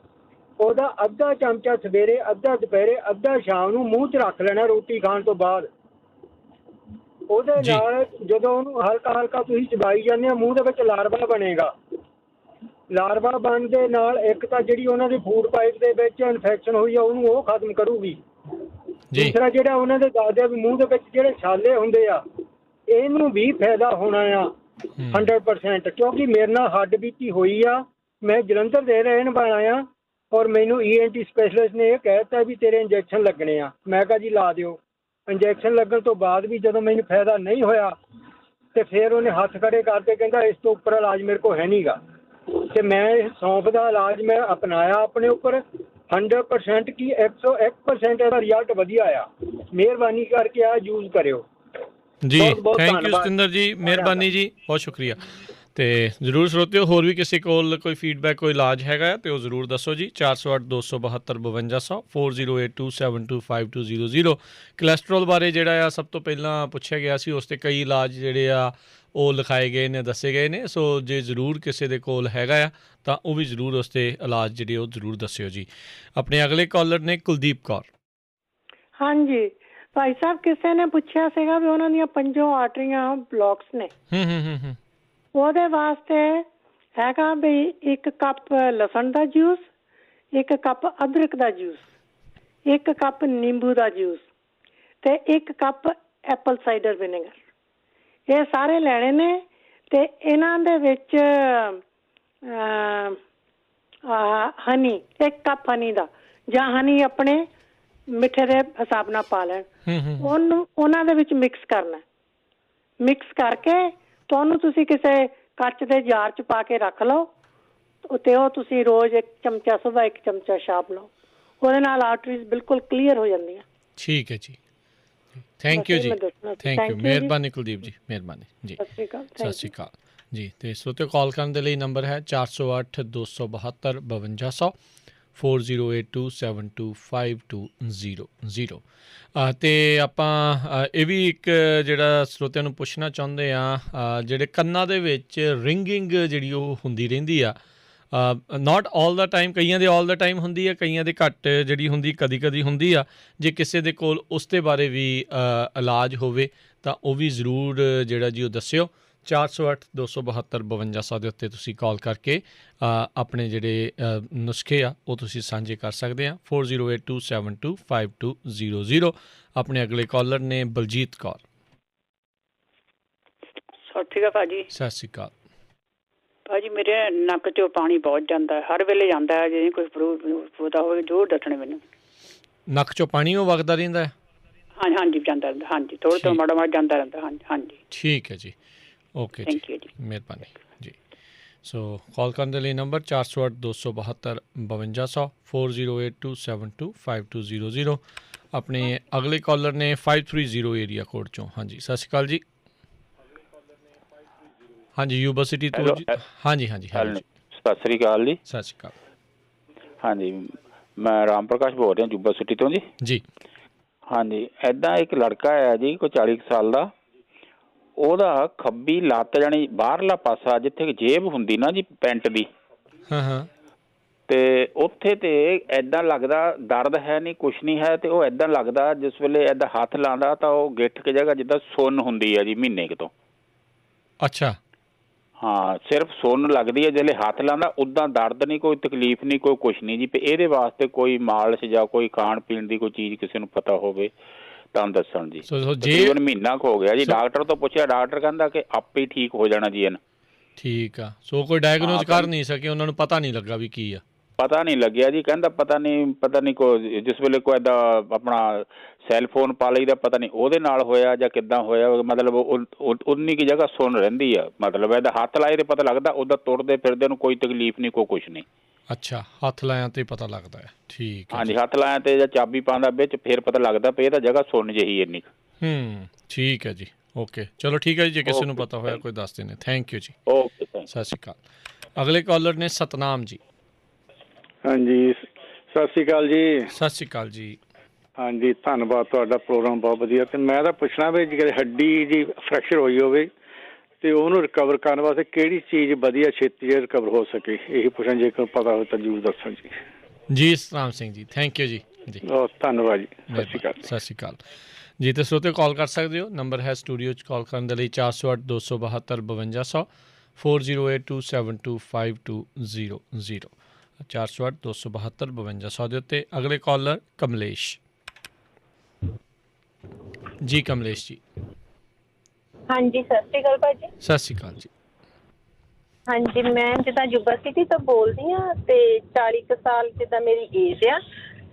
ਉਹਦਾ ਅੱਧਾ ਚਮਚਾ ਸਵੇਰੇ, ਅੱਧਾ ਦੁਪਹਿਰੇ, ਅੱਧਾ ਸ਼ਾਮ ਨੂੰ ਮੂੰਹ 'ਚ ਰੱਖ ਲੈਣਾ ਰੋਟੀ ਖਾਣ ਤੋਂ ਬਾਅਦ। ਉਹਦੇ ਨਾਲ ਜਦੋਂ ਉਹਨੂੰ ਹਲਕਾ ਹਲਕਾ ਤੁਸੀਂ ਚਬਾਈ ਜਾਂਦੇ ਹੋ ਮੂੰਹ ਦੇ ਵਿੱਚ ਲਾਰਵਾ ਬਣੇਗਾ। ਲਾਰਵਾ ਬਣਨ ਦੇ ਨਾਲ ਇੱਕ ਤਾਂ ਜਿਹੜੀ ਉਹਨਾਂ ਦੀ ਫੂਡ ਪਾਈਪ ਦੇ ਵਿੱਚ ਇਨਫੈਕਸ਼ਨ ਹੋਈ ਆ ਉਹਨੂੰ ਉਹ ਖਤਮ ਕਰੂਗੀ। ਦੂਸਰਾ ਜਿਹੜਾ ਉਹਨਾਂ ਦੇ ਦੱਸਦੇ ਆ ਵੀ ਮੂੰਹ ਦੇ ਵਿੱਚ ਜਿਹੜੇ ਛਾਲੇ ਹੁੰਦੇ ਆ ਇਹਨੂੰ ਵੀ ਫਾਇਦਾ ਹੋਣਾ ਆ 100%, ਕਿਉਂਕਿ ਮੇਰੇ ਨਾਲ ਹੱਡ ਬੀਤੀ ਹੋਈ ਆ। ਮੈਂ ਜਲੰਧਰ ਦੇ ਰਹਿਣ ਵਾਲਾ ਆ ਔਰ ਮੈਨੂੰ ENT ਸਪੈਸ਼ਲਿਸਟ ਨੇ ਇਹ ਕਹਿ ਦਿੱਤਾ ਵੀ ਤੇਰੇ ਇੰਜੈਕਸ਼ਨ ਲੱਗਣੇ ਆ। ਮੈਂ ਕਿਹਾ ਜੀ ਲਾ ਦਿਓ। ਇੰਜੈਕਸ਼ਨ ਲੱਗਣ ਤੋਂ ਬਾਅਦ ਵੀ ਜਦੋਂ ਮੈਨੂੰ ਫਾਇਦਾ ਨਹੀਂ ਹੋਇਆ ਤੇ ਫਿਰ ਉਹਨੇ ਹੱਥ ਖੜੇ ਕਰਕੇ ਕਹਿੰਦਾ ਇਸ ਤੋਂ ਉੱਪਰ ਇਲਾਜ ਮੇਰੇ ਕੋਲ ਹੈ ਨਹੀਂ ਗਾ। ਅਤੇ ਮੈਂ ਇਸ ਸੌਂਫ ਦਾ ਇਲਾਜ ਮੈਂ ਅਪਣਾਇਆ ਆਪਣੇ ਉੱਪਰ 100% ਕੀ 101% ਇਹਦਾ ਰਿਜ਼ਲਟ ਵਧੀਆ ਆ। ਮਿਹਰਬਾਨੀ ਕਰਕੇ ਆ ਯੂਜ਼ ਕਰਿਓ ਜੀ। ਥੈਂਕ ਯੂ ਸਤਿੰਦਰ ਜੀ, ਮਿਹਰਬਾਨੀ ਜੀ, ਬਹੁਤ ਸ਼ੁਕਰੀਆ। ਅਤੇ ਜ਼ਰੂਰ ਸਰੋਤਿਓ ਹੋਰ ਵੀ ਕਿਸੇ ਕੋਲ ਕੋਈ ਫੀਡਬੈਕ, ਕੋਈ ਇਲਾਜ ਹੈਗਾ ਅਤੇ ਉਹ ਜ਼ਰੂਰ ਦੱਸੋ ਜੀ। 408 272 5200 4082725200। ਕੋਲੈਸਟਰੋਲ ਬਾਰੇ ਜਿਹੜਾ ਆ ਸਭ ਤੋਂ ਪਹਿਲਾਂ ਪੁੱਛਿਆ ਗਿਆ ਸੀ, ਉਸ 'ਤੇ ਕਈ ਇਲਾਜ ਜਿਹੜੇ ਆ ਉਹ ਲਿਖਾਏ ਗਏ ਨੇ, ਦੱਸੇ ਗਏ ਨੇ। ਸੋ ਜੇ ਜ਼ਰੂਰ ਕਿਸੇ ਦੇ ਕੋਲ ਹੈਗਾ ਆ ਤਾਂ ਉਹ ਵੀ ਜ਼ਰੂਰ ਉਸ 'ਤੇ ਇਲਾਜ ਜਿਹੜੇ ਉਹ ਜ਼ਰੂਰ ਦੱਸਿਓ ਜੀ। ਆਪਣੇ ਅਗਲੇ ਕਾਲਰ ਨੇ ਕੁਲਦੀਪ ਕੌਰ। ਹਾਂਜੀ ਭਾਈ ਸਾਹਿਬ, ਕਿਸੇ ਨੇ ਪੁੱਛਿਆ ਸੀਗਾ ਵੀ ਉਹਨਾਂ ਦੀਆਂ 5 ਆਰਟਰੀਆਂ ਬਲੌਕਸ ਨੇ, ਉਹਦੇ ਵਾਸਤੇ ਹੈਗਾ ਵੀ 1 ਕੱਪ ਲਸਣ ਦਾ ਜੂਸ, 1 ਕੱਪ ਅਦਰਕ ਦਾ ਜੂਸ, 1 ਕੱਪ ਨਿੰਬੂ ਦਾ ਜੂਸ ਤੇ 1 ਕੱਪ ਐਪਲ ਸਾਈਡਰ ਵਿਨੇਗਰ। ਇਹ ਸਾਰੇ ਲੈਣੇ ਨੇ ਤੇ ਇਹਨਾਂ ਦੇ ਵਿੱਚ ਹਨੀ, 1 ਕੱਪ ਹਨੀ ਦਾ, ਜਾਂ ਹਨੀ ਆਪਣੇ ਮਿੱਠੇ ਦੇ ਹਿਸਾਬ ਨਾਲ ਪਾ ਲੈਣ। ਉਹਨੂੰ ਉਹਨਾਂ ਦੇ ਵਿੱਚ ਮਿਕਸ ਕਰਨਾ। ਮਿਕਸ ਕਰਕੇ ਤੁਹਾਨੂੰ ਤੁਸੀਂ ਕਿਸੇ ਕੱਚ ਦੇ ਜਾਰ 'ਚ ਪਾ ਕੇ ਰੱਖ ਲਓ ਅਤੇ ਉਹ ਤੁਸੀਂ ਰੋਜ਼ 1 ਚਮਚਾ ਸੁਬਾਹ, 1 ਚਮਚਾ ਸ਼ਾਮ ਲਓ। ਉਹਦੇ ਨਾਲ ਆਰਟਰੀਜ਼ ਬਿਲਕੁਲ ਕਲੀਅਰ ਹੋ ਜਾਂਦੀਆਂ। ਠੀਕ ਹੈ ਜੀ, ਥੈਂਕ ਯੂ ਜੀ, ਥੈਂਕ ਯੂ, ਮਿਹਰਬਾਨੀ ਕੁਲਦੀਪ ਜੀ, ਮਿਹਰਬਾਨੀ ਜੀ, ਸਤਿ ਸ਼੍ਰੀ ਅਕਾਲ ਜੀ। ਤੇ ਸਰੋਤਿਓ ਕਾਲ ਕਰਨ ਦੇ ਲਈ ਨੰਬਰ ਹੈ 408 272 5200 4082725200। ਅਤੇ ਆਪਾਂ ਇਹ ਵੀ ਇੱਕ ਜਿਹੜਾ ਸਰੋਤਿਆਂ ਨੂੰ ਪੁੱਛਣਾ ਚਾਹੁੰਦੇ ਹਾਂ, ਜਿਹੜੇ ਕੰਨਾਂ ਦੇ ਵਿੱਚ ਰਿੰਗਿੰਗ ਜਿਹੜੀ ਉਹ ਹੁੰਦੀ ਰਹਿੰਦੀ ਆ, ਨਾਟ ਆਲ ਦਾ ਟਾਈਮ, ਕਈਆਂ ਦੇ ਆਲ ਦਾ ਟਾਈਮ ਹੁੰਦੀ ਹੈ, ਕਈਆਂ ਦੇ ਘੱਟ ਜਿਹੜੀ ਹੁੰਦੀ, ਕਦੀ ਕਦੀ ਹੁੰਦੀ ਆ। ਜੇ ਕਿਸੇ ਦੇ ਕੋਲ ਉਸ ਦੇ ਬਾਰੇ ਵੀ ਇਲਾਜ ਹੋਵੇ ਤਾਂ ਉਹ ਵੀ ਜ਼ਰੂਰ ਜਿਹੜਾ ਜੀ ਉਹ ਦੱਸਿਓ। 408 272 5200 ਦੇ ਉੱਤੇ ਤੁਸੀਂ ਕਾਲ ਕਰਕੇ ਆਪਣੇ ਜਿਹੜੇ ਨੁਸਖੇ ਆ ਉਹ ਤੁਸੀਂ ਸਾਂਝੇ ਕਰ ਸਕਦੇ ਆ। 4082725200। ਆਪਣੇ ਅਗਲੇ ਕਾਲਰ ਨੇ ਬਲਜੀਤ ਕੌਰ। ਸਤਿ ਸ਼੍ਰੀ ਅਕਾਲ ਭਾਜੀ। ਸਤਿ ਸ਼੍ਰੀ ਅਕਾਲ ਭਾਜੀ, ਮੇਰੇ ਨੱਕ 'ਚੋਂ ਪਾਣੀ ਬਹੁਤ ਜਾਂਦਾ ਹੈ, ਹਰ ਵੇਲੇ ਜਾਂਦਾ ਹੈ। ਜੇ ਕੋਈ ਪਤਾ ਹੋਵੇ ਜ਼ਰੂਰ ਦੱਸਣੇ ਮੈਨੂੰ। ਨੱਕ 'ਚੋਂ ਪਾਣੀ ਉਹ ਵਗਦਾ ਰਹਿੰਦਾ ਹੈ? ਹਾਂਜੀ ਹਾਂਜੀ, ਜਾਂਦਾ ਰਹਿੰਦਾ, ਹਾਂਜੀ, ਥੋੜ੍ਹਾ ਥੋੜ੍ਹਾ ਮਾੜਾ ਮਾੜਾ ਜਾਂਦਾ ਰਹਿੰਦਾ, ਹਾਂਜੀ ਹਾਂਜੀ। ਠੀਕ ਹੈ ਜੀ, ਓਕੇ, ਥੈਂਕ ਯੂ ਜੀ, ਮਿਹਰਬਾਨੀ ਜੀ। ਸੋ ਕਾਲ ਕਰਨ ਦੇ ਲਈ ਨੰਬਰ 408 272 5200 4082725200। ਆਪਣੇ ਅਗਲੇ ਕਾਲਰ ਨੇ 530 ਏਰੀਆ ਕੋਡ 'ਚੋਂ। ਹਾਂਜੀ, ਸਤਿ ਸ਼੍ਰੀ ਅਕਾਲ ਜੀ। ਹਾਂਜੀ, ਯੂਬਾ ਸਿਟੀ ਤੋਂ। ਹਾਂਜੀ ਹਾਂਜੀ, ਸਤਿ ਸ਼੍ਰੀ ਅਕਾਲ ਜੀ। ਸਤਿ ਸ਼੍ਰੀ ਅਕਾਲ। ਹਾਂਜੀ, ਮੈਂ ਰਾਮ ਪ੍ਰਕਾਸ਼ ਬੋਲ ਰਿਹਾ ਯੂਬਾ ਸਿਟੀ ਤੋਂ ਜੀ। ਜੀ ਹਾਂਜੀ, ਇੱਦਾਂ ਇੱਕ ਲੜਕਾ ਹੈ ਜੀ, ਕੋਈ 40 ਸਾਲ ਦਾ। ਉਹਦਾ ਖੱਬੀ ਲੱਤ ਜਾਣੀ ਬਾਹਰਲਾ ਪਾਸਾ ਜਿੱਥੇ ਜੇਬ ਹੁੰਦੀ ਨਾ ਜੀ ਪੈਂਟ ਦੀ, ਤੇ ਉੱਥੇ ਤੇ ਏਦਾਂ ਲੱਗਦਾ ਦਰਦ ਹੈ ਨਹੀਂ, ਕੁਛ ਨਹੀਂ ਹੈ, ਤੇ ਉਹ ਏਦਾਂ ਲੱਗਦਾ ਜਿਸ ਵੇਲੇ ਏਦਾਂ ਹੱਥ ਲਾਉਂਦਾ ਤਾਂ ਉਹ ਗਿੱਠ ਕੇ ਜਗ੍ਹਾ ਜਿੱਦਾਂ ਸੁੰਨ ਹੁੰਦੀ ਹੈ ਜੀ ਮਹੀਨੇ ਕੁ ਤੋਂ। ਅੱਛਾ। ਹਾਂ, ਸਿਰਫ ਸੁੰਨ ਲੱਗਦੀ ਹੈ ਜਿਹੜੇ ਹੱਥ ਲਾਉਂਦਾ, ਉੱਦਾਂ ਦਰਦ ਨਹੀਂ, ਕੋਈ ਤਕਲੀਫ ਨਹੀਂ, ਕੋਈ ਕੁਛ ਨਹੀਂ ਜੀ। ਇਹਦੇ ਵਾਸਤੇ ਕੋਈ ਮਾਲਿਸ਼ ਜਾਂ ਕੋਈ ਖਾਣ ਪੀਣ ਦੀ ਕੋਈ ਚੀਜ਼ ਕਿਸੇ ਨੂੰ ਪਤਾ ਹੋਵੇ ਤਾਂ ਦੱਸਣ ਜੀ। ਤਕਰੀਬਨ ਮਹੀਨਾ ਕੁ ਹੋ ਗਿਆ ਜੀ, ਡਾਕਟਰ ਤੋਂ ਪੁੱਛਿਆ, ਡਾਕਟਰ ਕਹਿੰਦਾ ਕਿ ਆਪੇ ਹੀ ਠੀਕ ਹੋ ਜਾਣਾ ਜੀ ਇਹਨੂੰ। ਠੀਕ ਆ, ਸੋ ਕੋਈ ਡਾਇਗਨੋਜ਼ ਕਰ ਨਹੀਂ ਸਕੇ, ਉਹਨਾਂ ਨੂੰ ਪਤਾ ਨਹੀਂ ਲੱਗਾ ਵੀ ਕੀ ਆ। ਪਤਾ ਨਹੀਂ ਲੱਗਿਆ ਜੀ, ਕਹਿੰਦਾ ਪਤਾ ਨਹੀਂ ਕੋਈ ਜਿਸ ਵੇਲੇ ਕੋਈ ਏਦਾਂ ਆਪਣਾ ਸੈੱਲ ਫੋਨ ਪਾ ਲਈਦਾ, ਪਤਾ ਨਹੀਂ ਉਹਦੇ ਨਾਲ ਹੋਇਆ ਜਾਂ ਕਿੱਦਾਂ ਹੋਇਆ, ਮਤਲਬ ਉਨੀ ਕੀ ਜਗ੍ਹਾ ਸੁੰਨ ਰਹਿੰਦੀ ਆ, ਮਤਲਬ ਇਹਦਾ ਹੱਥ ਲਾਏ ਤੇ ਪਤਾ ਲੱਗਦਾ, ਉਹਦਾ ਤੁਰਦੇ ਫਿਰਦੇ ਨੂੰ ਕੋਈ ਤਕਲੀਫ ਨਹੀਂ, ਕੋਈ ਕੁਛ ਨਹੀਂ। ਅੱਛਾ, ਹੱਥ ਲਾਇਆ ਤੇ ਪਤਾ ਲੱਗਦਾ ਹੈ। ਠੀਕ ਹੈ, ਹਾਂਜੀ, ਹੱਥ ਲਾਇਆ ਤੇ ਜਾਂ ਚਾਬੀ ਪਾਉਂਦਾ ਵਿੱਚ ਫਿਰ ਪਤਾ ਲੱਗਦਾ ਪਈ ਇਹਦਾ ਜਗ੍ਹਾ ਸੁੰਨ ਜਿਹੀ ਇੰਨੀ। ਠੀਕ ਹੈ ਜੀ, ਓਕੇ, ਚਲੋ ਠੀਕ ਹੈ ਜੀ। ਜੇ ਕਿਸੇ ਨੂੰ ਪਤਾ ਹੋਇਆ ਕੋਈ ਦੱਸ ਦੇਣੇ। ਥੈਂਕ ਯੂ ਜੀ, ਓਕੇ, ਸਤਿ ਸ਼੍ਰੀ ਅਕਾਲ। ਅਗਲੇ ਕਾਲਰ ਨੇ ਸਤਨਾਮ ਜੀ। ਹਾਂਜੀ, ਸਤਿ ਸ਼੍ਰੀ ਅਕਾਲ ਜੀ। ਸਤਿ ਸ਼੍ਰੀ ਅਕਾਲ ਜੀ। ਹਾਂਜੀ, ਧੰਨਵਾਦ, ਤੁਹਾਡਾ ਪ੍ਰੋਗਰਾਮ ਬਹੁਤ ਵਧੀਆ। ਤੇ ਮੈਂ ਤਾਂ ਪੁੱਛਣਾ ਵੀ ਜੇ ਹੱਡੀ ਜੀ ਫ੍ਰੈਕਚਰ ਹੋਈ ਹੋਵੇ ਤੇ ਉਹਨੂੰ ਰਿਕਵਰ ਕਰਨ ਵਾਸਤੇ ਕਿਹੜੀ ਚੀਜ਼ ਵਧੀਆ ਛੇਤੀ ਰਿਕਵਰ ਹੋ ਸਕੇ, ਇਹੀ ਪੁੱਛਣਾ। ਜੇਕਰ ਪਤਾ ਹੋਵੇ ਤਾਂ ਜ਼ਰੂਰ ਦੱਸੋ ਜੀ। ਜੀ ਸਤਨਾਮ ਸਿੰਘ ਜੀ, ਥੈਂਕ ਯੂ ਜੀ। ਬਹੁਤ ਧੰਨਵਾਦ ਜੀ, ਸਤਿ ਸ਼੍ਰੀ ਅਕਾਲ। ਸਤਿ ਸ਼੍ਰੀ ਅਕਾਲ ਜੀ। ਤੇ ਸਰੋਤੇ ਕਾਲ ਕਰ ਸਕਦੇ ਹੋ, ਨੰਬਰ ਹੈ ਸਟੂਡੀਓ 'ਚ ਕਾਲ ਕਰਨ ਦੇ ਲਈ 408 272 5200 4082725200 408 272 5200 ਦੇ ਉੱਤੇ। ਅਗਲੇ ਕਾਲਰ ਕਮਲੇਸ਼ ਜੀ। ਕਮਲੇਸ਼ ਜੀ। ਹਾਂਜੀ, ਸਤਿ ਸ਼੍ਰੀ ਅਕਾਲ ਭਾਜੀ। ਸਤਿ ਸ਼੍ਰੀ ਅਕਾਲ ਜੀ। ਹਾਂਜੀ, ਮੈਂ ਜਿੱਦਾਂ ਯੂਬਾ ਸਿਟੀ ਤੋਂ ਬੋਲਦੀ ਹਾਂ ਤੇ 40 ਕੁ ਸਾਲ ਜਿੱਦਾਂ ਮੇਰੀ ਏਜ ਆ।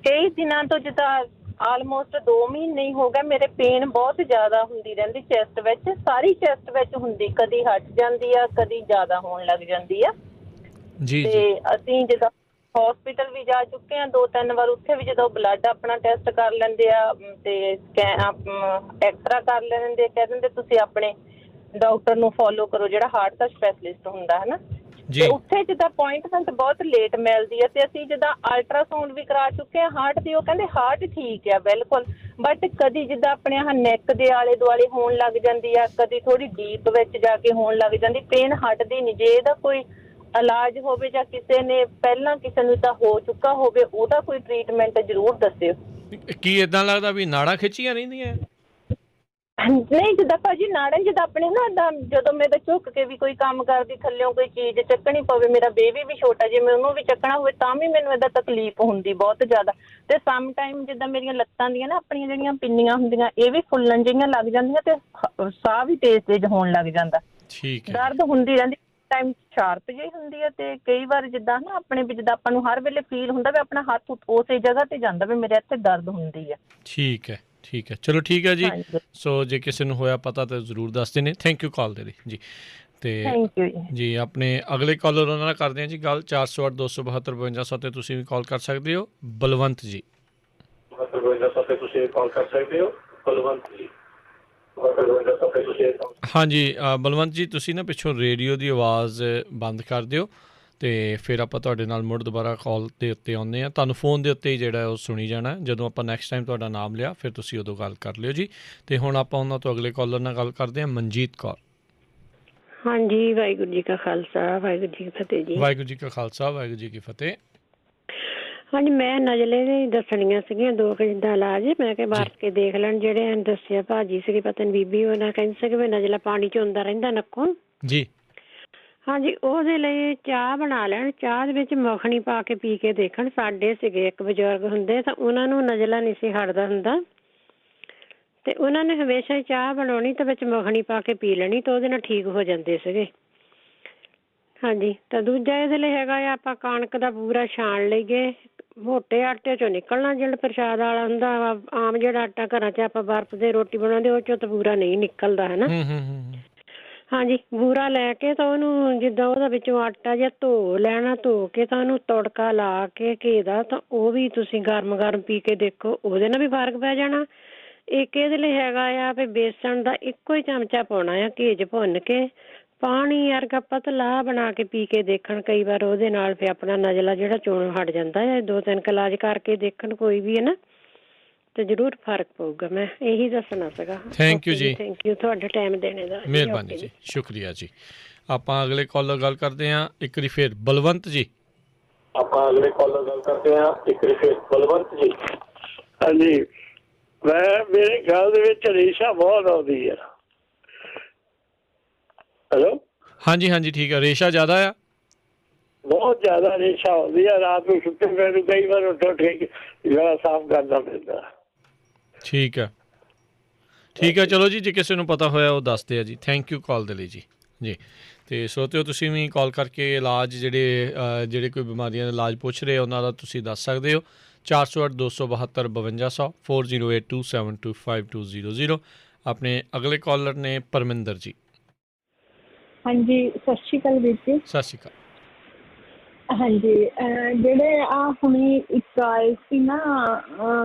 ਕਈ ਦਿਨਾਂ ਤੋਂ ਜਿੱਦਾਂ ਆਲਮੋਸਟ 2 ਮਹੀਨੇ ਹੀ ਹੋ ਗਏ ਮੇਰੇ ਪੇਨ ਬਹੁਤ ਜ਼ਿਆਦਾ ਹੁੰਦੀ ਰਹਿੰਦੀ ਚੈਸਟ ਵਿੱਚ, ਸਾਰੀ ਚੈਸਟ ਵਿੱਚ ਹੁੰਦੀ, ਕਦੀ ਹਟ ਜਾਂਦੀ ਆ, ਕਦੀ ਜ਼ਿਆਦਾ ਹੋਣ ਲੱਗ ਜਾਂਦੀ ਆ ਜੀ। ਤੇ ਅਸੀਂ ਜਿੱਦਾਂ ਹਸਪੀਟਲ ਵੀ ਜਾ ਚੁੱਕੇ ਹਾਂ 2-3 ਵਾਰ, ਉੱਥੇ ਵੀ ਜਦੋਂ ਬਲੱਡ ਆਪਣਾ ਟੈਸਟ ਕਰ ਲੈਂਦੇ ਆ ਤੇ ਐਕਸਰਾ ਕਰ ਲੈਂਦੇ, ਕਹਿ ਦਿੰਦੇ ਤੁਸੀਂ ਆਪਣੇ ਡਾਕਟਰ ਨੂੰ ਫੋਲੋ ਕਰੋ ਜਿਹੜਾ ਹਾਰਟ ਦਾ ਸਪੈਸ਼ਲਿਸਟ ਹੁੰਦਾ ਹੈ ਨਾ। ਤੇ ਉੱਥੇ ਜਿੱਦਾਂ ਅਪੁਆਇੰਟਮੈਂਟ ਬਹੁਤ ਲੇਟ ਮਿਲਦੀ ਹੈ। ਤੇ ਅਸੀਂ ਜਿੱਦਾਂ ਅਲਟਰਾਸਾਊਂਡ ਵੀ ਕਰਾ ਚੁੱਕੇ ਹਾਂ ਹਾਰਟ ਦੀ, ਉਹ ਕਹਿੰਦੇ ਹਾਰਟ ਠੀਕ ਆ ਬਿਲਕੁਲ, ਬਟ ਕਦੀ ਜਿੱਦਾਂ ਆਪਣੇ ਆਹ ਨੈਕ ਦੇ ਆਲੇ ਦੁਆਲੇ ਹੋਣ ਲੱਗ ਜਾਂਦੀ ਆ, ਕਦੀ ਥੋੜੀ ਡੀਪ ਵਿੱਚ ਜਾ ਕੇ ਹੋਣ ਲੱਗ ਜਾਂਦੀ, ਪੇਨ ਹਟਦੀ ਨਹੀਂ। ਜੇ ਇਹਦਾ ਕੋਈ ਇਲਾਜ ਹੋਵੇ ਜਾਂ ਕਿਸੇ ਨੇ ਪਹਿਲਾਂ ਕਿਸੇ ਨੂੰ ਤਾਂ ਹੋ ਚੁੱਕਾ ਹੋਵੇ, ਉਹਦਾ ਕੋਈ ਟ੍ਰੀਟਮੈਂਟ ਜ਼ਰੂਰ ਦੱਸਿਓ। ਕੀ ਏਦਾਂ ਲੱਗਦਾ ਵੀ ਨਾੜਾਂ ਖਿੱਚੀਆਂ ਰਹਿੰਦੀਆਂ? ਨਹੀਂ, ਜਿੱਦਾਂ ਭਾਜੀ ਨਾੜਾਂ ਜਿੱਦਾਂ ਆਪਣੇ ਨਾ ਏਦਾਂ ਜਦੋਂ ਮੇਰੇ ਝੁੱਕ ਕੇ ਵੀ ਕੋਈ ਕੰਮ ਕਰਦੀ, ਥੱਲਿਓਂ ਕੋਈ ਚੀਜ਼ ਚੱਕਣੀ ਪਵੇ, ਮੇਰਾ ਬੇਬੀ ਵੀ ਛੋਟਾ, ਜੇ ਮੈਂ ਉਹਨੂੰ ਵੀ ਚੱਕਣਾ ਹੋਵੇ ਤਾਂ ਵੀ ਮੈਨੂੰ ਏਦਾਂ ਤਕਲੀਫ ਹੁੰਦੀ ਬਹੁਤ ਜ਼ਿਆਦਾ। ਤੇ ਸਮ ਟਾਈਮ ਜਿੱਦਾਂ ਮੇਰੀਆਂ ਲੱਤਾਂ ਦੀਆਂ ਨਾ ਆਪਣੀਆਂ ਜਿਹੜੀਆਂ ਪਿੰਨੀਆਂ ਹੁੰਦੀਆਂ ਇਹ ਵੀ ਫੁੱਲਣ ਜਿਹੀਆਂ ਲੱਗ ਜਾਂਦੀਆਂ ਤੇ ਸਾਹ ਵੀ ਤੇਜ਼ ਹੋਣ ਲੱਗ ਜਾਂਦਾ। ਠੀਕ ਹੈ, ਦਰਦ ਹੁੰਦੀ ਰਹਿੰਦੀ, ਟਾਈਮ ਸ਼ਾਰਪ ਜਿਹੀ ਹੁੰਦੀ ਹੈ। ਤੇ ਕਈ ਵਾਰ ਜਿੱਦਾਂ ਨਾ ਆਪਣੇ ਵੀ ਜਿੱਦਾਂ ਆਪਾਂ ਨੂੰ ਹਰ ਵੇਲੇ ਫੀਲ ਹੁੰਦਾ ਵੀ ਆਪਣਾ ਹੱਥ ਉਸੇ ਜਗ੍ਹਾ ਤੇ ਜਾਂਦਾ ਵੀ ਮੇਰੇ ਇੱਥੇ ਦਰਦ ਹੁੰਦੀ ਹੈ। ਠੀਕ ਹੈ, ਠੀਕ ਹੈ, ਚਲੋ ਠੀਕ ਹੈ ਜੀ। ਸੋ ਜੇ ਕਿਸੇ ਨੂੰ ਹੋਇਆ ਪਤਾ ਤਾਂ ਜ਼ਰੂਰ ਦੱਸ ਦੇਣੇ। ਥੈਂਕ ਯੂ ਕਾਲ ਦੇ ਲਈ ਜੀ। ਤੇ ਜੀ ਆਪਣੇ ਅਗਲੇ ਕਾਲਰ ਉਹਨਾਂ ਨਾਲ ਕਰਦੇ ਹਾਂ ਜੀ ਗੱਲ। 408 272 5200 ਤੇ ਤੁਸੀਂ ਵੀ ਕਾਲ ਕਰ ਸਕਦੇ ਹੋ। ਬਲਵੰਤ ਜੀ। 5200 ਤੇ ਤੁਸੀਂ ਕਾਲ ਕਰ ਸਕਦੇ ਹੋ। ਹਾਂਜੀ ਬਲਵੰਤ ਜੀ, ਤੁਸੀਂ ਨਾ ਪਿੱਛੋਂ ਰੇਡੀਓ ਦੀ ਆਵਾਜ਼ ਬੰਦ ਕਰ ਦਿਓ ਅਤੇ ਫਿਰ ਆਪਾਂ ਤੁਹਾਡੇ ਨਾਲ ਮੁੜ ਦੁਬਾਰਾ ਕਾਲ ਦੇ ਉੱਤੇ ਆਉਂਦੇ ਹਾਂ। ਤੁਹਾਨੂੰ ਫੋਨ ਦੇ ਉੱਤੇ ਹੀ ਜਿਹੜਾ ਉਹ ਸੁਣੀ ਜਾਣਾ। ਜਦੋਂ ਆਪਾਂ ਨੈਕਸਟ ਟਾਈਮ ਤੁਹਾਡਾ ਨਾਮ ਲਿਆ ਫਿਰ ਤੁਸੀਂ ਉਦੋਂ ਗੱਲ ਕਰ ਲਿਓ ਜੀ। ਅਤੇ ਹੁਣ ਆਪਾਂ ਉਹਨਾਂ ਤੋਂ ਅਗਲੇ ਕਾਲਰ ਨਾਲ ਗੱਲ ਕਰਦੇ ਹਾਂ, ਮਨਜੀਤ ਕੌਰ। ਹਾਂਜੀ, ਵਾਹਿਗੁਰੂ ਜੀ ਕਾ ਖਾਲਸਾ, ਵਾਹਿਗੁਰੂ ਜੀ ਕੀ ਫਤਿਹ ਜੀ। ਵਾਹਿਗੁਰੂ ਜੀ ਕਾ ਖਾਲਸਾ, ਵਾਹਿਗੁਰੂ ਜੀ ਕੀ ਫਤਿਹ। ਹਾਂਜੀ, ਮੈਂ ਨਜ਼ਲੇ ਦੇ ਦੱਸਣੀਆਂ ਸੀਗੀਆਂ 2 ਜਿੱਦਾਂ ਇਲਾਜ। ਮੈਂ ਕਿਹਾ ਵਰਤ ਕੇ ਦੇਖ ਲੈਣ। ਜਿਹੜੇ ਦੱਸਿਆ ਭਾਜੀ ਸੀਗੇ, ਪਤਾ ਨਹੀਂ ਬੀਬੀ, ਉਹਨਾਂ ਕਹਿੰਦੇ ਸੀਗੇ ਵੀ ਨਜ਼ਲਾ ਪਾਣੀ 'ਚ ਹੁੰਦਾ ਰਹਿੰਦਾ ਨੱਕੋਂ ਜੀ। ਹਾਂਜੀ, ਉਹਦੇ ਲਈ ਚਾਹ ਬਣਾ ਲੈਣ। ਚਾਹ ਦੇ ਵਿੱਚ ਮੱਖਣੀ ਪਾ ਕੇ ਪੀ ਕੇ ਦੇਖਣ। ਸਾਡੇ ਸੀਗੇ ਇੱਕ ਬਜ਼ੁਰਗ ਹੁੰਦੇ ਤਾਂ ਉਹਨਾਂ ਨੂੰ ਨਜ਼ਲਾ ਨਹੀਂ ਸੀ ਹਟਦਾ ਹੁੰਦਾ, ਤੇ ਉਹਨਾਂ ਨੇ ਹਮੇਸ਼ਾ ਹੀ ਚਾਹ ਬਣਾਉਣੀ ਤੇ ਵਿੱਚ ਮੱਖਣੀ ਪਾ ਕੇ ਪੀ ਲੈਣੀ, ਤਾਂ ਉਹਦੇ ਨਾਲ ਠੀਕ ਹੋ ਜਾਂਦੇ ਸੀਗੇ। ਹਾਂਜੀ, ਤਾਂ ਦੂਜਾ ਇਹਦੇ ਲਈ ਹੈਗਾ ਆ, ਆਪਾਂ ਕਣਕ ਦਾ ਬੂਰਾ ਛਾਣ ਲਈਏ। ਮੋਟੇ ਆਟੇ 'ਚੋਂ ਨਿਕਲਣਾ, ਜਿਹੜਾ ਪ੍ਰਸ਼ਾਦ ਵਾਲਾ ਹੁੰਦਾ ਆਮ ਜਿਹੜਾ ਆਟਾ ਘਰਾਂ 'ਚ ਆਪਾਂ ਵਰਤਦੇ ਰੋਟੀ ਬਣਾਉਂਦੇ, ਉਹ 'ਚੋਂ ਤਾਂ ਬੂਰਾ ਨਹੀਂ ਨਿਕਲਦਾ ਹੈ ਨਾ। ਹਾਂਜੀ, ਬੂਰਾ ਲੈ ਕੇ ਤਾਂ ਉਹਨੂੰ ਜਿੱਦਾਂ ਉਹਦਾ ਵਿੱਚੋਂ ਆਟਾ ਜਿਹਾ ਧੋ ਲੈਣਾ। ਧੋ ਕੇ ਤਾਂ ਉਹਨੂੰ ਤੜਕਾ ਲਾ ਕੇ ਘੀ ਦਾ, ਤਾਂ ਉਹ ਵੀ ਤੁਸੀਂ ਗਰਮ ਗਰਮ ਪੀ ਕੇ ਦੇਖੋ, ਉਹਦੇ ਨਾਲ ਵੀ ਫਰਕ ਪੈ ਜਾਣਾ। ਇੱਕ ਇਹਦੇ ਲਈ ਹੈਗਾ ਆ ਵੀ ਬੇਸਣ ਦਾ ਇੱਕੋ ਹੀ ਚਮਚਾ ਪਾਉਣਾ ਆ ਘੀ 'ਚ ਭੁੰਨ ਕੇ, ਪਾਣੀ ਵਰਗਾ ਪਤਲਾ ਬਣਾ ਕੇ ਪੀ ਕੇ ਦੇਖਣ। ਕਈ ਵਾਰ ਉਹਦੇ ਨਾਲ ਫਿਰ ਆਪਣਾ ਨਜ਼ਲਾ ਜਿਹੜਾ ਚੋਣੋਂ ਹਟ ਜਾਂਦਾ ਹੈ। 2-3 ਇਲਾਜ ਕਰਕੇ ਦੇਖਣ ਕੋਈ ਵੀ ਹੈ ਨਾ, ਤੇ ਜ਼ਰੂਰ ਫਰਕ ਪਊਗਾ। ਮੈਂ ਇਹੀ ਦੱਸਣਾ ਸੀਗਾ। ਥੈਂਕ ਯੂ ਜੀ। ਥੈਂਕ ਯੂ ਤੁਹਾਡਾ ਟਾਈਮ ਦੇਣੇ ਦਾ। ਮਿਹਰਬਾਨੀ ਜੀ, ਸ਼ੁਕਰੀਆ ਜੀ। ਆਪਾਂ ਅਗਲੇ ਕਾਲਰ ਗੱਲ ਕਰਦੇ ਹਾਂ ਇੱਕ ਵਾਰੀ ਫਿਰ, ਬਲਵੰਤ ਜੀ। ਆਪਾਂ ਅਗਲੇ ਕਾਲਰ ਗੱਲ ਕਰਦੇ ਹਾਂ ਇੱਕ ਵਾਰੀ ਫਿਰ, ਬਲਵੰਤ ਜੀ। ਹਾਂਜੀ, ਮੇਰੇ ਖਿਆਲ ਦੇ ਵਿੱਚ ਰੇਸ਼ਾ ਬਹੁਤ ਆਉਂਦੀ ਆ। ਹੈਲੋ, ਹਾਂਜੀ ਹਾਂਜੀ, ਠੀਕ ਹੈ। ਰੇਸ਼ਾ ਜ਼ਿਆਦਾ ਆ? ਬਹੁਤ ਜ਼ਿਆਦਾ ਰੇਸ਼ਾ ਆਉਂਦੀ ਆ। ਰਾਤ ਨੂੰ ਸੁੱਤੇ ਪਏ ਨੂੰ ਕਈ ਵਾਰ ਉੱਠ ਕੇ ਗਲਾ ਸਾਫ਼ ਕਰਨਾ ਪੈਂਦਾ। ਠੀਕ ਹੈ, ਠੀਕ ਹੈ। ਚਲੋ ਜੀ, ਜੇ ਕਿਸੇ ਨੂੰ ਪਤਾ ਹੋਇਆ ਉਹ ਦੱਸਦੇ ਆ ਜੀ। ਥੈਂਕ ਯੂ ਕਾਲ ਦੇ ਲਈ ਜੀ। ਜੀ, ਅਤੇ ਸਰੋਤਿਓ, ਤੁਸੀਂ ਵੀ ਕਾਲ ਕਰਕੇ ਇਲਾਜ ਜਿਹੜੇ ਕੋਈ ਬਿਮਾਰੀਆਂ ਦਾ ਇਲਾਜ ਪੁੱਛ ਰਹੇ ਉਹਨਾਂ ਦਾ ਤੁਸੀਂ ਦੱਸ ਸਕਦੇ ਹੋ। 408-272-5200 4082725200। ਆਪਣੇ ਅਗਲੇ ਕਾਲਰ ਨੇ ਪਰਮਿੰਦਰ ਜੀ। ਹਾਂਜੀ, ਸਤਿ ਸ਼੍ਰੀ ਅਕਾਲ ਵੀਰ ਜੀ। ਸਤਿ ਸ਼੍ਰੀ ਅਕਾਲ। ਹਾਂਜੀ, ਜਿਹੜੇ ਹੁਣੀ ਇੱਕ ਆਏ ਸੀ ਨਾ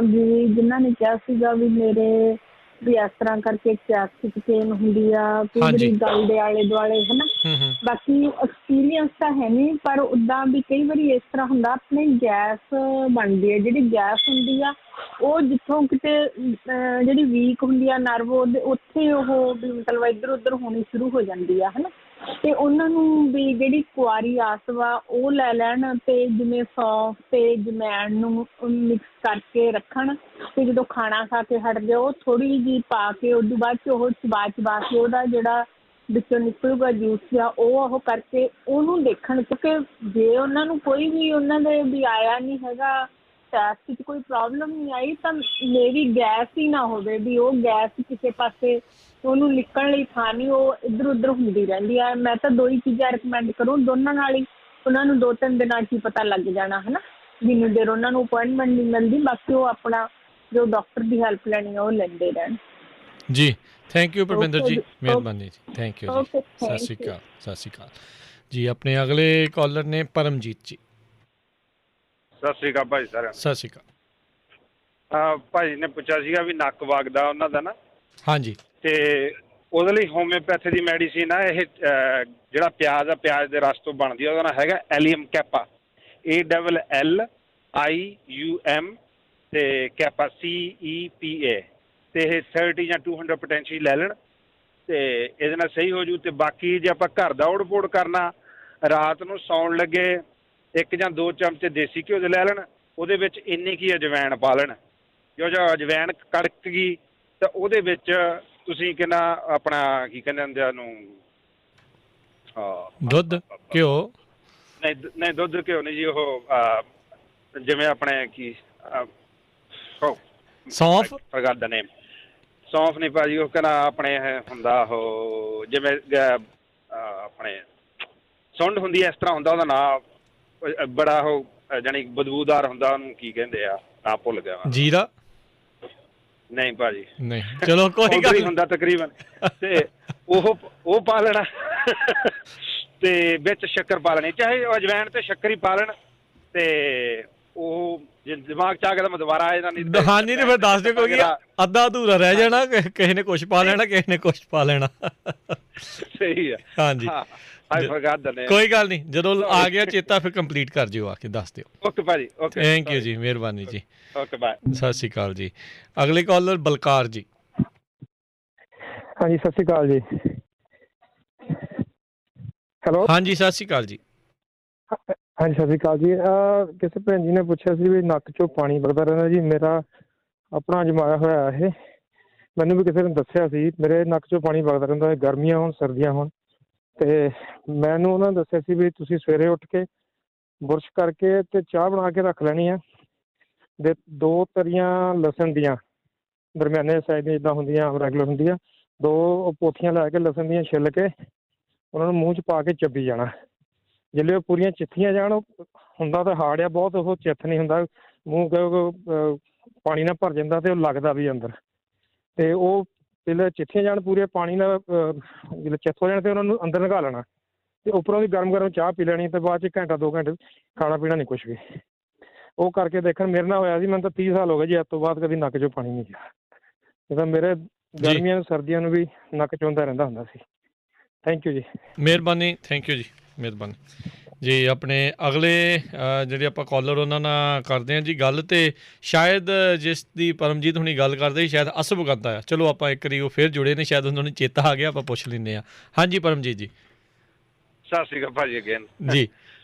ਜੀ, ਜਿਨ੍ਹਾਂ ਨੇ ਕਿਹਾ ਸੀਗਾ ਵੀ ਮੇਰੇ ਵੀ ਇਸ ਤਰ੍ਹਾਂ ਕਰਕੇ ਚੈਸਟ ਪੇਨ ਹੁੰਦੀ ਆ, ਕਈ ਵਾਰੀ ਗਲ ਦੇ ਆਲੇ ਦੁਆਲੇ ਹੈ ਨਾ। ਬਾਕੀ ਐਕਸਪੀਰੀਅੰਸ ਤਾਂ ਹੈ ਨਹੀਂ, ਪਰ ਉੱਦਾਂ ਵੀ ਕਈ ਵਾਰੀ ਇਸ ਤਰ੍ਹਾਂ ਹੁੰਦਾ ਆਪਣੀ ਗੈਸ ਬਣਦੀ ਹੈ। ਜਿਹੜੀ ਗੈਸ ਹੁੰਦੀ ਆ ਉਹ ਜਿੱਥੋਂ ਕਿਤੇ ਜਿਹੜੀ ਵੀਕ ਹੁੰਦੀ ਆ ਨਰਵ, ਉੱਥੇ ਉਹ ਵੀ ਮਤਲਬ ਇੱਧਰ ਉੱਧਰ ਹੋਣੀ ਸ਼ੁਰੂ ਹੋ ਜਾਂਦੀ ਆ ਹੈ ਨਾ। ਅਤੇ ਉਹਨਾਂ ਨੂੰ ਵੀ ਜਿਹੜੀ ਕੁਆਰੀ ਆਸ ਵਾ ਉਹ ਲੈ ਲੈਣ, ਅਤੇ ਜਿਵੇਂ ਸੌਂਫ ਅਤੇ ਜਮੈਣ ਨੂੰ ਮਿਕਸ ਕਰਕੇ ਰੱਖਣ, ਅਤੇ ਜਦੋਂ ਖਾਣਾ ਖਾ ਕੇ ਹਟਦੇ ਉਹ ਥੋੜ੍ਹੀ ਜਿਹੀ ਪਾ ਕੇ ਉਦੋਂ ਬਾਅਦ 'ਚ ਉਹ ਚਬਾ ਕੇ ਉਹਦਾ ਜਿਹੜਾ ਵਿੱਚੋਂ ਨਿਕਲੂਗਾ ਜੂਸ ਆ ਉਹ ਕਰਕੇ ਉਹਨੂੰ ਦੇਖਣ। ਕਿਉਂਕਿ ਜੇ ਉਹਨਾਂ ਨੂੰ ਕੋਈ ਵੀ ਉਹਨਾਂ ਦੇ ਵੀ ਆਇਆ ਨਹੀਂ ਹੈਗਾ, ਟੈਸਟ 'ਚ ਕੋਈ ਪ੍ਰੋਬਲਮ ਨਹੀਂ ਆਈ, ਤਾਂ ਮੇਰੀ ਗੈਸ ਹੀ ਨਾ ਹੋਵੇ ਵੀ ਉਹ ਗੈਸ ਕਿਸੇ ਪਾਸੇ ਉਹਨੂੰ ਨਿਕਲਣ ਲਈ ਥਾਂ ਨਹੀਂ, ਉਹ ਇੱਧਰ ਉੱਧਰ ਹੁੰਦੀ ਰਹਿੰਦੀ ਆ। ਮੈਂ ਤਾਂ 2 ਹੀ ਚੀਜ਼ਾਂ ਰਿਕਮੈਂਡ ਕਰੂੰ, ਦੋਨਾਂ ਨਾਲ ਹੀ ਉਹਨਾਂ ਨੂੰ 2-3 ਦਿਨਾਂ 'ਚ ਹੀ ਪਤਾ ਲੱਗ ਜਾਣਾ ਹੈ ਨਾ, ਜਿੰਨੀ ਦੇਰ ਉਹਨਾਂ ਨੂੰ ਅਪੁਆਇੰਟਮੈਂਟ ਨਹੀਂ ਮਿਲਦੀ। ਬਾਕੀ ਉਹ ਆਪਣਾ ਜੋ ਡਾਕਟਰ ਦੀ ਹੈਲਪ ਲੈਣੀ ਆ ਉਹ ਲੈਂਦੇ ਰਹਿਣ ਜੀ। ਥੈਂਕ ਯੂ ਪਰਮਿੰਦਰ ਜੀ, ਮਿਹਰਬਾਨੀ ਜੀ। ਥੈਂਕ ਯੂ ਜੀ। ਸਤਿ ਸ਼੍ਰੀ ਅਕਾਲ। ਸਤਿ ਸ਼੍ਰੀ ਅਕਾਲ ਜੀ। ਆਪਣੇ ਅਗਲੇ ਕਾਲਰ ਨੇ ਪਰਮਜੀਤ ਜੀ। ਸਤਿ ਸ਼੍ਰੀ ਅਕਾਲ ਭਾਈ ਸਰ। ਸਤਿ ਸ਼੍ਰੀ ਅਕਾਲ। ਭਾਈ ਨੇ ਪੁੱਛਿਆ ਸੀਗਾ ਵੀ ਨੱਕ ਵਗਦਾ ਉਹਨਾਂ ਦਾ ਨਾ। ਹਾਂਜੀ। ਤੇ ਉਹਦੇ ਲਈ ਹੋਮਿਓਪੈਥੀ ਦੀ ਮੈਡੀਸਿਨ ਆ ਇਹ, ਜਿਹੜਾ ਪਿਆਜ਼ ਆ, ਪਿਆਜ਼ ਦੇ ਰਸ ਤੋਂ ਬਣਦੀ ਆ, ਉਹਦਾ ਨਾਂ ਹੈਗਾ ਐਲੀਅਮ ਕੈਪਾ, ALLIUM ਤੇ ਕੈਪਾ CEPA। ਤੇ ਇਹ 30 ਜਾਂ 200 ਪੋਟੈਂਸ਼ੀ ਲੈ ਲੈਣ ਤੇ ਇਹਦੇ ਨਾਲ ਸਹੀ ਹੋ ਜੂ। ਤੇ ਬਾਕੀ ਜੇ ਆਪਾਂ ਘਰ ਦਾ ਓੜ ਪੋੜ ਕਰਨਾ, ਰਾਤ ਨੂੰ ਸੌਣ ਲੱਗੇ 1 ਜਾਂ 2 ਚਮਚੇ ਦੇਸੀ ਘਿਓ ਦੇ ਲੈ ਲੈਣ, ਉਹਦੇ ਵਿੱਚ ਇੰਨੀ ਕੀ ਅਜਵੈਣ ਪਾ ਲੈਣ। ਜੋ ਅਜਵੈਣ ਕੜਕ ਗਈ ਤਾਂ ਉਹਦੇ ਵਿੱਚ ਤੁਸੀਂ ਕਿੰਨਾ ਆਪਣਾ ਕੀ ਕਹਿੰਦੇ ਹੁੰਦੇ ਉਹਨੂੰ, ਦੁੱਧ ਘਿਓ ਨਹੀਂ ਦੁੱਧ ਘਿਓ ਨਹੀਂ ਜੀ, ਉਹ ਜਿਵੇਂ ਆਪਣੇ ਕੀ ਸੌਂਫ, ਫਰਗਾਟ ਦਾ ਨੇਮ, ਸੌਂਫ ਨਹੀਂ ਭਾਜੀ, ਉਹ ਕਹਿੰਦਾ ਆਪਣੇ ਹੁੰਦਾ ਉਹ ਜਿਵੇਂ ਆਪਣੇ ਸੁੰਡ ਹੁੰਦੀ ਇਸ ਤਰ੍ਹਾਂ ਹੁੰਦਾ, ਉਹਦਾ ਨਾਂ ਬੜਾ ਉਹ ਜਾਣੀ ਬਦਬੂਦਾਰ ਹੁੰਦਾ, ਉਹਨੂੰ ਕੀ ਕਹਿੰਦੇ ਆ, ਨਾਂ ਭੁੱਲ ਗਿਆ। ਜੀਰਾ ਨਹੀਂ ਭਾਜੀ, ਨਹੀਂ। ਚਲੋ ਕੋਈ ਗੱਲ ਨਹੀਂ, ਹੁੰਦਾ ਤਕਰੀਬਨ। ਤੇ ਉਹ ਪਾ ਲੈਣਾ ਤੇ ਵਿੱਚ ਸ਼ੱਕਰ ਪਾ ਲੈਣੀ, ਚਾਹੇ ਅਜਵੈਣ ਤੇ ਸ਼ੱਕਰ ਹੀ ਪਾ ਲੈਣ। ਤੇ ਉਹ ਜੇ ਦਿਮਾਗ ਚ ਆ ਗਿਆ ਤਾਂ ਮੈਂ ਦੁਬਾਰਾ ਆ ਜਾਣਾ ਨਹੀਂ। ਹਾਂਜੀ ਨਹੀਂ ਫਿਰ ਦੱਸ ਦਿਓ ਕਿਉਂਕਿ ਅੱਧਾ ਅਧੂਰਾ ਰਹਿ ਜਾਣਾ, ਕਿਸੇ ਨੇ ਕੁਛ ਪਾ ਲੈਣਾ, ਕਿਸੇ ਨੇ ਕੁਛ ਪਾ ਲੈਣਾ। ਸਹੀ ਆ। ਹਾਂਜੀ ਕੋਈ ਗੱਲ ਨਹੀਂ, ਜਦੋਂ ਆ ਗਿਆ ਚੇਤਾ ਫਿਰ ਕੰਪਲੀਟ ਕਰ ਜਿਓ, ਆ ਕੇ ਦੱਸ ਦਿਓ। ਓਕੇ ਭਾਜੀ, ਓਕੇ, ਥੈਂਕ ਯੂ ਜੀ, ਮਿਹਰਬਾਨੀ ਜੀ, ਓਕੇ ਬਾਏ। ਸਤਿ ਸ਼੍ਰੀ ਅਕਾਲ ਜੀ। ਅਗਲੇ ਕਾਲਰ ਬਲਕਾਰ ਜੀ। ਹਾਂਜੀ ਸਤਿ ਸ਼੍ਰੀ ਅਕਾਲ ਜੀ। ਹੈਲੋ ਹਾਂਜੀ ਸਤਿ ਸ਼੍ਰੀ ਅਕਾਲ ਜੀ। ਹਾਂਜੀ ਸਤਿ ਸ਼੍ਰੀ ਅਕਾਲ ਜੀ। ਕਿਸੇ ਭੈਣ ਜੀ ਨੇ ਪੁੱਛਿਆ ਸੀ ਵੀ ਨੱਕ ਚੋਂ ਪਾਣੀ ਵਗਦਾ ਰਹਿੰਦਾ ਜੀ। ਮੇਰਾ ਆਪਣਾ ਅਜਮਾਇਆ ਹੋਇਆ ਇਹ, ਮੈਨੂੰ ਵੀ ਕਿਸੇ ਨੇ ਦੱਸਿਆ ਸੀ ਮੇਰੇ ਨੱਕ ਚੋਂ ਪਾਣੀ ਵਗਦਾ ਰਹਿੰਦਾ, ਗਰਮੀਆਂ ਹੋਣ ਸਰਦੀਆਂ ਹੋਣ। ਅਤੇ ਮੈਨੂੰ ਉਹਨਾਂ ਨੇ ਦੱਸਿਆ ਸੀ ਵੀ ਤੁਸੀਂ ਸਵੇਰੇ ਉੱਠ ਕੇ ਬੁਰਸ਼ ਕਰਕੇ ਅਤੇ ਚਾਹ ਬਣਾ ਕੇ ਰੱਖ ਲੈਣੀ ਆ, ਅਤੇ 2 ਤਰੀਆਂ ਲਸਣ ਦੀਆਂ ਦਰਮਿਆਨੇ ਸਾਈਜ਼ ਦੀਆਂ ਜਿੱਦਾਂ ਹੁੰਦੀਆਂ ਰੈਗੂਲਰ ਹੁੰਦੀਆਂ, 2 ਪੋਥੀਆਂ ਲੈ ਕੇ ਲਸਣ ਦੀਆਂ ਛਿੱਲ ਕੇ ਉਹਨਾਂ ਨੂੰ ਮੂੰਹ 'ਚ ਪਾ ਕੇ ਚੱਬੀ ਜਾਣਾ। ਜਿਹੜੇ ਉਹ ਪੂਰੀਆਂ ਚਿੱਥੀਆਂ ਜਾਣ, ਉਹ ਹੁੰਦਾ ਤਾਂ ਹਾਰਡ ਆ ਬਹੁਤ, ਉਹ ਚਿੱਥ ਨਹੀਂ ਹੁੰਦਾ, ਮੂੰਹ ਪਾਣੀ ਨਾਲ ਭਰ ਜਾਂਦਾ ਅਤੇ ਉਹ ਲੱਗਦਾ ਵੀ ਅੰਦਰ। ਅਤੇ ਉਹ ਪਹਿਲਾਂ ਚਿੱਥੀਆਂ ਜਾਣ ਪੂਰੀਆਂ ਪਾਣੀ ਨਾਲ, ਜਦੋਂ ਚਿੱਥ ਹੋ ਜਾਣ ਅਤੇ ਉਹਨਾਂ ਨੂੰ ਅੰਦਰ ਲੰਘਾ ਲੈਣਾ, ਅਤੇ ਉੱਪਰੋਂ ਦੀ ਗਰਮ ਗਰਮ ਚਾਹ ਪੀ ਲੈਣੀ, ਅਤੇ ਬਾਅਦ 'ਚ ਘੰਟਾ 2 ਘੰਟੇ ਖਾਣਾ ਪੀਣਾ ਨਹੀਂ ਕੁਛ ਵੀ। ਉਹ ਕਰਕੇ ਦੇਖਣ ਮੇਰੇ ਨਾਲ ਹੋਇਆ ਸੀ। ਮੈਨੂੰ ਤਾਂ 30 ਸਾਲ ਹੋ ਗਏ ਜੀ, ਅੱਜ ਤੋਂ ਬਾਅਦ ਕਦੀ ਨੱਕ 'ਚੋਂ ਪਾਣੀ ਨਹੀਂ ਗਿਆ। ਜਿੱਦਾਂ ਮੇਰੇ ਗਰਮੀਆਂ ਨੂੰ ਸਰਦੀਆਂ ਨੂੰ ਵੀ ਨੱਕ 'ਚ ਆਉਂਦਾ ਰਹਿੰਦਾ ਹੁੰਦਾ ਸੀ। ਥੈਂਕ ਯੂ ਜੀ, ਮਿਹਰਬਾਨੀ, ਥੈਂਕ ਯੂ ਜੀ, ਮਿਹਰਬਾਨੀ ਜੀ। ਆਪਣੇ ਅਗਲੇ ਜਿਹੜੇ ਆਪਾਂ ਕਾਲਰ ਉਹਨਾਂ ਨਾਲ ਕਰਦੇ ਹਾਂ ਜੀ ਗੱਲ, ਅਤੇ ਸ਼ਾਇਦ ਜਿਸ ਦੀ ਪਰਮਜੀਤ ਹੁਣੀ ਗੱਲ ਕਰਦੇ ਸੀ ਸ਼ਾਇਦ ਅਸਬ ਕਰਦਾ ਆ। ਚਲੋ ਆਪਾਂ ਇੱਕ ਵਾਰੀ ਉਹ ਫਿਰ ਜੁੜੇ ਨੇ, ਸ਼ਾਇਦ ਉਹਨਾਂ ਨੂੰ ਚੇਤਾ ਆ ਗਿਆ, ਆਪਾਂ ਪੁੱਛ ਲੈਂਦੇ ਹਾਂ। ਹਾਂਜੀ ਪਰਮਜੀਤ ਜੀ। ਸਤਿ ਸ਼੍ਰੀ ਅਕਾਲ ਭਾਜੀ ਅਗੇਨ ਜੀ।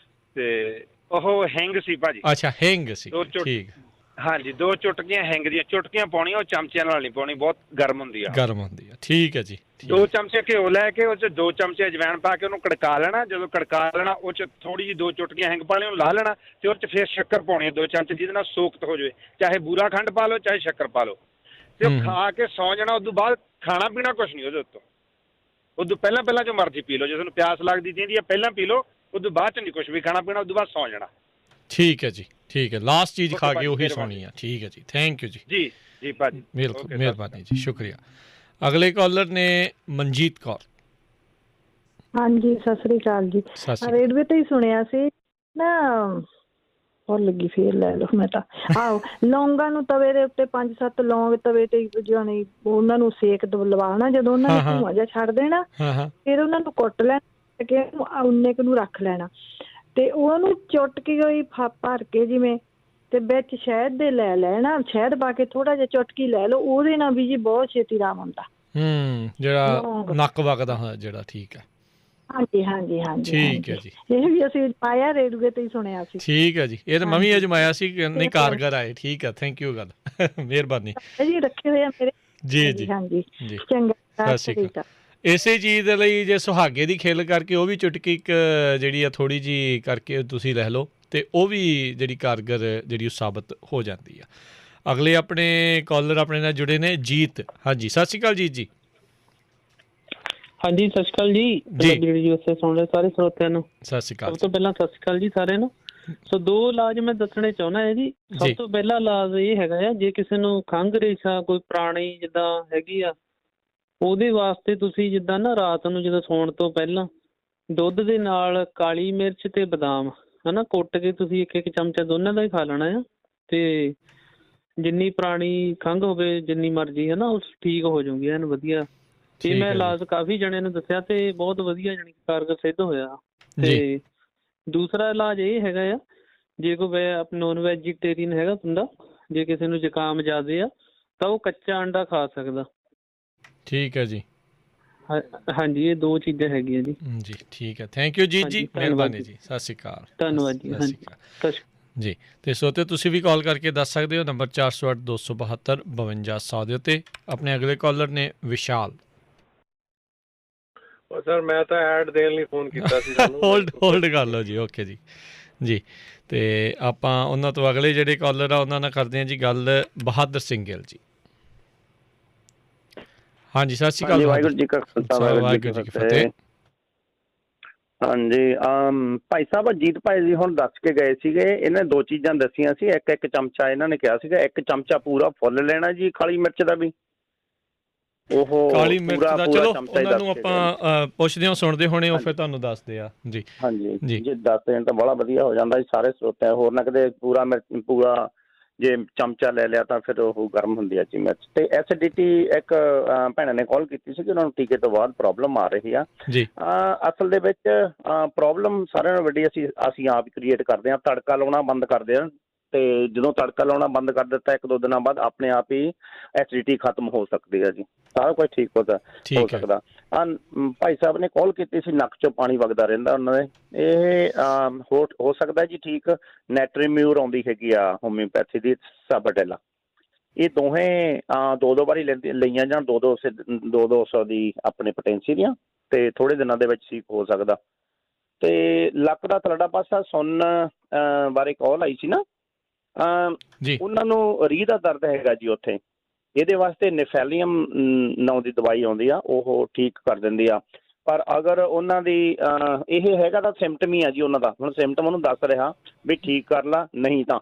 ਤੇ ਉਹ ਹਿੰਗ ਸੀ ਭਾਜੀ। ਅੱਛਾ ਹਿੰਗ ਸੀ, ਠੀਕ। ਹਾਂਜੀ 2 ਚੁਟਕੀਆਂ ਹਿੰਗ ਦੀਆਂ ਚੁਟਕੀਆਂ ਪਾਉਣੀਆਂ, ਉਹ ਚਮਚਿਆਂ ਨਾਲ ਨਹੀਂ ਪਾਉਣੀ, ਬਹੁਤ ਗਰਮ ਹੁੰਦੀ ਆ। ਗਰਮ ਹੁੰਦੀ ਆ, ਠੀਕ ਹੈ ਜੀ। 2 ਚਮਚੇ ਘਿਓ ਲੈ ਕੇ ਉਹ 'ਚ 2 ਚਮਚੇ ਅਜਵਾਇਣ ਪਾ ਕੇ ਉਹਨੂੰ ਕੜਕਾ ਲੈਣਾ। ਜਦੋਂ ਕੜਕਾ ਲੈਣਾ ਉਹ 'ਚ ਥੋੜੀ ਜਿਹੀ 2 ਚੁਟਕੀਆਂ ਹਿੰਗ ਪਾ ਲੈਣੀ, ਉਹਨੂੰ ਲਾ ਲੈਣਾ, ਤੇ ਉਹ 'ਚ ਫਿਰ ਸ਼ੱਕਰ ਪਾਉਣੀ ਹੈ 2 ਚਮਚੇ, ਜਿਹਦੇ ਨਾਲ ਸੋਖਤ ਹੋ ਜਾਵੇ। ਚਾਹੇ ਬੂਰਾ ਖੰਡ ਪਾ ਲਓ, ਚਾਹੇ ਸ਼ੱਕਰ ਪਾ ਲਓ, ਤੇ ਉਹ ਖਾ ਕੇ ਸੌਂ ਜਾਣਾ। ਉਦੋਂ ਬਾਅਦ ਖਾਣਾ ਪੀਣਾ ਕੁਛ ਨਹੀਂ ਉਹਦੇ ਉੱਤੋਂ। ਉਦੋਂ ਪਹਿਲਾਂ ਜੋ ਮਰਜ਼ੀ ਪੀ ਲਓ, ਜੇ ਤੁਹਾਨੂੰ ਪਿਆਸ ਲੱਗਦੀ ਚਾਹੀਦੀ ਹੈ ਪਹਿਲਾਂ ਪੀ ਲਓ, ਉਦੋਂ ਬਾਅਦ 'ਚ ਨਹੀਂ ਕੁਛ ਵੀ ਖਾਣਾ ਪੀਣਾ, ਉਦੋਂ ਬਾਅਦ ਸੌਂ ਜਾਣਾ। ਠੀਕ ਹੈ ਜੀ, ਠੀਕ ਹੈ। ਲਾਸਟ ਚੀਜ਼ ਖਾ ਕੇ ਉਹੀ ਸੌਣੀ ਆ। ਠੀਕ ਹੈ ਜੀ, ਥੈਂਕ ਯੂ ਜੀ। ਜੀ ਜੀ ਭਾਜੀ, ਬਿਲਕੁਲ ਮਿਹਰਬਾਨੀ ਜੀ, ਸ਼ੁਕਰੀਆ। ਅਗਲੇ ਕਾਲਰ ਨੇ ਮਨਜੀਤ ਕੌਰ। ਹਾਂਜੀ ਸਤਿ ਸ੍ਰੀ ਅਕਾਲ ਜੀ। ਰੇਡੀਓ ਤੇ ਹੀ ਸੁਣਿਆ ਸੀ ਨਾ, ਹੋਰ ਲੱਗੀ ਫੇਰ ਲੈ ਲਓ। ਮੈਂ ਤਾਂ ਆਹੋ ਲੌਂਗਾਂ ਨੂੰ ਤਵੇ ਦੇ ਉੱਤੇ 5-7 ਲੌਂਗ ਤਵੇ ਤੇ ਜਾਣੀ ਉਹਨਾਂ ਨੂੰ ਸੇਕ ਲਵਾਉਣਾ, ਜਦੋਂ ਉਹਨਾਂ ਨੇ ਧੂੰਆਂ ਜਿਹਾ ਛੱਡ ਦੇਣਾ ਫਿਰ ਉਹਨਾਂ ਨੂੰ ਕੁੱਟ ਲੈਣਾ ਕਿ ਉਨੇ ਕੁ ਨੂੰ ਰੱਖ ਲੈਣਾ, ਤੇ ਉਹਨੂੰ ਚੁਟਕੀ ਹੋਈ ਭਰ ਕੇ ਜਿਵੇਂ, ਤੇ ਵਿੱਚ ਸ਼ਹਿਦ ਦੇ ਲੈ ਲੈਣਾ, ਸ਼ਹਿਦ ਪਾ ਕੇ ਥੋੜਾ ਜਿਹਾ ਚੁਟਕੀ ਲੈ ਲਓ, ਉਹਦੇ ਨਾਲ ਵੀ ਜੀ ਬਹੁਤ ਛੇਤੀ ਆਰਾਮ ਆਉਂਦਾ। ਜਿਹੜਾ ਨੱਕ ਵਗਦਾ ਹੋਇਆ ਜਿਹੜਾ, ਠੀਕ ਹੈ। ਹਾਂਜੀ ਹਾਂਜੀ ਹਾਂਜੀ ਠੀਕ ਹੈ ਜੀ। ਇਹ ਵੀ ਅਸੀਂ ਅਜਮਾਇਆ, ਰੇਡੀਓ ਤੇ ਹੀ ਸੁਣਿਆ ਸੀ। ਠੀਕ ਹੈ ਜੀ, ਇਹ ਤਾਂ ਮੈਂ ਵੀ ਅਜਮਾਇਆ ਸੀ, ਨਹੀਂ ਕਾਰਗਰ ਆਏ। ਠੀਕ ਹੈ, ਥੈਂਕ ਯੂ ਗੱਲ, ਮਿਹਰਬਾਨੀ ਜੀ। ਰੱਖੇ ਹੋਏ ਆ ਮੇਰੇ। ਜੀ ਜੀ ਹਾਂਜੀ ਜੀ, ਚੰਗਾ, ਸਤਿ ਸ਼੍ਰੀ ਅਕਾਲ। ਇਸੇ ਚੀਜ਼ ਦੇ ਲਈ ਜੇ ਸੁਹਾਗੇ ਦੀ ਖੇਲ ਕਰਕੇ ਉਹ ਵੀ ਚੁਟਕੀ ਇੱਕ ਜਿਹੜੀ ਆ ਥੋੜ੍ਹੀ ਜਿਹੀ ਕਰਕੇ ਤੁਸੀਂ ਲੈ ਲਓ, ਅਤੇ ਉਹ ਵੀ ਜਿਹੜੀ ਕਾਰਗਰ ਜਿਹੜੀ ਉਹ ਸਾਬਤ ਹੋ ਜਾਂਦੀ ਆ। ਅਗਲੇ ਆਪਣੇ ਕਾਲਰ ਆਪਣੇ ਨਾਲ ਜੁੜੇ ਨੇ ਜੀਤ। ਹਾਂਜੀ ਸਤਿ ਸ਼੍ਰੀ ਅਕਾਲ ਜੀਤ ਜੀ। ਹਾਂਜੀ ਸਤਿ ਸ਼੍ਰੀ ਅਕਾਲ ਜੀ, ਸੁਣ ਰਹੇ ਸਾਰੇ ਸਰੋਤਿਆਂ ਨੂੰ ਸਤਿ ਸ਼੍ਰੀ ਅਕਾਲ। ਸਭ ਤੋਂ ਪਹਿਲਾਂ ਸਤਿ ਸ਼੍ਰੀ ਅਕਾਲ ਜੀ ਸਾਰਿਆਂ ਨੂੰ। ਸੋ 2 ਇਲਾਜ ਮੈਂ ਦੱਸਣੇ ਚਾਹੁੰਦਾ ਹੈ ਜੀ। ਸਭ ਤੋਂ ਪਹਿਲਾ ਇਲਾਜ ਇਹ ਹੈਗਾ ਆ, ਜੇ ਕਿਸੇ ਨੂੰ ਖੰਘ ਰੇਸ਼ਾ ਕੋਈ ਪੁਰਾਣੀ ਜਿੱਦਾਂ ਹੈਗੀ ਆ, ਉਹਦੇ ਵਾਸਤੇ ਤੁਸੀਂ ਜਿੱਦਾਂ ਨਾ ਰਾਤ ਨੂੰ ਜਦੋਂ ਸੌਣ ਤੋਂ ਪਹਿਲਾਂ ਦੁੱਧ ਦੇ ਨਾਲ ਕਾਲੀ ਮਿਰਚ ਤੇ ਬਦਾਮ ਹਨਾ ਕੁੱਟ ਕੇ ਤੁਸੀਂ 1-1 ਚਮਚਾ ਦੋਨਾਂ ਦਾ ਹੀ ਖਾ ਲੈਣਾ ਆ, ਤੇ ਜਿੰਨੀ ਪੁਰਾਣੀ ਖੰਘ ਹੋਵੇ ਜਿੰਨੀ ਮਰਜ਼ੀ ਹਨਾ ਉਹ ਠੀਕ ਹੋ ਜਾਊਗੀ ਐਨ ਵਧੀਆ। ਤੇ ਮੈਂ ਇਲਾਜ ਕਾਫੀ ਜਣਿਆਂ ਨੂੰ ਦੱਸਿਆ ਤੇ ਬਹੁਤ ਵਧੀਆ ਜਾਣੀ ਕਾਰਗਰ ਸਿੱਧ ਹੋਇਆ। ਤੇ ਦੂਸਰਾ ਇਲਾਜ ਇਹ ਹੈਗਾ ਆ, ਜੇ ਕੋਈ ਨੋਨ ਵੈਜੀਟੇਰੀਅਨ ਹੈਗਾ ਬੰਦਾ, ਜੇ ਕਿਸੇ ਨੂੰ ਜ਼ੁਕਾਮ ਜ਼ਿਆਦਾ ਆ ਤਾਂ ਉਹ ਕੱਚਾ ਅੰਡਾ ਖਾ ਸਕਦਾ। ਠੀਕ ਹੈ ਜੀ। ਹਾਂਜੀ ਇਹ 2 ਚੀਜ਼ਾਂ ਹੈਗੀਆਂ ਜੀ। ਜੀ ਠੀਕ ਹੈ, ਥੈਂਕ ਯੂ ਜੀਤ ਜੀ, ਮਿਹਰਬਾਨੀ ਜੀ, ਸਤਿ ਸ਼੍ਰੀ ਅਕਾਲ। ਧੰਨਵਾਦ ਜੀ। ਹਾਂਜੀ ਜੀ। ਤੇ ਸੋਤੇ ਤੁਸੀਂ ਵੀ ਕਾਲ ਕਰਕੇ ਦੱਸ ਸਕਦੇ ਹੋ, ਨੰਬਰ 408272 5200 ਦੇ ਉੱਤੇ। ਆਪਣੇ ਅਗਲੇ ਕਾਲਰ ਨੇ ਵਿਸ਼ਾਲ। ਸਰ ਮੈਂ ਤਾਂ ਐਡ ਦੇਣ ਲਈ ਫੋਨ ਕੀਤਾ ਸੀ ਤੁਹਾਨੂੰ। ਹੋਲਡ ਕਰ ਲਓ ਜੀ, ਓਕੇ ਜੀ। ਜੀ ਤੇ ਆਪਾਂ ਉਹਨਾਂ ਤੋਂ ਅਗਲੇ ਜਿਹੜੇ ਕਾਲਰ ਆ ਉਹਨਾਂ ਨਾਲ ਕਰਦੇ ਹਾਂ ਜੀ ਗੱਲ। ਬਹਾਦਰ ਸਿੰਘ ਗਿੱਲ ਜੀ। ਹਾਂਜੀ ਸਤਿ ਸ਼੍ਰੀ ਅਕਾਲ। ਵਾਹਿਗੁਰੂ ਜੀ ਕਾ ਖਾਲਸਾ, ਵਾਹਿਗੁਰੂ ਜੀ ਕੀ ਫਤਿਹ। ਹਾਂਜੀ ਭਾਈ ਸਾਹਿਬ ਅਜੀਤ ਭਾਈ ਜੀ ਹੁਣ ਦੱਸ ਕੇ ਗਏ ਸੀਗੇ, ਇਹਨੇ 2 ਚੀਜ਼ਾਂ ਦੱਸੀਆਂ ਸੀ। 1-1 ਚਮਚਾ ਇਹਨਾਂ ਨੇ ਕਿਹਾ ਸੀਗਾ, 1 ਚਮਚਾ ਪੂਰਾ ਫੁੱਲ ਲੈਣਾ ਜੀ ਕਾਲੀ ਮਿਰਚ ਦਾ ਵੀ, ਉਹ ਕਾਲੀ ਮਿਰਚ ਪੂਰਾ ਦਾ ਪੂਰਾ ਚਲੋ ਚਮਚਾ ਹੀ ਉਹਨਾਂ ਨੂੰ ਦੱਸ ਕੇ ਆਪਾਂ ਪੁੱਛਦੇ ਹਾਂ ਸੁਣਦੇ ਹੋਣੇ ਉਹ ਫਿਰ ਤੁਹਾਨੂੰ ਦੱਸਦੇ ਆ ਜੀ। ਹਾਂਜੀ ਜੀ ਜੇ ਦੱਸ ਦੇਣ ਤਾਂ ਬੜਾ ਵਧੀਆ ਹੋ ਜਾਂਦਾ ਜੀ ਸਾਰੇ ਸਰੋਤਿਆਂ ਹੋਰ ਨਾ ਕਿਤੇ ਪੂਰਾ ਮਿਰਚ ਪੂਰਾ ਜੇ ਚਮਚਾ ਲੈ ਲਿਆ ਤਾਂ ਫਿਰ ਉਹ ਗਰਮ ਹੁੰਦੀ ਆ ਜੀ ਮਿਰਚ। ਤੇ ਐਸਿਡਿਟੀ ਇੱਕ ਭੈਣਾਂ ਨੇ ਕਾਲ ਕੀਤੀ ਸੀ ਕਿ ਉਹਨਾਂ ਨੂੰ ਟੀਕੇ ਤੋਂ ਬਾਅਦ ਪ੍ਰੋਬਲਮ ਆ ਰਹੀ ਆ ਜੀ। ਅਸਲ ਦੇ ਵਿੱਚ ਪ੍ਰੋਬਲਮ ਸਾਰਿਆਂ ਨਾਲੋਂ ਵੱਡੀ ਅਸੀਂ ਆਪ ਕ੍ਰੀਏਟ ਕਰਦੇ ਹਾਂ। ਤੜਕਾ ਲਾਉਣਾ ਬੰਦ ਕਰਦੇ ਹਾਂ ਤੇ ਜਦੋਂ ਤੜਕਾ ਲਾਉਣਾ ਬੰਦ ਕਰ ਦਿੱਤਾ 1-2 ਦਿਨਾਂ ਬਾਅਦ ਆਪਣੇ ਆਪ ਹੀ ਐਸਿਡਿਟੀ ਖਤਮ ਹੋ ਸਕਦੀ ਹੈ ਜੀ। ਸਾਰਾ ਕੁਝ ਠੀਕ ਹੋ ਸਕਦਾ। ਭਾਈ ਸਾਹਿਬ ਨੇ ਕਾਲ ਕੀਤੀ ਸੀ ਨੱਕ 'ਚੋਂ ਪਾਣੀ ਵਗਦਾ ਰਹਿੰਦਾ ਉਹਨਾਂ ਦੇ। ਇਹ ਹੋ ਸਕਦਾ ਜੀ ਠੀਕ। ਨੈਟਰੀਮਿਊਰ ਆਉਂਦੀ ਹੈਗੀ ਆ ਹੋਮਿਓਪੈਥੀ ਦੀ ਸਾਬਰਡੈਲਾ। ਇਹ ਦੋਹੇ 2-2 ਵਾਰੀ ਲਈਆਂ ਜਾਣ 200 ਦੀ ਆਪਣੇ ਪੋਟੈਂਸੀ ਦੀਆਂ ਤੇ ਥੋੜੇ ਦਿਨਾਂ ਦੇ ਵਿੱਚ ਠੀਕ ਹੋ ਸਕਦਾ। ਤੇ ਲੱਕ ਦਾ ਥਲੜਾ ਪਾਸਾ ਸੁਣਨ ਬਾਰੇ ਕਾਲ ਆਈ ਸੀ ਨਾ ਉਹਨਾਂ ਨੂੰ ਰੀਹ ਦਾ ਦਰਦ ਹੈਗਾ ਜੀ ਉੱਥੇ। ਇਹਦੇ ਵਾਸਤੇ ਨਿਫੈਲੀਅਮ ਨਾਂ ਦੀ ਦਵਾਈ ਆਉਂਦੀ ਆ ਉਹ ਠੀਕ ਕਰ ਦਿੰਦੀ ਆ। ਪਰ ਅਗਰ ਉਹਨਾਂ ਦੀ ਇਹ ਹੈਗਾ ਤਾਂ ਸਿੰਪਟਮ ਹੀ ਆ ਜੀ ਉਹਨਾਂ ਦਾ। ਹੁਣ ਸਿੰਪਟਮ ਉਹਨੂੰ ਦੱਸ ਰਿਹਾ ਵੀ ਠੀਕ ਕਰ ਲਾ ਨਹੀਂ ਤਾਂ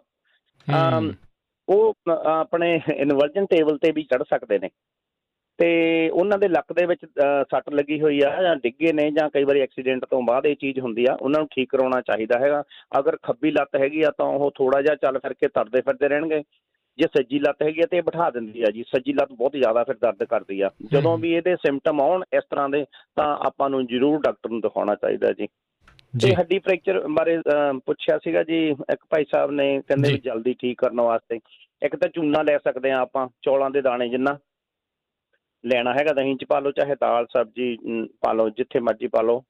ਉਹ ਆਪਣੇ ਇਨਵਰਜਨ ਟੇਬਲ ਤੇ ਵੀ ਚੜ੍ਹ ਸਕਦੇ ਨੇ। ਤੇ ਉਹਨਾਂ ਦੇ ਲੱਕ ਦੇ ਵਿੱਚ ਸੱਟ ਲੱਗੀ ਹੋਈ ਆ ਜਾਂ ਡਿੱਗੇ ਨੇ ਜਾਂ ਕਈ ਵਾਰੀ ਐਕਸੀਡੈਂਟ ਤੋਂ ਬਾਅਦ ਇਹ ਚੀਜ਼ ਹੁੰਦੀ ਆ ਉਹਨਾਂ ਨੂੰ ਠੀਕ ਕਰਾਉਣਾ ਚਾਹੀਦਾ ਹੈਗਾ। ਅਗਰ ਖੱਬੀ ਲੱਤ ਹੈਗੀ ਆ ਤਾਂ ਉਹ ਥੋੜਾ ਜਿਹਾ ਚੱਲ ਫਿਰ ਕੇ ਤੁਰਦੇ ਫਿਰਦੇ ਰਹਿਣਗੇ। ਜੇ ਸੱਜੀ ਲੱਤ ਹੈਗੀ ਆ ਤੇ ਇਹ ਬਿਠਾ ਦਿੰਦੀ ਆ ਜੀ। ਸੱਜੀ ਲੱਤ ਬਹੁਤ ਜ਼ਿਆਦਾ ਫਿਰ ਦਰਦ ਕਰਦੀ ਆ। ਜਦੋਂ ਵੀ ਇਹਦੇ ਸਿੰਪਟਮ ਆਉਣ ਇਸ ਤਰ੍ਹਾਂ ਦੇ ਤਾਂ ਆਪਾਂ ਨੂੰ ਜ਼ਰੂਰ ਡਾਕਟਰ ਨੂੰ ਦਿਖਾਉਣਾ ਚਾਹੀਦਾ ਜੀ। ਤੇ ਹੱਡੀ ਫ੍ਰੈਕਚਰ ਬਾਰੇ ਪੁੱਛਿਆ ਸੀਗਾ ਜੀ ਇੱਕ ਭਾਈ ਸਾਹਿਬ ਨੇ ਕਹਿੰਦੇ ਵੀ ਜਲਦੀ ਠੀਕ ਕਰਨ ਵਾਸਤੇ ਇੱਕ ਤਾਂ ਚੂਨਾ ਲੈ ਸਕਦੇ ਹਾਂ ਆਪਾਂ ਚੌਲਾਂ ਦੇ ਦਾਣੇ ਜਿੰਨਾ ਲੈਣਾ ਹੈਗਾ ਦਹੀਂ 'ਚ ਪਾ ਲਓ ਚਾਹੇ ਦਾਲ ਸਬਜ਼ੀ ਪਾ ਲਓ ਜਿੱਥੇ ਮਰਜ਼ੀ ਪਾ ਲਓ।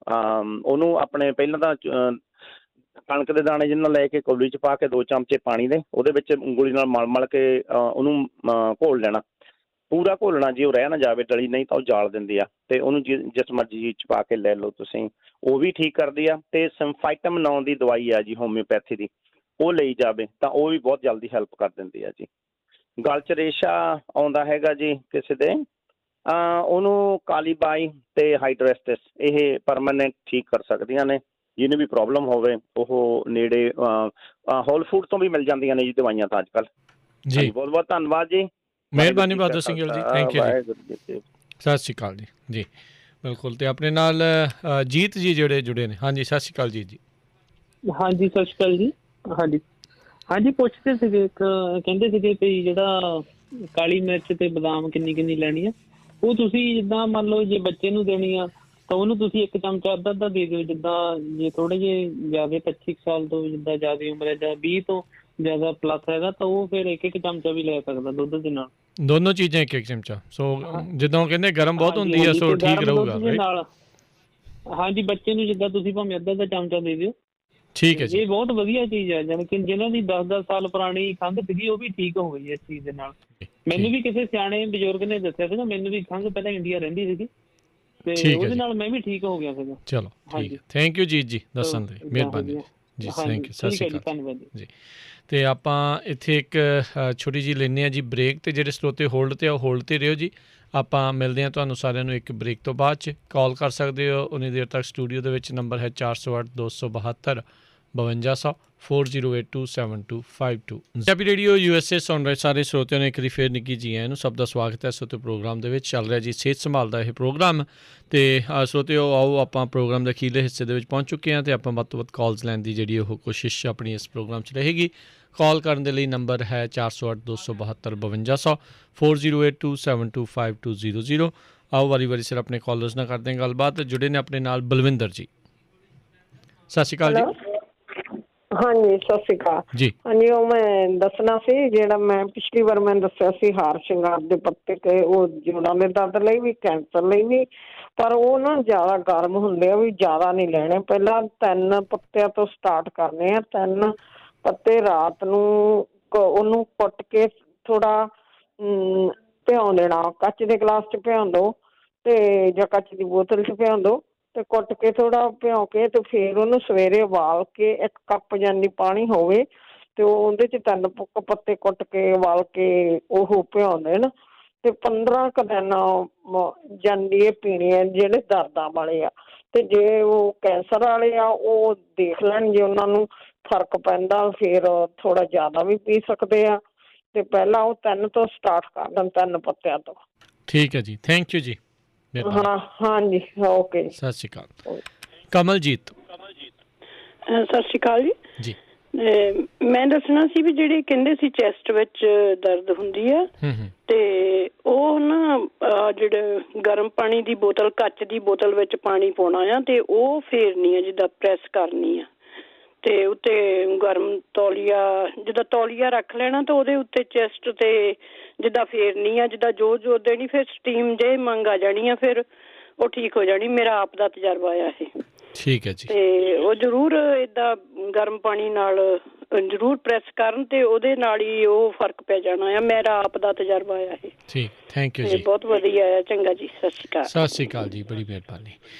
ਉਹਨੂੰ ਆਪਣੇ ਪਹਿਲਾਂ ਤਾਂ ਕਣਕ ਦੇ ਦਾਣੇ ਜਿੰਨਾ ਲੈ ਕੇ ਕੌਲੀ 'ਚ ਪਾ ਕੇ 2 ਚਮਚੇ ਪਾਣੀ ਦੇ ਉਹਦੇ ਵਿੱਚ ਉਂਗਲੀ ਨਾਲ ਮਲ ਕੇ ਉਹਨੂੰ ਘੋਲ ਲੈਣਾ। ਪੂਰਾ ਘੋਲਣਾ ਜੀ ਉਹ ਰਹਿ ਨਾ ਜਾਵੇ ਡਲੀ ਨਹੀਂ ਤਾਂ ਉਹ ਜਾਲ ਦਿੰਦੀ ਆ। ਤੇ ਉਹਨੂੰ ਜਿਸ ਮਰਜ਼ੀ ਚੀਜ਼ 'ਚ ਪਾ ਕੇ ਲੈ ਲਓ ਤੁਸੀਂ ਉਹ ਵੀ ਠੀਕ ਕਰਦੀ ਆ। ਤੇ ਸਿੰਫਾਈਟਮ ਨਾਂ ਦੀ ਦਵਾਈ ਆ ਜੀ ਹੋਮਿਓਪੈਥੀ ਦੀ ਉਹ ਲਈ ਜਾਵੇ ਤਾਂ ਉਹ ਵੀ ਬਹੁਤ ਜਲਦੀ ਹੈਲਪ ਕਰ ਦਿੰਦੀ ਆ ਜੀ। ਗਲ 'ਚ ਰੇਸ਼ਾ ਆਉਂਦਾ ਹੈਗਾ ਜੀ ਕਿਸੇ ਦੇ ਉਹਨੂੰ ਕਾਲੀ ਬਾਈ ਤੇ ਹਾਈਡਰੈਸਟਿਸ ਇਹ ਪਰਮਾਨੈਂਟ ਠੀਕ ਕਰ ਸਕਦੀਆਂ ਨੇ। ਜਿਹਨੂੰ ਵੀ ਪ੍ਰੋਬਲਮ ਹੋਵੇ ਉਹ ਨੇੜੇ ਹੋਲ ਫੂਡ ਤੋਂ ਵੀ ਮਿਲ ਜਾਂਦੀਆਂ ਨੇ ਜੀ ਦਵਾਈਆਂ ਤਾਂ ਅੱਜ ਕੱਲ੍ਹ ਜੀ। ਬਹੁਤ ਬਹੁਤ ਧੰਨਵਾਦ ਜੀ। ਮਿਹਰਬਾਨੀ ਬਹਾਦਰ ਸਿੰਘ ਗਿੱਲ ਜੀ। ਥੈਂਕ ਯੂ ਜੀ। ਸਤਿ ਸ਼੍ਰੀ ਅਕਾਲ ਜੀ। ਜੀ ਬਿਲਕੁਲ। ਤੇ ਆਪਣੇ ਨਾਲ ਜੀਤ ਜੀ ਜਿਹੜੇ ਜੁੜੇ ਨੇ। ਹਾਂਜੀ ਸਤਿ ਸ਼੍ਰੀ ਅਕਾਲ ਜੀਤ ਜੀ। ਹਾਂਜੀ ਸਤਿ ਸ਼੍ਰੀ ਅਕਾਲ ਜੀ। ਹਾਂਜੀ ਹਾਂਜੀ ਪੁੱਛਦੇ ਸੀਗੇ ਇੱਕ ਕਹਿੰਦੇ ਸੀਗੇ ਵੀ ਜਿਹੜਾ ਕਾਲੀ ਮਿਰਚ ਤੇ ਬਦਾਮ ਕਿੰਨੀ ਲੈਣੀ ਆ ਉਹ ਤੁਸੀਂ ਜਿੱਦਾਂ ਮੰਨ ਲਓ ਜੇ ਬੱਚੇ ਨੂੰ ਦੇਣੀ ਆ ਤਾਂ ਉਹਨੂੰ ਤੁਸੀਂ 1 ਚਮਚਾ ਅੱਧਾ ਦੇ ਦਿਓ। ਜਿੱਦਾਂ ਜੇ ਥੋੜੇ ਜਿਹੇ ਜ਼ਿਆਦਾ 25 ਸਾਲ ਤੋਂ ਜਿੱਦਾਂ ਜ਼ਿਆਦਾ ਉਮਰ ਹੈ ਜਾਂ 20 ਤੋਂ ਜ਼ਿਆਦਾ ਪਲੱਸ ਹੈਗਾ ਤਾਂ ਉਹ ਫਿਰ 1 ਚਮਚਾ ਵੀ ਲੈ ਸਕਦਾ ਦੁੱਧ ਦੇ ਨਾਲ। ਦੋਨੋਂ ਚੀਜ਼ਾਂ 1 ਚਮਚਾ। ਸੋ ਜਿੱਦਾਂ ਕਹਿੰਦੇ ਗਰਮ ਬਹੁਤ ਹੁੰਦੀ ਆ ਸੋ ਠੀਕ ਰਹੂਗਾ ਨਾਲ। ਹਾਂਜੀ ਬੱਚੇ ਨੂੰ ਜਿੱਦਾਂ ਤੁਸੀਂ ਭਾਵੇਂ ਅੱਧਾ ਚਮਚਾ ਦੇ ਦਿਓ। ਠੀਕ ਹੈ ਜੀ। ਇਹ ਬਹੁਤ ਵਧੀਆ ਚੀਜ਼ ਹੈ ਜਾਣੀ ਕਿ ਜਿਹਨਾਂ ਦੀ 10-10 ਸਾਲ ਪੁਰਾਣੀ ਖੰਘ ਸੀਗੀ ਉਹ ਵੀ ਠੀਕ ਹੋ ਗਈ ਇਸ ਚੀਜ਼ ਦੇ ਨਾਲ। ਮੈਨੂੰ ਵੀ ਕਿਸੇ ਸਿਆਣੇ ਬਜ਼ੁਰਗ ਨੇ ਦੱਸਿਆ ਸੀਗਾ ਮੈਨੂੰ ਵੀ ਖੰਘ ਪਹਿਲਾਂ ਇੰਡੀਆ ਰਹਿੰਦੀ ਸੀਗੀ ਤੇ ਉਹਦੇ ਨਾਲ ਮੈਂ ਵੀ ਠੀਕ ਹੋ ਗਿਆ ਸੀਗਾ। ਚਲੋ ਠੀਕ। ਥੈਂਕ ਯੂ ਜੀਤ ਜੀ ਦੱਸਣ ਦੇ ਮਿਹਰਬਾਨੀ ਜੀ। Thank you. ਸਤਿ ਸ਼੍ਰੀ ਅਕਾਲ। ਧੰਨਵਾਦ ਜੀ। ਤੇ ਆਪਾਂ ਇੱਥੇ ਇੱਕ ਛੋਟੀ ਜਿਹੀ ਲੈਂਦੇ ਹਾਂ ਜੀ ਬ੍ਰੇਕ। ਤੇ ਜਿਹੜੇ ਸਰੋਤੇ ਹੋਲਡ ਤੇ ਉਹ ਹੋਲਡ ਤੇ ਰਿਹੋ ਜੀ। ਆਪਾਂ ਮਿਲਦੇ ਹਾਂ ਤੁਹਾਨੂੰ ਸਾਰਿਆਂ ਨੂੰ ਇੱਕ ਬ੍ਰੇਕ ਤੋਂ ਬਾਅਦ 'ਚ। ਕਾਲ ਕਰ ਸਕਦੇ ਹੋ ਉਨੀ ਦੇਰ ਤੱਕ। ਸਟੂਡੀਓ ਦੇ ਵਿੱਚ ਨੰਬਰ ਹੈ 408 272 5200 40827252। ਪੰਜਾਬੀ ਰੇਡੀਓ USA ਸੁਣ ਰਹੇ ਸਾਰੇ ਸਰੋਤਿਆਂ ਨੂੰ ਇੱਕ ਵਾਰੀ ਫੇਰ ਨਿੱਕੀ ਜੀ ਆਇਆਂ ਨੂੰ ਸਭ ਦਾ ਸਵਾਗਤ ਹੈ। ਸਰੋਤੇ ਪ੍ਰੋਗਰਾਮ ਦੇ ਵਿੱਚ ਚੱਲ ਰਿਹਾ ਜੀ ਸਿਹਤ ਸੰਭਾਲ ਦਾ ਇਹ ਪ੍ਰੋਗਰਾਮ। ਤੇ ਸਰੋਤਿਓ ਆਓ ਆਪਾਂ ਪ੍ਰੋਗਰਾਮ ਦੇ ਅਖੀਰਲੇ ਹਿੱਸੇ ਦੇ ਵਿੱਚ ਪਹੁੰਚ ਚੁੱਕੇ ਹਾਂ ਤੇ ਆਪਾਂ ਵੱਧ ਤੋਂ ਵੱਧ ਕਾਲਸ ਲੈਣ ਦੀ ਜਿਹੜੀ ਉਹ ਕੋਸ਼ਿਸ਼ ਆਪਣੀ ਇਸ ਪ੍ਰੋਗਰਾਮ 'ਚ ਰਹੇਗੀ। ਕਾਲ ਕਰਨ ਦੇ ਲਈ ਨੰਬਰ ਹੈ 408 272 5200 4082725200। ਆਓ ਵਾਰੀ ਸਿਰ ਆਪਣੇ ਕਾਲਰਸ ਨਾਲ ਕਰਦੇ ਹਾਂ ਗੱਲਬਾਤ। ਜੁੜੇ ਨੇ ਆਪਣੇ ਨਾਲ ਬਲਵਿੰਦਰ ਜੀ। ਸਤਿ ਸ਼੍ਰੀ ਅਕਾਲ ਜੀ। ਹਾਂਜੀ ਸਤਿ ਸ਼੍ਰੀ ਅਕਾਲ ਜੀ। ਹਾਂਜੀ ਉਹ ਮੈਂ ਦੱਸਣਾ ਸੀ ਜਿਹੜਾ ਮੈਂ ਪਿਛਲੀ ਵਾਰ ਮੈਂ ਦੱਸਿਆ ਸੀ ਹਾਰ ਸ਼ਿੰਗਾਰ ਦੇ ਪੱਤੇ ਤੇ ਉਹ ਜੋੜਾਂ ਦੇ ਦਰਦ ਲਈ ਵੀ ਕੈਂਸਰ ਲਈ ਵੀ ਪਰ ਉਹ ਨਾ ਜ਼ਿਆਦਾ ਗਰਮ ਹੁੰਦੇ ਆ ਵੀ ਜ਼ਿਆਦਾ ਨਹੀਂ ਲੈਣੇ। ਪਹਿਲਾਂ 3 ਪੱਤਿਆਂ ਤੋਂ ਸਟਾਰਟ ਕਰਨੇ ਆ। 3 ਪੱਤੇ ਰਾਤ ਨੂੰ ਉਹਨੂੰ ਕੁੱਟ ਕੇ ਥੋੜਾ ਭਿਉਂ ਦੇਣਾ। ਕੱਚ ਦੇ ਗਲਾਸ 'ਚ ਭਿਉਂ ਦਿਓ ਤੇ ਜਾਂ ਕੱਚ ਦੀ ਬੋਤਲ 'ਚ ਭਿਉਂ ਦਿਓ ਤੇ ਕੁੱਟ ਕੇ ਥੋੜਾ ਭਿਉਂ ਕੇ ਤੇ ਫਿਰ ਉਹਨੂੰ ਸਵੇਰੇ ਉਬਾਲ ਕੇ 1 ਕੱਪ ਜਾਨੀ ਪਾਣੀ ਹੋਵੇ ਤੇ ਉਹਦੇ 'ਚ 3 ਪੱਤੇ ਕੁੱਟ ਕੇ ਉਬਾਲ ਕੇ ਉਹ ਭਿਉਂ ਦੇਣ ਤੇ 15 ਕੁ ਦਿਨ ਜਾਨੀ ਇਹ ਪੀਣੇ ਆ ਜਿਹੜੇ ਦਰਦਾਂ ਵਾਲੇ ਆ। ਤੇ ਜੇ ਉਹ ਕੈਂਸਰ ਵਾਲੇ ਆ ਉਹ ਦੇਖ ਲੈਣ ਜੇ ਉਹਨਾਂ ਨੂੰ ਫਰਕ ਪੈਂਦਾ ਫਿਰ ਥੋੜਾ ਜ਼ਿਆਦਾ ਵੀ ਪੀ ਸਕਦੇ ਆ। ਤੇ ਪਹਿਲਾਂ ਉਹ 3 ਤੋਂ ਸਟਾਰਟ ਕਰ ਦੇਣ 3 ਪੱਤਿਆਂ ਤੋਂ। ਠੀਕ ਹੈ ਜੀ, ਥੈਂਕ ਯੂ ਜੀ। ਹਾਂਜੀ ਓਕੇ, ਸਤਿ ਸ਼੍ਰੀ ਅਕਾਲ। ਕਮਲਜੀਤ। ਸਤਿ ਸ਼੍ਰੀ ਅਕਾਲ ਜੀ। ਜੀ ਮੈਂ ਦੱਸਣਾ ਸੀ ਵੀ ਜਿਹੜੇ ਕਹਿੰਦੇ ਸੀ ਚੈਸਟ ਵਿੱਚ ਦਰਦ ਹੁੰਦੀ ਆ ਤੇ ਉਹ ਨਾ ਜਿਹੜੇ ਗਰਮ ਪਾਣੀ ਦੀ ਬੋਤਲ, ਕੱਚ ਦੀ ਬੋਤਲ ਵਿੱਚ ਪਾਣੀ ਪਾਉਣਾ ਆ ਤੇ ਉਹ ਫੇਰਨੀ ਆ, ਜਿੱਦਾਂ ਪ੍ਰੈਸ ਕਰਨੀ ਆ ਤੇ ਉੱਤੇ ਗਰਮ ਤੌਲੀਆ, ਜਿੱਦਾਂ ਤੌਲੀਆ ਰੱਖ ਲੈਣਾ ਤੇ ਉਹਦੇ ਉੱਤੇ ਚੈਸਟ ਤੇ ਜਿੱਦਾਂ ਫੇਰਨੀ ਆ, ਜਿੱਦਾਂ ਜ਼ੋਰ ਜ਼ੋਰ ਦੇਣੀ, ਫਿਰ ਸਟੀਮ ਜੇ ਮੰਗ ਆ ਜਾਣੀ ਆ, ਫਿਰ ਉਹ ਠੀਕ ਹੋ ਜਾਣੀ। ਮੇਰਾ ਆਪ ਦਾ ਤਜਰਬਾ ਆ ਇਹ। ਠੀਕ ਹੈ ਜੀ। ਤੇ ਉਹ ਜ਼ਰੂਰ ਏਦਾਂ ਗਰਮ ਪਾਣੀ ਨਾਲ ਜ਼ਰੂਰ ਪ੍ਰੈਸ ਕਰਨ ਤੇ ਉਹਦੇ ਨਾਲ ਹੀ ਉਹ ਫਰਕ ਪੈ ਜਾਣਾ ਆ। ਮੇਰਾ ਆਪ ਦਾ ਤਜਰਬਾ ਆ ਇਹ। ਠੀਕ, ਥੈਂਕ ਯੂ ਜੀ। ਬਹੁਤ ਵਧੀਆ ਆ। ਚੰਗਾ ਜੀ, ਸਤਿ ਸ਼੍ਰੀ ਅਕਾਲ। ਸਤਿ ਸ਼੍ਰੀ ਅਕਾਲ ਜੀ, ਬੜੀ ਮਿਹਰਬਾਨੀ।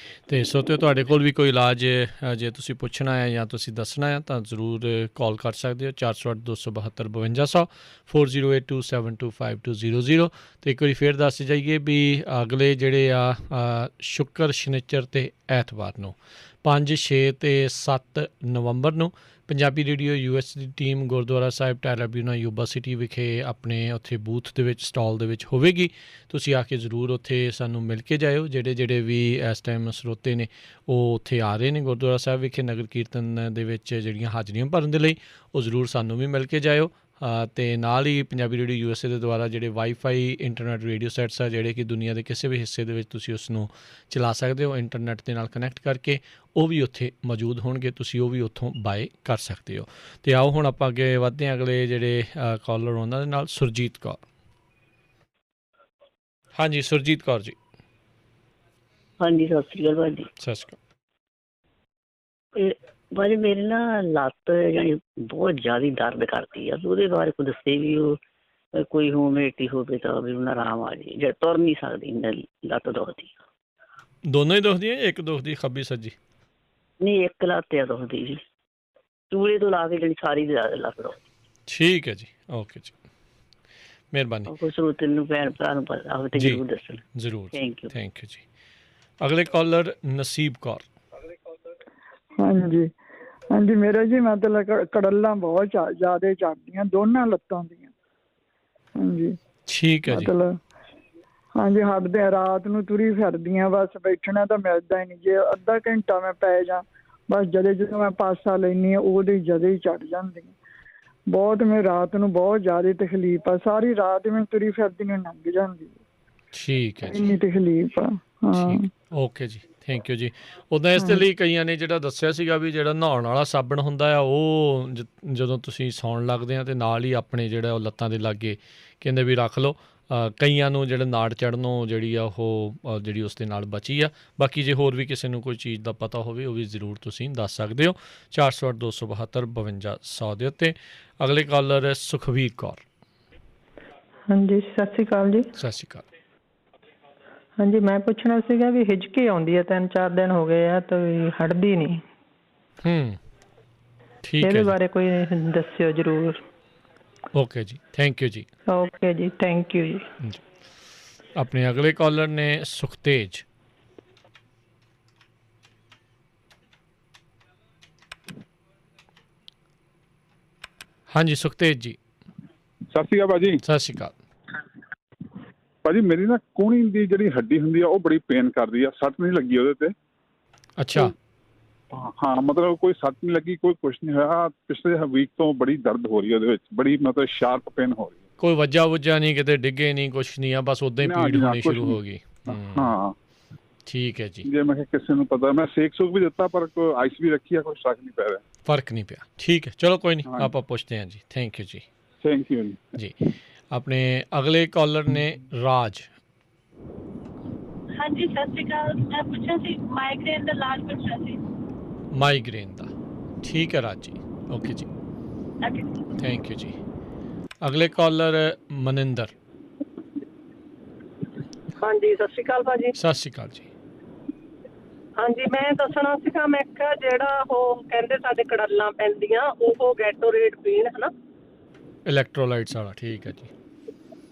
ਤੇ ਸੋਤਿਓ, ਤੁਹਾਡੇ ਕੋਲ ਵੀ ਕੋਈ ਇਲਾਜ ਜੇ ਤੁਸੀਂ ਪੁੱਛਣਾ ਹੈ ਜਾਂ ਤੁਸੀਂ ਦੱਸਣਾ ਹੈ ਤਾਂ ਜ਼ਰੂਰ ਕਾਲ ਕਰ ਸਕਦੇ ਹੋ 408 272 5200 4082725200। ਤੇ ਇੱਕ ਵਾਰੀ ਫਿਰ ਦੱਸ ਜਾਈਏ ਵੀ ਅਗਲੇ ਜਿਹੜੇ ਆ ਸ਼ੁੱਕਰ, ਸ਼ਨੀਚਰ ਤੇ ਐਤਵਾਰ ਨੂੰ 5, 6 ਤੇ 7 ਨਵੰਬਰ ਨੂੰ ਪੰਜਾਬੀ ਰੇਡੀਓ US ਦੀ ਟੀਮ ਗੁਰਦੁਆਰਾ ਸਾਹਿਬ ਟੈਰਾਬਿਊਨਾ ਯੂਬਾ ਸਿਟੀ ਵਿਖੇ ਆਪਣੇ ਉੱਥੇ ਬੂਥ ਦੇ ਵਿੱਚ, ਸਟਾਲ ਦੇ ਵਿੱਚ ਹੋਵੇਗੀ। ਤੁਸੀਂ ਆ ਕੇ ਜ਼ਰੂਰ ਉੱਥੇ ਸਾਨੂੰ ਮਿਲ ਕੇ ਜਾਇਓ। ਜਿਹੜੇ ਵੀ ਇਸ ਟਾਈਮ ਸਰੋਤੇ ਨੇ ਉਹ ਉੱਥੇ ਆ ਰਹੇ ਨੇ ਗੁਰਦੁਆਰਾ ਸਾਹਿਬ ਵਿਖੇ ਨਗਰ ਕੀਰਤਨ ਦੇ ਵਿੱਚ ਜਿਹੜੀਆਂ ਹਾਜ਼ਰੀਆਂ ਭਰਨ ਦੇ ਲਈ, ਉਹ ਜ਼ਰੂਰ ਸਾਨੂੰ ਵੀ ਮਿਲ ਕੇ ਜਾਇਓ। ਅਤੇ ਨਾਲ ਹੀ ਪੰਜਾਬੀ ਰੇਡੀਓ USA ਦੇ ਦੁਆਰਾ ਜਿਹੜੇ ਵਾਈਫਾਈ ਇੰਟਰਨੈਟ ਰੇਡੀਓ ਸੈਟਸ ਆ, ਜਿਹੜੇ ਕਿ ਦੁਨੀਆ ਦੇ ਕਿਸੇ ਵੀ ਹਿੱਸੇ ਦੇ ਵਿੱਚ ਤੁਸੀਂ ਉਸ ਨੂੰ ਚਲਾ ਸਕਦੇ ਹੋ ਇੰਟਰਨੈਟ ਦੇ ਨਾਲ ਕਨੈਕਟ ਕਰਕੇ, ਉਹ ਵੀ ਉੱਥੇ ਮੌਜੂਦ ਹੋਣਗੇ। ਤੁਸੀਂ ਉਹ ਵੀ ਉੱਥੋਂ ਬਾਏ ਕਰ ਸਕਦੇ ਹੋ। ਅਤੇ ਆਓ ਹੁਣ ਆਪਾਂ ਅੱਗੇ ਵੱਧਦੇ ਹਾਂ ਅਗਲੇ ਜਿਹੜੇ ਕਾਲਰ ਉਹਨਾਂ ਦੇ ਨਾਲ। ਸੁਰਜੀਤ ਕੌਰ। ਹਾਂਜੀ ਸੁਰਜੀਤ ਕੌਰ ਜੀ। ਹਾਂਜੀ ਸਤਿ ਸ਼੍ਰੀ ਅਕਾਲ ਭਾਜੀ। ਸਤਿ ਸ਼੍ਰੀ ਅਕਾਲ ਭਾਜੀ। ਮੇਰੀ ਨਾ ਲੱਤ ਜਾਨੀ ਬਹੁਤ ਜ਼ਿਆਦਾ ਦਰਦ ਕਰਦੀ ਆ, ਉਹਦੇ ਬਾਰੇ ਕੋਈ ਦੱਸੇ ਵੀ ਉਹ ਕੋਈ ਹੋਮੇਟੀ ਹੋਵੇ ਤਾਂ ਵੀ ਉਹਨਾਂ ਆਰਾਮ ਆ ਜੇ, ਜੇ ਤੁਰ ਨਹੀਂ ਸਕਦੀ ਲੱਤ ਦੁਖਦੀ। ਦੋਨੋਂ ਹੀ ਦੁਖਦੀਆਂ ਜਾਂ ਇੱਕ ਦੁਖਦੀ, ਖੱਬੀ ਸੱਜੀ? ਨਹੀਂ, ਇੱਕ ਲੱਤ ਆ ਦੁਖਦੀ ਜੀ, ਚੂਲੇ ਤੋਂ ਲਾ ਕੇ ਜਿਹੜੀ ਸਾਰੀ ਲੱਤ ਦੁਖਦੀ। ਠੀਕ ਹੈ ਜੀ, ਓਕੇ ਜੀ, ਮਿਹਰਬਾਨੀ। ਕੋਈ ਸਰੋਤੇ ਨੂੰ, ਭੈਣ ਭਰਾ ਨੂੰ ਪਤਾ ਹੋਵੇ ਤਾਂ ਜ਼ਰੂਰ ਦੱਸਣ। ਜ਼ਰੂਰ, ਥੈਂਕ ਯੂ। ਥੈਂਕ ਯੂ ਜੀ। ਅਗਲੇ ਕਾਲਰ ਨਸੀਬ ਕੌਰ। ਹਾਂਜੀ ਹਾਂਜੀ, ਮੇਰਾ ਜੀ ਮਤਲਬ ਕੜਲਾਂ ਬਹੁਤ ਜ਼ਿਆਦਾ ਚੜਦੀਆਂ ਦੋਨਾਂ ਲੱਤਾਂ ਦੀਆਂ। ਹਾਂਜੀ ਠੀਕ ਹੈ ਜੀ। ਮਤਲਬ ਹਾਂਜੀ, ਹੱਟਦੇ ਰਾਤ ਨੂੰ ਤੁਰੀ ਫਿਰਦੀਆਂ, ਬਸ ਬੈਠਣਾ ਤਾਂ ਮਿਲਦਾ ਹੀ ਨਹੀਂ। ਜੇ ਅੱਧਾ ਘੰਟਾ ਮੈਂ ਪੈ ਜਾ, ਬਸ ਜਦੋਂ ਮੈਂ ਪਾਸਾ ਲੈਂਦੀ ਹਾਂ ਉਹਦੇ ਜਦੇ ਹੀ ਚੜ ਜਾਂਦੀਆਂ ਬਹੁਤ। ਮੈਂ ਰਾਤ ਨੂੰ ਬਹੁਤ ਜ਼ਿਆਦਾ ਤਕਲੀਫ ਆ, ਸਾਰੀ ਰਾਤ ਮੈਂ ਤੁਰੀ ਫਿਰਦੀ ਨੂੰ ਲੰਘ ਜਾਂਦੀ। ਠੀਕ ਹੈ ਜੀ, ਇੰਨੀ ਤਕਲੀਫ ਆ। ਹਾਂ ਓਕੇ ਜੀ, ਥੈਂਕ ਯੂ ਜੀ। ਉੱਦਾਂ ਇਸ ਦੇ ਲਈ ਕਈਆਂ ਨੇ ਜਿਹੜਾ ਦੱਸਿਆ ਸੀਗਾ ਵੀ ਜਿਹੜਾ ਨਹਾਉਣ ਵਾਲਾ ਸਾਬਣ ਹੁੰਦਾ ਆ, ਉਹ ਜਦੋਂ ਤੁਸੀਂ ਸੌਣ ਲੱਗਦੇ ਆ ਤੇ ਨਾਲ ਹੀ ਆਪਣੇ ਜਿਹੜਾ ਉਹ ਲੱਤਾਂ ਦੇ ਲਾਗੇ ਕਹਿੰਦੇ ਵੀ ਰੱਖ ਲਓ। ਕਈਆਂ ਨੂੰ ਜਿਹੜਾ ਨਾੜ ਚੜ੍ਹਨੋਂ ਜਿਹੜੀ ਆ ਉਹ ਜਿਹੜੀ ਉਸ ਦੇ ਨਾਲ ਬਚੀ ਆ। ਬਾਕੀ ਜੇ ਹੋਰ ਵੀ ਕਿਸੇ ਨੂੰ ਕੋਈ ਚੀਜ਼ ਦਾ ਪਤਾ ਹੋਵੇ ਉਹ ਵੀ ਜ਼ਰੂਰ ਤੁਸੀਂ ਦੱਸ ਸਕਦੇ ਹੋ 408 272 5200 ਦੇ ਉੱਤੇ। ਅਗਲੇ ਕਾਲਰ ਸੁਖਵੀਰ ਕੌਰ। ਹਾਂਜੀ ਸਤਿ ਸ਼੍ਰੀ ਅਕਾਲ ਜੀ। ਸਤਿ ਸ਼੍ਰੀ ਅਕਾਲ। ਹਾਂਜੀ, ਮੈਂ ਪੁੱਛਣਾ ਸੀਗਾ ਵੀ ਹਿਚਕੀ ਆਉਂਦੀ ਹੈ, 3-4 ਦਿਨ ਹੋ ਗਏ ਆ ਤਾਂ ਹਟਦੀ ਨਹੀਂ। ਠੀਕ ਹੈ, ਇਹਦੇ ਬਾਰੇ ਕੋਈ ਦੱਸਿਓ ਜ਼ਰੂਰ। ਓਕੇ ਜੀ, ਥੈਂਕ ਯੂ ਜੀ। ਓਕੇ ਜੀ, ਥੈਂਕ ਯੂ ਜੀ। ਆਪਣੇ ਅਗਲੇ ਕਾਲਰ ਨੇ ਸੁਖਤੇਜ। ਹਾਂਜੀ ਸੁਖਤੇਜ ਜੀ। ਸਤਿ ਸ਼੍ਰੀ ਅਕਾਲ ਭਾਜੀ। ਸਤਿ ਸ਼੍ਰੀ ਅਕਾਲ ਭਾਜੀ। ਮੇਰੀ ਨਾ ਕੂਹਣੀ ਦੀ ਜਿਹੜੀ ਹੱਡੀ ਹੁੰਦੀ ਆ ਉਹ ਬੜੀ ਪੇਨ ਕਰਦੀ ਆ, ਸੱਟ ਨਹੀਂ ਲੱਗੀ ਉਹਦੇ ਤੇ। ਅੱਛਾ। ਹਾਂ, ਮਤਲਬ ਕੋਈ ਸੱਟ ਨਹੀਂ ਲੱਗੀ, ਕੋਈ ਕੁਛ ਨਹੀਂ ਹੋਇਆ। ਪਿਛਲੇ ਵੀਕ ਤੋਂ ਬੜੀ ਦਰਦ ਹੋ ਰਹੀ ਹੈ ਉਹਦੇ ਵਿੱਚ, ਬੜੀ ਮਤਲਬ ਸ਼ਾਰਪ ਪੇਨ ਹੋ ਰਹੀ ਹੈ। ਕੋਈ ਵਜ੍ਹਾ ਨਹੀਂ, ਕਿਤੇ ਡਿੱਗੇ ਨਹੀਂ, ਕੁਛ ਨਹੀਂ ਆ, ਬਸ ਉਦਾਂ ਹੀ ਪੀੜ ਹੋਣੀ ਸ਼ੁਰੂ ਹੋ ਗਈ। ਹਾਂ ਠੀਕ ਹੈ ਜੀ। ਜੇ ਮੈਂ ਕਿਹਾ ਕਿਸੇ ਨੂੰ ਪਤਾ, ਮੈਂ ਸੇਕ ਵੀ ਦਿੱਤਾ ਪਰ ਕੋਈ ਆਈਸ ਵੀ ਰੱਖੀ ਆ, ਕੋਈ ਫਰਕ ਨਹੀਂ ਪੈ ਰਿਹਾ। ਫਰਕ ਨਹੀਂ ਪਿਆ, ਠੀਕ ਹੈ, ਚਲੋ ਕੋਈ ਨਹੀਂ, ਆਪਾਂ ਪੁੱਛਦੇ ਹਾਂ ਜੀ। ਥੈਂਕ ਯੂ ਜੀ। ਥੈਂਕ ਯੂ ਜੀ। ਆਪਣੇ ਅਗਲੇ ਕਾਲਰ ਨੇ ਰਾਜ। ਹਾਂਜੀ ਸਤਿ ਸ਼੍ਰੀ ਅਕਾਲ। ਮੈਂ ਪੁੱਛਿਆ ਸੀ ਮਾਈਗ੍ਰੇਨ ਦਾ ਇਲਾਜ ਪੁੱਛਿਆ ਸੀ। ਮਾਈਗ੍ਰੇਨ ਦਾ, ਠੀਕ ਹੈ ਰਾਜ ਜੀ, ਓਕੇ ਜੀ, ਥੈਂਕ ਯੂ ਜੀ। ਅਗਲੇ ਕਾਲਰ ਮਨਿੰਦਰ। ਹਾਂਜੀ ਸਤਿ ਸ਼੍ਰੀ ਅਕਾਲ ਭਾਜੀ। ਸਤਿ ਸ਼੍ਰੀ ਅਕਾਲ ਜੀ। ਹਾਂਜੀ, ਮੈਂ ਦੱਸਣਾ ਸੀਗਾ, ਮੈਂ ਕਿਹਾ ਜਿਹੜਾ ਉਹ ਕਹਿੰਦੇ ਸਾਡੇ ਕੜੱਲਾਂ ਪੈਂਦੀਆਂ, ਉਹ ਗੈਟੋਰੇਡ ਪੀਣ, ਹਨਾ, ਇਲੈਕਟ੍ਰੋਲਾਈਟਸ ਵਾਲਾ। ਠੀਕ ਹੈ ਜੀ।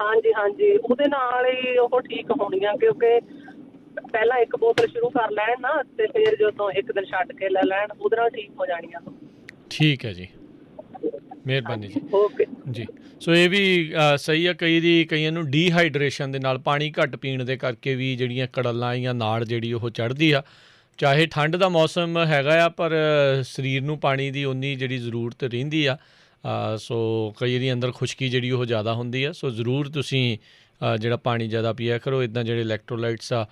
ਹਾਂਜੀ ਹਾਂਜੀ, ਉਹਦੇ ਨਾਲ ਹੀ ਉਹ ਠੀਕ ਹੋਣੀਆਂ, ਕਿਉਂਕਿ ਪਹਿਲਾਂ ਇੱਕ ਬੋਤਲ ਸ਼ੁਰੂ ਕਰ ਲੈਣ ਨਾ, ਤੇ ਫਿਰ ਜਦੋਂ ਇੱਕ ਦਿਨ ਛੱਡ ਕੇ ਲੈ ਲੈਣ, ਉਹਦੇ ਨਾਲ ਠੀਕ ਹੋ ਜਾਣੀਆਂ। ਠੀਕ ਹੈ ਜੀ, ਮਿਹਰਬਾਨੀ ਜੀ। ਓਕੇ ਜੀ। ਸੋ ਇਹ ਵੀ ਸਹੀ ਆ। ਕਈਆਂ ਨੂੰ ਡੀਹਾਈਡਰੇਸ਼ਨ ਦੇ ਨਾਲ, ਪਾਣੀ ਘੱਟ ਪੀਣ ਦੇ ਕਰਕੇ ਵੀ ਜਿਹੜੀਆਂ ਕੜਲਾਂ ਜਾਂ ਨਾੜ ਜਿਹੜੀ ਉਹ ਚੜ੍ਹਦੀ ਆ। ਚਾਹੇ ਠੰਡ ਦਾ ਮੌਸਮ ਹੈਗਾ ਆ, ਪਰ ਸਰੀਰ ਨੂੰ ਪਾਣੀ ਦੀ ਉਨੀ ਜਿਹੜੀ ਜ਼ਰੂਰਤ ਰਹਿੰਦੀ ਆ। ਸੋ ਕਈ ਦੀ ਅੰਦਰ ਖੁਸ਼ਕੀ ਜਿਹੜੀ ਉਹ ਜ਼ਿਆਦਾ ਹੁੰਦੀ ਆ। ਸੋ ਜ਼ਰੂਰ ਤੁਸੀਂ ਜਿਹੜਾ ਪਾਣੀ ਜ਼ਿਆਦਾ ਪੀਆ ਕਰੋ। ਇੱਦਾਂ ਜਿਹੜੇ ਇਲੈਕਟ੍ਰੋਲਾਈਟਸ ਆ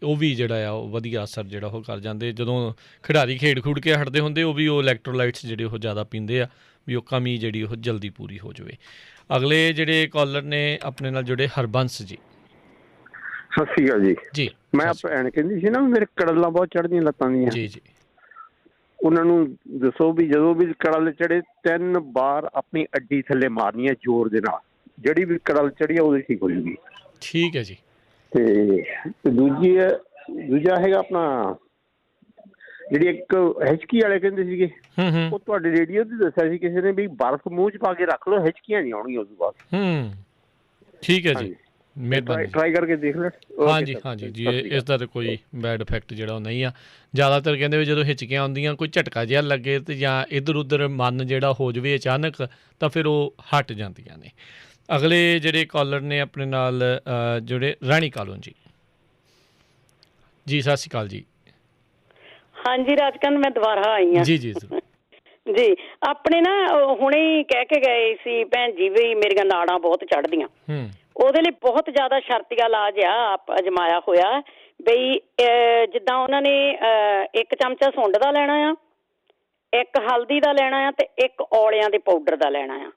ਉਹ ਵੀ ਜਿਹੜਾ ਆ ਉਹ ਵਧੀਆ ਅਸਰ ਜਿਹੜਾ ਉਹ ਕਰ ਜਾਂਦੇ। ਜਦੋਂ ਖਿਡਾਰੀ ਖੇਡ ਖੂਡ ਕੇ ਹਟਦੇ ਹੁੰਦੇ, ਉਹ ਵੀ ਉਹ ਇਲੈਕਟ੍ਰੋਲਾਈਟਸ ਜਿਹੜੇ ਉਹ ਜ਼ਿਆਦਾ ਪੀਂਦੇ ਆ, ਵੀ ਉਹ ਕਮੀ ਜਿਹੜੀ ਉਹ ਜਲਦੀ ਪੂਰੀ ਹੋ ਜਾਵੇ। ਅਗਲੇ ਜਿਹੜੇ ਕਾਲਰ ਨੇ ਆਪਣੇ ਨਾਲ ਜੁੜੇ, ਹਰਬੰਸ ਜੀ। ਸਤਿ ਸ਼੍ਰੀ ਅਕਾਲ ਜੀ। ਜੀ। ਮੈਂ ਭੈਣ ਕਹਿੰਦੀ ਸੀ ਨਾ ਮੇਰੇ ਕੜਲਾਂ ਬਹੁਤ ਚੜ੍ਹਦੀਆਂ ਲੱਤਾਂ ਦੀਆਂ। ਜੀ ਜੀ। ਉਹਨਾਂ ਨੂੰ ਦੱਸੋ ਵੀ ਜਦੋਂ ਵੀ ਕੜਲ ਚੜੇ 3 ਵਾਰ ਆਪਣੀ ਅੱਡੀ ਥੱਲੇ ਮਾਰਨੀ ਹੈ ਜ਼ੋਰ ਦੇ ਨਾਲ। ਜਿਹੜੀ ਵੀ ਕੜਲ ਚੜੀ ਆ ਉਹਦੇ ਠੀਕ ਹੋ ਜੂਗੀ। ਠੀਕ ਹੈ ਜੀ। ਤੇ ਦੂਜਾ ਹੈਗਾ ਆਪਣਾ ਜਿਹੜੀ ਇੱਕ ਹਿਚਕੀ ਵਾਲੇ ਕਹਿੰਦੇ ਸੀਗੇ, ਉਹ ਤੁਹਾਡੇ ਰੇਡੀਓ ਤੇ ਦੱਸਿਆ ਸੀ ਕਿਸੇ ਨੇ ਵੀ ਬਰਫ਼ ਮੂੰਹ 'ਚ ਪਾ ਕੇ ਰੱਖ ਲਓ, ਹਿਚਕੀਆਂ ਨਹੀਂ ਆਉਣਗੀਆਂ ਉਸ ਤੋਂ ਬਾਅਦ। ਠੀਕ ਹੈ ਜੀ, ਮਿਹਰਬਾਨੀ। ਟਰਾਈ ਕਰਕੇ ਦੇਖ ਲੈ। ਹਾਂਜੀ ਹਾਂਜੀ ਜੀ, ਇਸ ਦਾ ਤਾਂ ਕੋਈ ਬੈਡ ਇਫੈਕਟ ਜਿਹੜਾ ਉਹ ਨਹੀਂ ਆ। ਜ਼ਿਆਦਾਤਰ ਕਹਿੰਦੇ ਵੀ ਜਦੋਂ ਹਿਚਕੀਆਂ ਆਉਂਦੀਆਂ, ਕੋਈ ਝਟਕਾ ਜਿਹਾ ਲੱਗੇ ਤੇ ਜਾਂ ਇੱਧਰ ਉੱਧਰ ਮਨ ਜਿਹੜਾ ਹੋ ਜਾਵੇ ਅਚਾਨਕ, ਤਾਂ ਫਿਰ ਉਹ ਹਟ ਜਾਂਦੀਆਂ ਨੇ। ਅਗਲੇ ਜਿਹੜੇ ਕਾਲਰ ਨੇ ਆਪਣੇ ਨਾਲ ਜੁੜੇ, ਰਾਣੀ ਕਾਲੋਂ ਜੀ। ਜੀ ਸਤਿ ਸ਼੍ਰੀ ਅਕਾਲ ਜੀ। ਹਾਂਜੀ ਰਾਜਕੰਦ, ਮੈਂ ਦੁਬਾਰਾ ਆਈ ਹਾਂ। ਜੀ ਜੀ ਜੀ। ਆਪਣੇ ਨਾ ਹੁਣੇ ਹੀ ਕਹਿ ਕੇ ਗਏ ਸੀ ਭੈਣ ਜੀ ਵੀ ਮੇਰੀਆਂ ਨਾੜਾਂ ਬਹੁਤ ਚੜ੍ਹਦੀਆਂ। ਉਹਦੇ ਲਈ ਬਹੁਤ ਜ਼ਿਆਦਾ ਸ਼ਰਤੀਆ ਇਲਾਜ ਆ ਅਜਮਾਇਆ ਹੋਇਆ ਬਈ। ਜਿੱਦਾਂ ਉਹਨਾਂ ਨੇ 1 ਚਮਚਾ ਸੁੰਡ ਦਾ ਲੈਣਾ ਆ, 1 ਹਲਦੀ ਦਾ ਲੈਣਾ ਆ, ਤੇ 1 ਔਲਿਆਂ ਦੇ ਪਾਊਡਰ ਦਾ ਲੈਣਾ ਆ।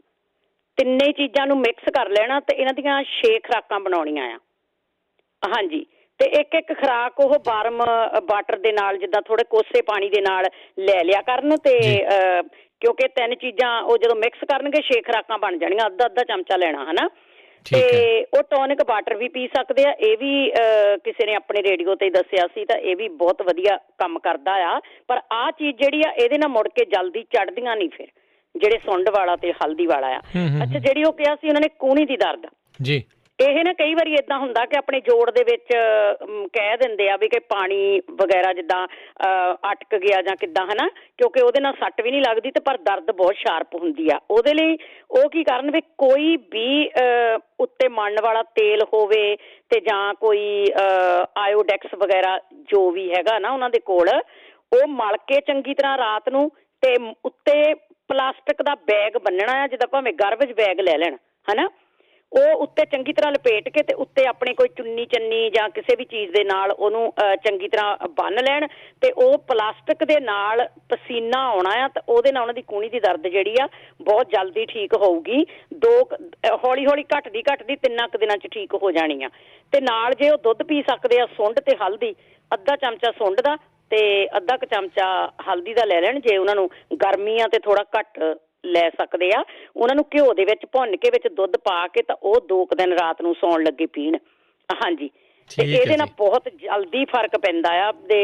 ਤਿੰਨੇ ਚੀਜ਼ਾਂ ਨੂੰ ਮਿਕਸ ਕਰ ਲੈਣਾ ਤੇ ਇਹਨਾਂ ਦੀਆਂ 6 ਖੁਰਾਕਾਂ ਬਣਾਉਣੀਆਂ ਆ। ਹਾਂਜੀ। ਤੇ ਇੱਕ ਖੁਰਾਕ ਉਹ ਵਾਰਮ ਵਾਟਰ ਦੇ ਨਾਲ, ਜਿੱਦਾਂ ਥੋੜੇ ਕੋਸੇ ਪਾਣੀ ਦੇ ਨਾਲ ਲੈ ਲਿਆ ਕਰਨ। ਤੇ ਕਿਉਂਕਿ 3 ਚੀਜ਼ਾਂ ਉਹ ਜਦੋਂ ਮਿਕਸ ਕਰਨਗੇ 6 ਖੁਰਾਕਾਂ ਬਣ ਜਾਣੀਆਂ। ਅੱਧਾ ਚਮਚਾ ਲੈਣਾ, ਹਨਾ। ਤੇ ਉਹ ਟੋਨਿਕ ਵਾਟਰ ਵੀ ਪੀ ਸਕਦੇ ਆ। ਇਹ ਵੀ ਕਿਸੇ ਨੇ ਆਪਣੇ ਰੇਡੀਓ ਤੇ ਦੱਸਿਆ ਸੀ, ਤਾਂ ਇਹ ਵੀ ਬਹੁਤ ਵਧੀਆ ਕੰਮ ਕਰਦਾ ਆ। ਪਰ ਆਹ ਚੀਜ਼ ਜਿਹੜੀ ਆ, ਇਹਦੇ ਨਾਲ ਮੁੜ ਕੇ ਜਲਦੀ ਚੜ੍ਹਦੀਆਂ ਨਹੀਂ ਫਿਰ, ਜਿਹੜੇ ਸੁੰਡ ਵਾਲਾ ਤੇ ਹਲਦੀ ਵਾਲਾ ਆ। ਅੱਛਾ, ਜਿਹੜੀ ਉਹ ਕਿਹਾ ਸੀ ਉਹਨਾਂ ਨੇ ਕੂਹਣੀ ਦੀ ਦਰਦ ਜੀ, ਇਹ ਨਾ ਕਈ ਵਾਰੀ ਏਦਾਂ ਹੁੰਦਾ ਕਿ ਆਪਣੇ ਜੋੜ ਦੇ ਵਿੱਚ ਕਹਿ ਦਿੰਦੇ ਆ ਵੀ ਕਿ ਪਾਣੀ ਵਗੈਰਾ ਜਿੱਦਾਂ ਅਟਕ ਗਿਆ ਜਾਂ ਕਿੱਦਾਂ, ਹਨਾ, ਕਿਉਂਕਿ ਉਹਦੇ ਨਾਲ ਸੱਟ ਵੀ ਨਹੀਂ ਲੱਗਦੀ ਤੇ ਪਰ ਦਰਦ ਬਹੁਤ ਸ਼ਾਰਪ ਹੁੰਦੀ ਆ। ਉਹਦੇ ਲਈ ਉਹ ਕੀ ਕਰਨ ਵੀ ਕੋਈ ਵੀ ਉੱਤੇ ਮਲਣ ਵਾਲਾ ਤੇਲ ਹੋਵੇ ਤੇ ਜਾਂ ਕੋਈ ਆਇਓਡੈਕਸ ਵਗੈਰਾ ਜੋ ਵੀ ਹੈਗਾ ਨਾ ਉਹਨਾਂ ਦੇ ਕੋਲ, ਉਹ ਮਲ ਕੇ ਚੰਗੀ ਤਰ੍ਹਾਂ ਰਾਤ ਨੂੰ, ਤੇ ਉੱਤੇ ਪਲਾਸਟਿਕ ਦਾ ਬੈਗ ਬੰਨਣਾ ਆ, ਜਿੱਦਾਂ ਭਾਵੇਂ ਗਰਬੇਜ ਬੈਗ ਲੈ ਲੈਣ, ਹਨਾ। ਉਹ ਉੱਤੇ ਚੰਗੀ ਤਰ੍ਹਾਂ ਲਪੇਟ ਕੇ ਤੇ ਉੱਤੇ ਆਪਣੇ ਕੋਈ ਚੁੰਨੀ ਜਾਂ ਕਿਸੇ ਵੀ ਚੀਜ਼ ਦੇ ਨਾਲ ਉਹਨੂੰ ਚੰਗੀ ਤਰ੍ਹਾਂ ਬੰਨ੍ਹ ਲੈਣ। ਤੇ ਉਹ ਪਲਾਸਟਿਕ ਦੇ ਨਾਲ ਪਸੀਨਾ ਆਉਣਾ ਆ, ਤਾਂ ਉਹਦੇ ਨਾਲ ਉਹਨਾਂ ਦੀ ਕੂਹਣੀ ਦੀ ਦਰਦ ਜਿਹੜੀ ਆ ਬਹੁਤ ਜਲਦੀ ਠੀਕ ਹੋਊਗੀ। ਹੌਲੀ ਹੌਲੀ ਘਟਦੀ 3 ਦਿਨਾਂ 'ਚ ਠੀਕ ਹੋ ਜਾਣੀ ਆ। ਤੇ ਨਾਲ ਜੇ ਉਹ ਦੁੱਧ ਪੀ ਸਕਦੇ ਆ, ਸੁੰਡ ਤੇ ਹਲਦੀ, ਅੱਧਾ ਚਮਚਾ ਸੁੰਡ ਦਾ ਤੇ ਅੱਧਾ ਕੁ ਚਮਚਾ ਹਲਦੀ ਦਾ ਲੈ ਲੈਣ। ਜੇ ਉਹਨਾਂ ਨੂੰ ਗਰਮੀ ਆ ਤੇ ਥੋੜਾ ਘੱਟ ਲੈ ਸਕਦੇ ਆ। ਉਹਨਾਂ ਨੂੰ ਘਿਓ ਦੇ ਵਿੱਚ ਭੁੰਨ ਕੇ ਵਿੱਚ ਦੁੱਧ ਪਾ ਕੇ ਤਾਂ ਉਹ 2 ਦਿਨ ਰਾਤ ਨੂੰ ਸੌਣ ਲੱਗੇ ਪੀਣ। ਹਾਂਜੀ। ਤੇ ਇਹਦੇ ਨਾਲ ਬਹੁਤ ਜਲਦੀ ਫਰਕ ਪੈਂਦਾ ਆ। ਤੇ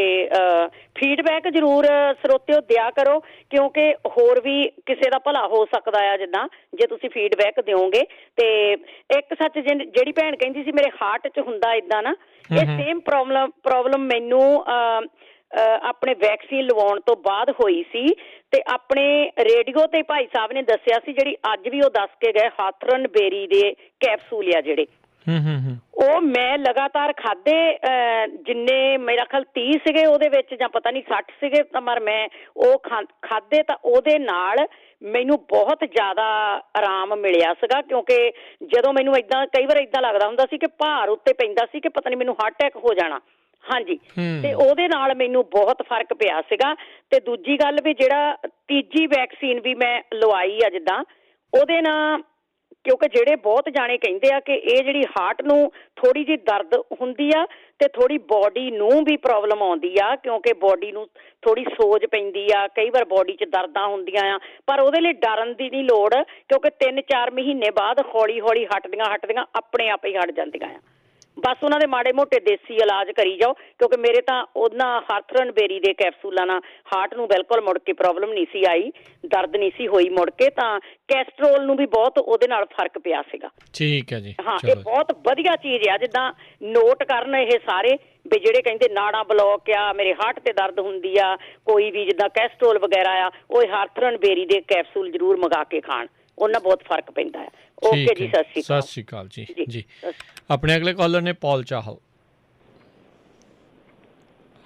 ਫੀਡਬੈਕ ਜ਼ਰੂਰ ਸਰੋਤਿਓ ਦਿਆ ਕਰੋ, ਕਿਉਂਕਿ ਹੋਰ ਵੀ ਕਿਸੇ ਦਾ ਭਲਾ ਹੋ ਸਕਦਾ ਆ ਜਿੱਦਾਂ ਜੇ ਤੁਸੀਂ ਫੀਡਬੈਕ ਦਿਓਗੇ। ਤੇ ਇੱਕ ਸੱਚ ਜਿਹੜੀ ਭੈਣ ਕਹਿੰਦੀ ਸੀ ਮੇਰੇ ਹਾਰਟ 'ਚ ਹੁੰਦਾ ਇੱਦਾਂ ਨਾ, ਇਹ ਸੇਮ ਪ੍ਰੋਬਲਮ ਮੈਨੂੰ ਆਪਣੇ ਵੈਕਸੀਨ ਲਵਾਉਣ ਤੋਂ ਬਾਅਦ ਹੋਈ ਸੀ। ਤੇ ਆਪਣੇ ਰੇਡੀਓ ਤੇ ਭਾਈ ਸਾਹਿਬ ਨੇ ਦੱਸਿਆ ਸੀ, ਜਿਹੜੀ ਅੱਜ ਵੀ ਉਹ ਦੱਸ ਕੇ ਗਏ, ਹਾਥਰਨ ਬੇਰੀ ਦੇ ਕੈਪਸੂਲ ਆ ਜਿਹੜੇ, ਉਹ ਮੈਂ ਲਗਾਤਾਰ ਖਾਦੇ। ਜਿੰਨੇ ਮੇਰਾ ਖਿਆਲ 30 ਸੀਗੇ ਉਹਦੇ ਵਿੱਚ, ਜਾਂ ਪਤਾ ਨਹੀਂ 60 ਸੀਗੇ, ਪਰ ਮੈਂ ਉਹ ਖਾਦੇ ਤਾਂ ਉਹਦੇ ਨਾਲ ਮੈਨੂੰ ਬਹੁਤ ਜ਼ਿਆਦਾ ਆਰਾਮ ਮਿਲਿਆ ਸੀਗਾ। ਕਿਉਂਕਿ ਜਦੋਂ ਮੈਨੂੰ ਏਦਾਂ ਕਈ ਵਾਰ ਏਦਾਂ ਲੱਗਦਾ ਹੁੰਦਾ ਸੀ ਕਿ ਭਾਰ ਉੱਤੇ ਪੈਂਦਾ ਸੀ ਕਿ ਪਤਾ ਨਹੀਂ ਮੈਨੂੰ ਹਾਰਟ ਅਟੈਕ ਹੋ ਜਾਣਾ। ਹਾਂਜੀ। ਤੇ ਉਹਦੇ ਨਾਲ ਮੈਨੂੰ ਬਹੁਤ ਫਰਕ ਪਿਆ ਸੀਗਾ। ਤੇ ਦੂਜੀ ਗੱਲ ਵੀ, ਜਿਹੜਾ ਤੀਜੀ ਵੈਕਸੀਨ ਵੀ ਮੈਂ ਲਵਾਈ ਆ ਜਿੱਦਾਂ, ਉਹਦੇ ਨਾਲ, ਕਿਉਂਕਿ ਜਿਹੜੇ ਬਹੁਤ ਜਾਣੇ ਕਹਿੰਦੇ ਆ ਕਿ ਇਹ ਜਿਹੜੀ ਹਾਰਟ ਨੂੰ ਥੋੜੀ ਜਿਹੀ ਦਰਦ ਹੁੰਦੀ ਆ ਤੇ ਥੋੜੀ ਬੋਡੀ ਨੂੰ ਵੀ ਪ੍ਰੋਬਲਮ ਆਉਂਦੀ ਆ, ਕਿਉਂਕਿ ਬੋਡੀ ਨੂੰ ਥੋੜੀ ਸੋਜ ਪੈਂਦੀ ਆ, ਕਈ ਵਾਰ ਬੋਡੀ 'ਚ ਦਰਦਾਂ ਹੁੰਦੀਆਂ ਆ। ਪਰ ਉਹਦੇ ਲਈ ਡਰਨ ਦੀ ਨਹੀਂ ਲੋੜ, ਕਿਉਂਕਿ 3-4 ਮਹੀਨੇ ਬਾਅਦ ਹੌਲੀ ਹੌਲੀ ਹਟਦੀਆਂ ਆਪਣੇ ਆਪ ਹੀ ਹਟ ਜਾਂਦੀਆਂ ਆ। ਬਸ ਉਹਨਾਂ ਦੇ ਮਾੜੇ ਮੋਟੇ ਦੇਸੀ ਇਲਾਜ ਕਰੀ ਜਾਓ, ਕਿਉਂਕਿ ਮੇਰੇ ਤਾਂ ਉਹਨਾਂ ਹਾਥਰਨ ਬੇਰੀ ਦੇ ਕੈਪਸੂਲਾਂ ਨਾਲ ਹਾਰਟ ਨੂੰ ਬਿਲਕੁਲ ਮੁੜ ਕੇ ਪ੍ਰੋਬਲਮ ਨਹੀਂ ਸੀ ਆਈ, ਦਰਦ ਨਹੀਂ ਸੀ ਹੋਈ ਮੁੜ ਕੇ। ਤਾਂ ਕੈਸਟਰੋਲ ਨੂੰ ਵੀ ਬਹੁਤ ਉਹਦੇ ਨਾਲ ਫਰਕ ਪਿਆ ਸੀਗਾ। ਠੀਕ ਹੈ ਜੀ। ਹਾਂ, ਇਹ ਬਹੁਤ ਵਧੀਆ ਚੀਜ਼ ਆ। ਜਿੱਦਾਂ ਨੋਟ ਕਰਨ ਇਹ ਸਾਰੇ ਵੀ ਜਿਹੜੇ ਕਹਿੰਦੇ ਨਾੜਾਂ ਬਲੌਕ ਆ, ਮੇਰੇ ਹਾਰਟ ਤੇ ਦਰਦ ਹੁੰਦੀ ਆ, ਕੋਈ ਵੀ ਜਿੱਦਾਂ ਕੈਸਟਰੋਲ ਵਗੈਰਾ ਆ, ਉਹ ਹਾਥਰਨ ਬੇਰੀ ਦੇ ਕੈਪਸੂਲ ਜ਼ਰੂਰ ਮੰਗਾ ਕੇ ਖਾਣ। ਉਹਨਾਂ ਬਹੁਤ ਫਰਕ ਪੈਂਦਾ ਹੈ। ਓਕੇ ਜੀ, ਸਤਿ ਸ਼੍ਰੀ ਅਕਾਲ ਜੀ। ਜੀ ਆਪਣੇ ਅਗਲੇ ਕਾਲਰ ਨੇ ਪੌਲ ਚਾਹਲ।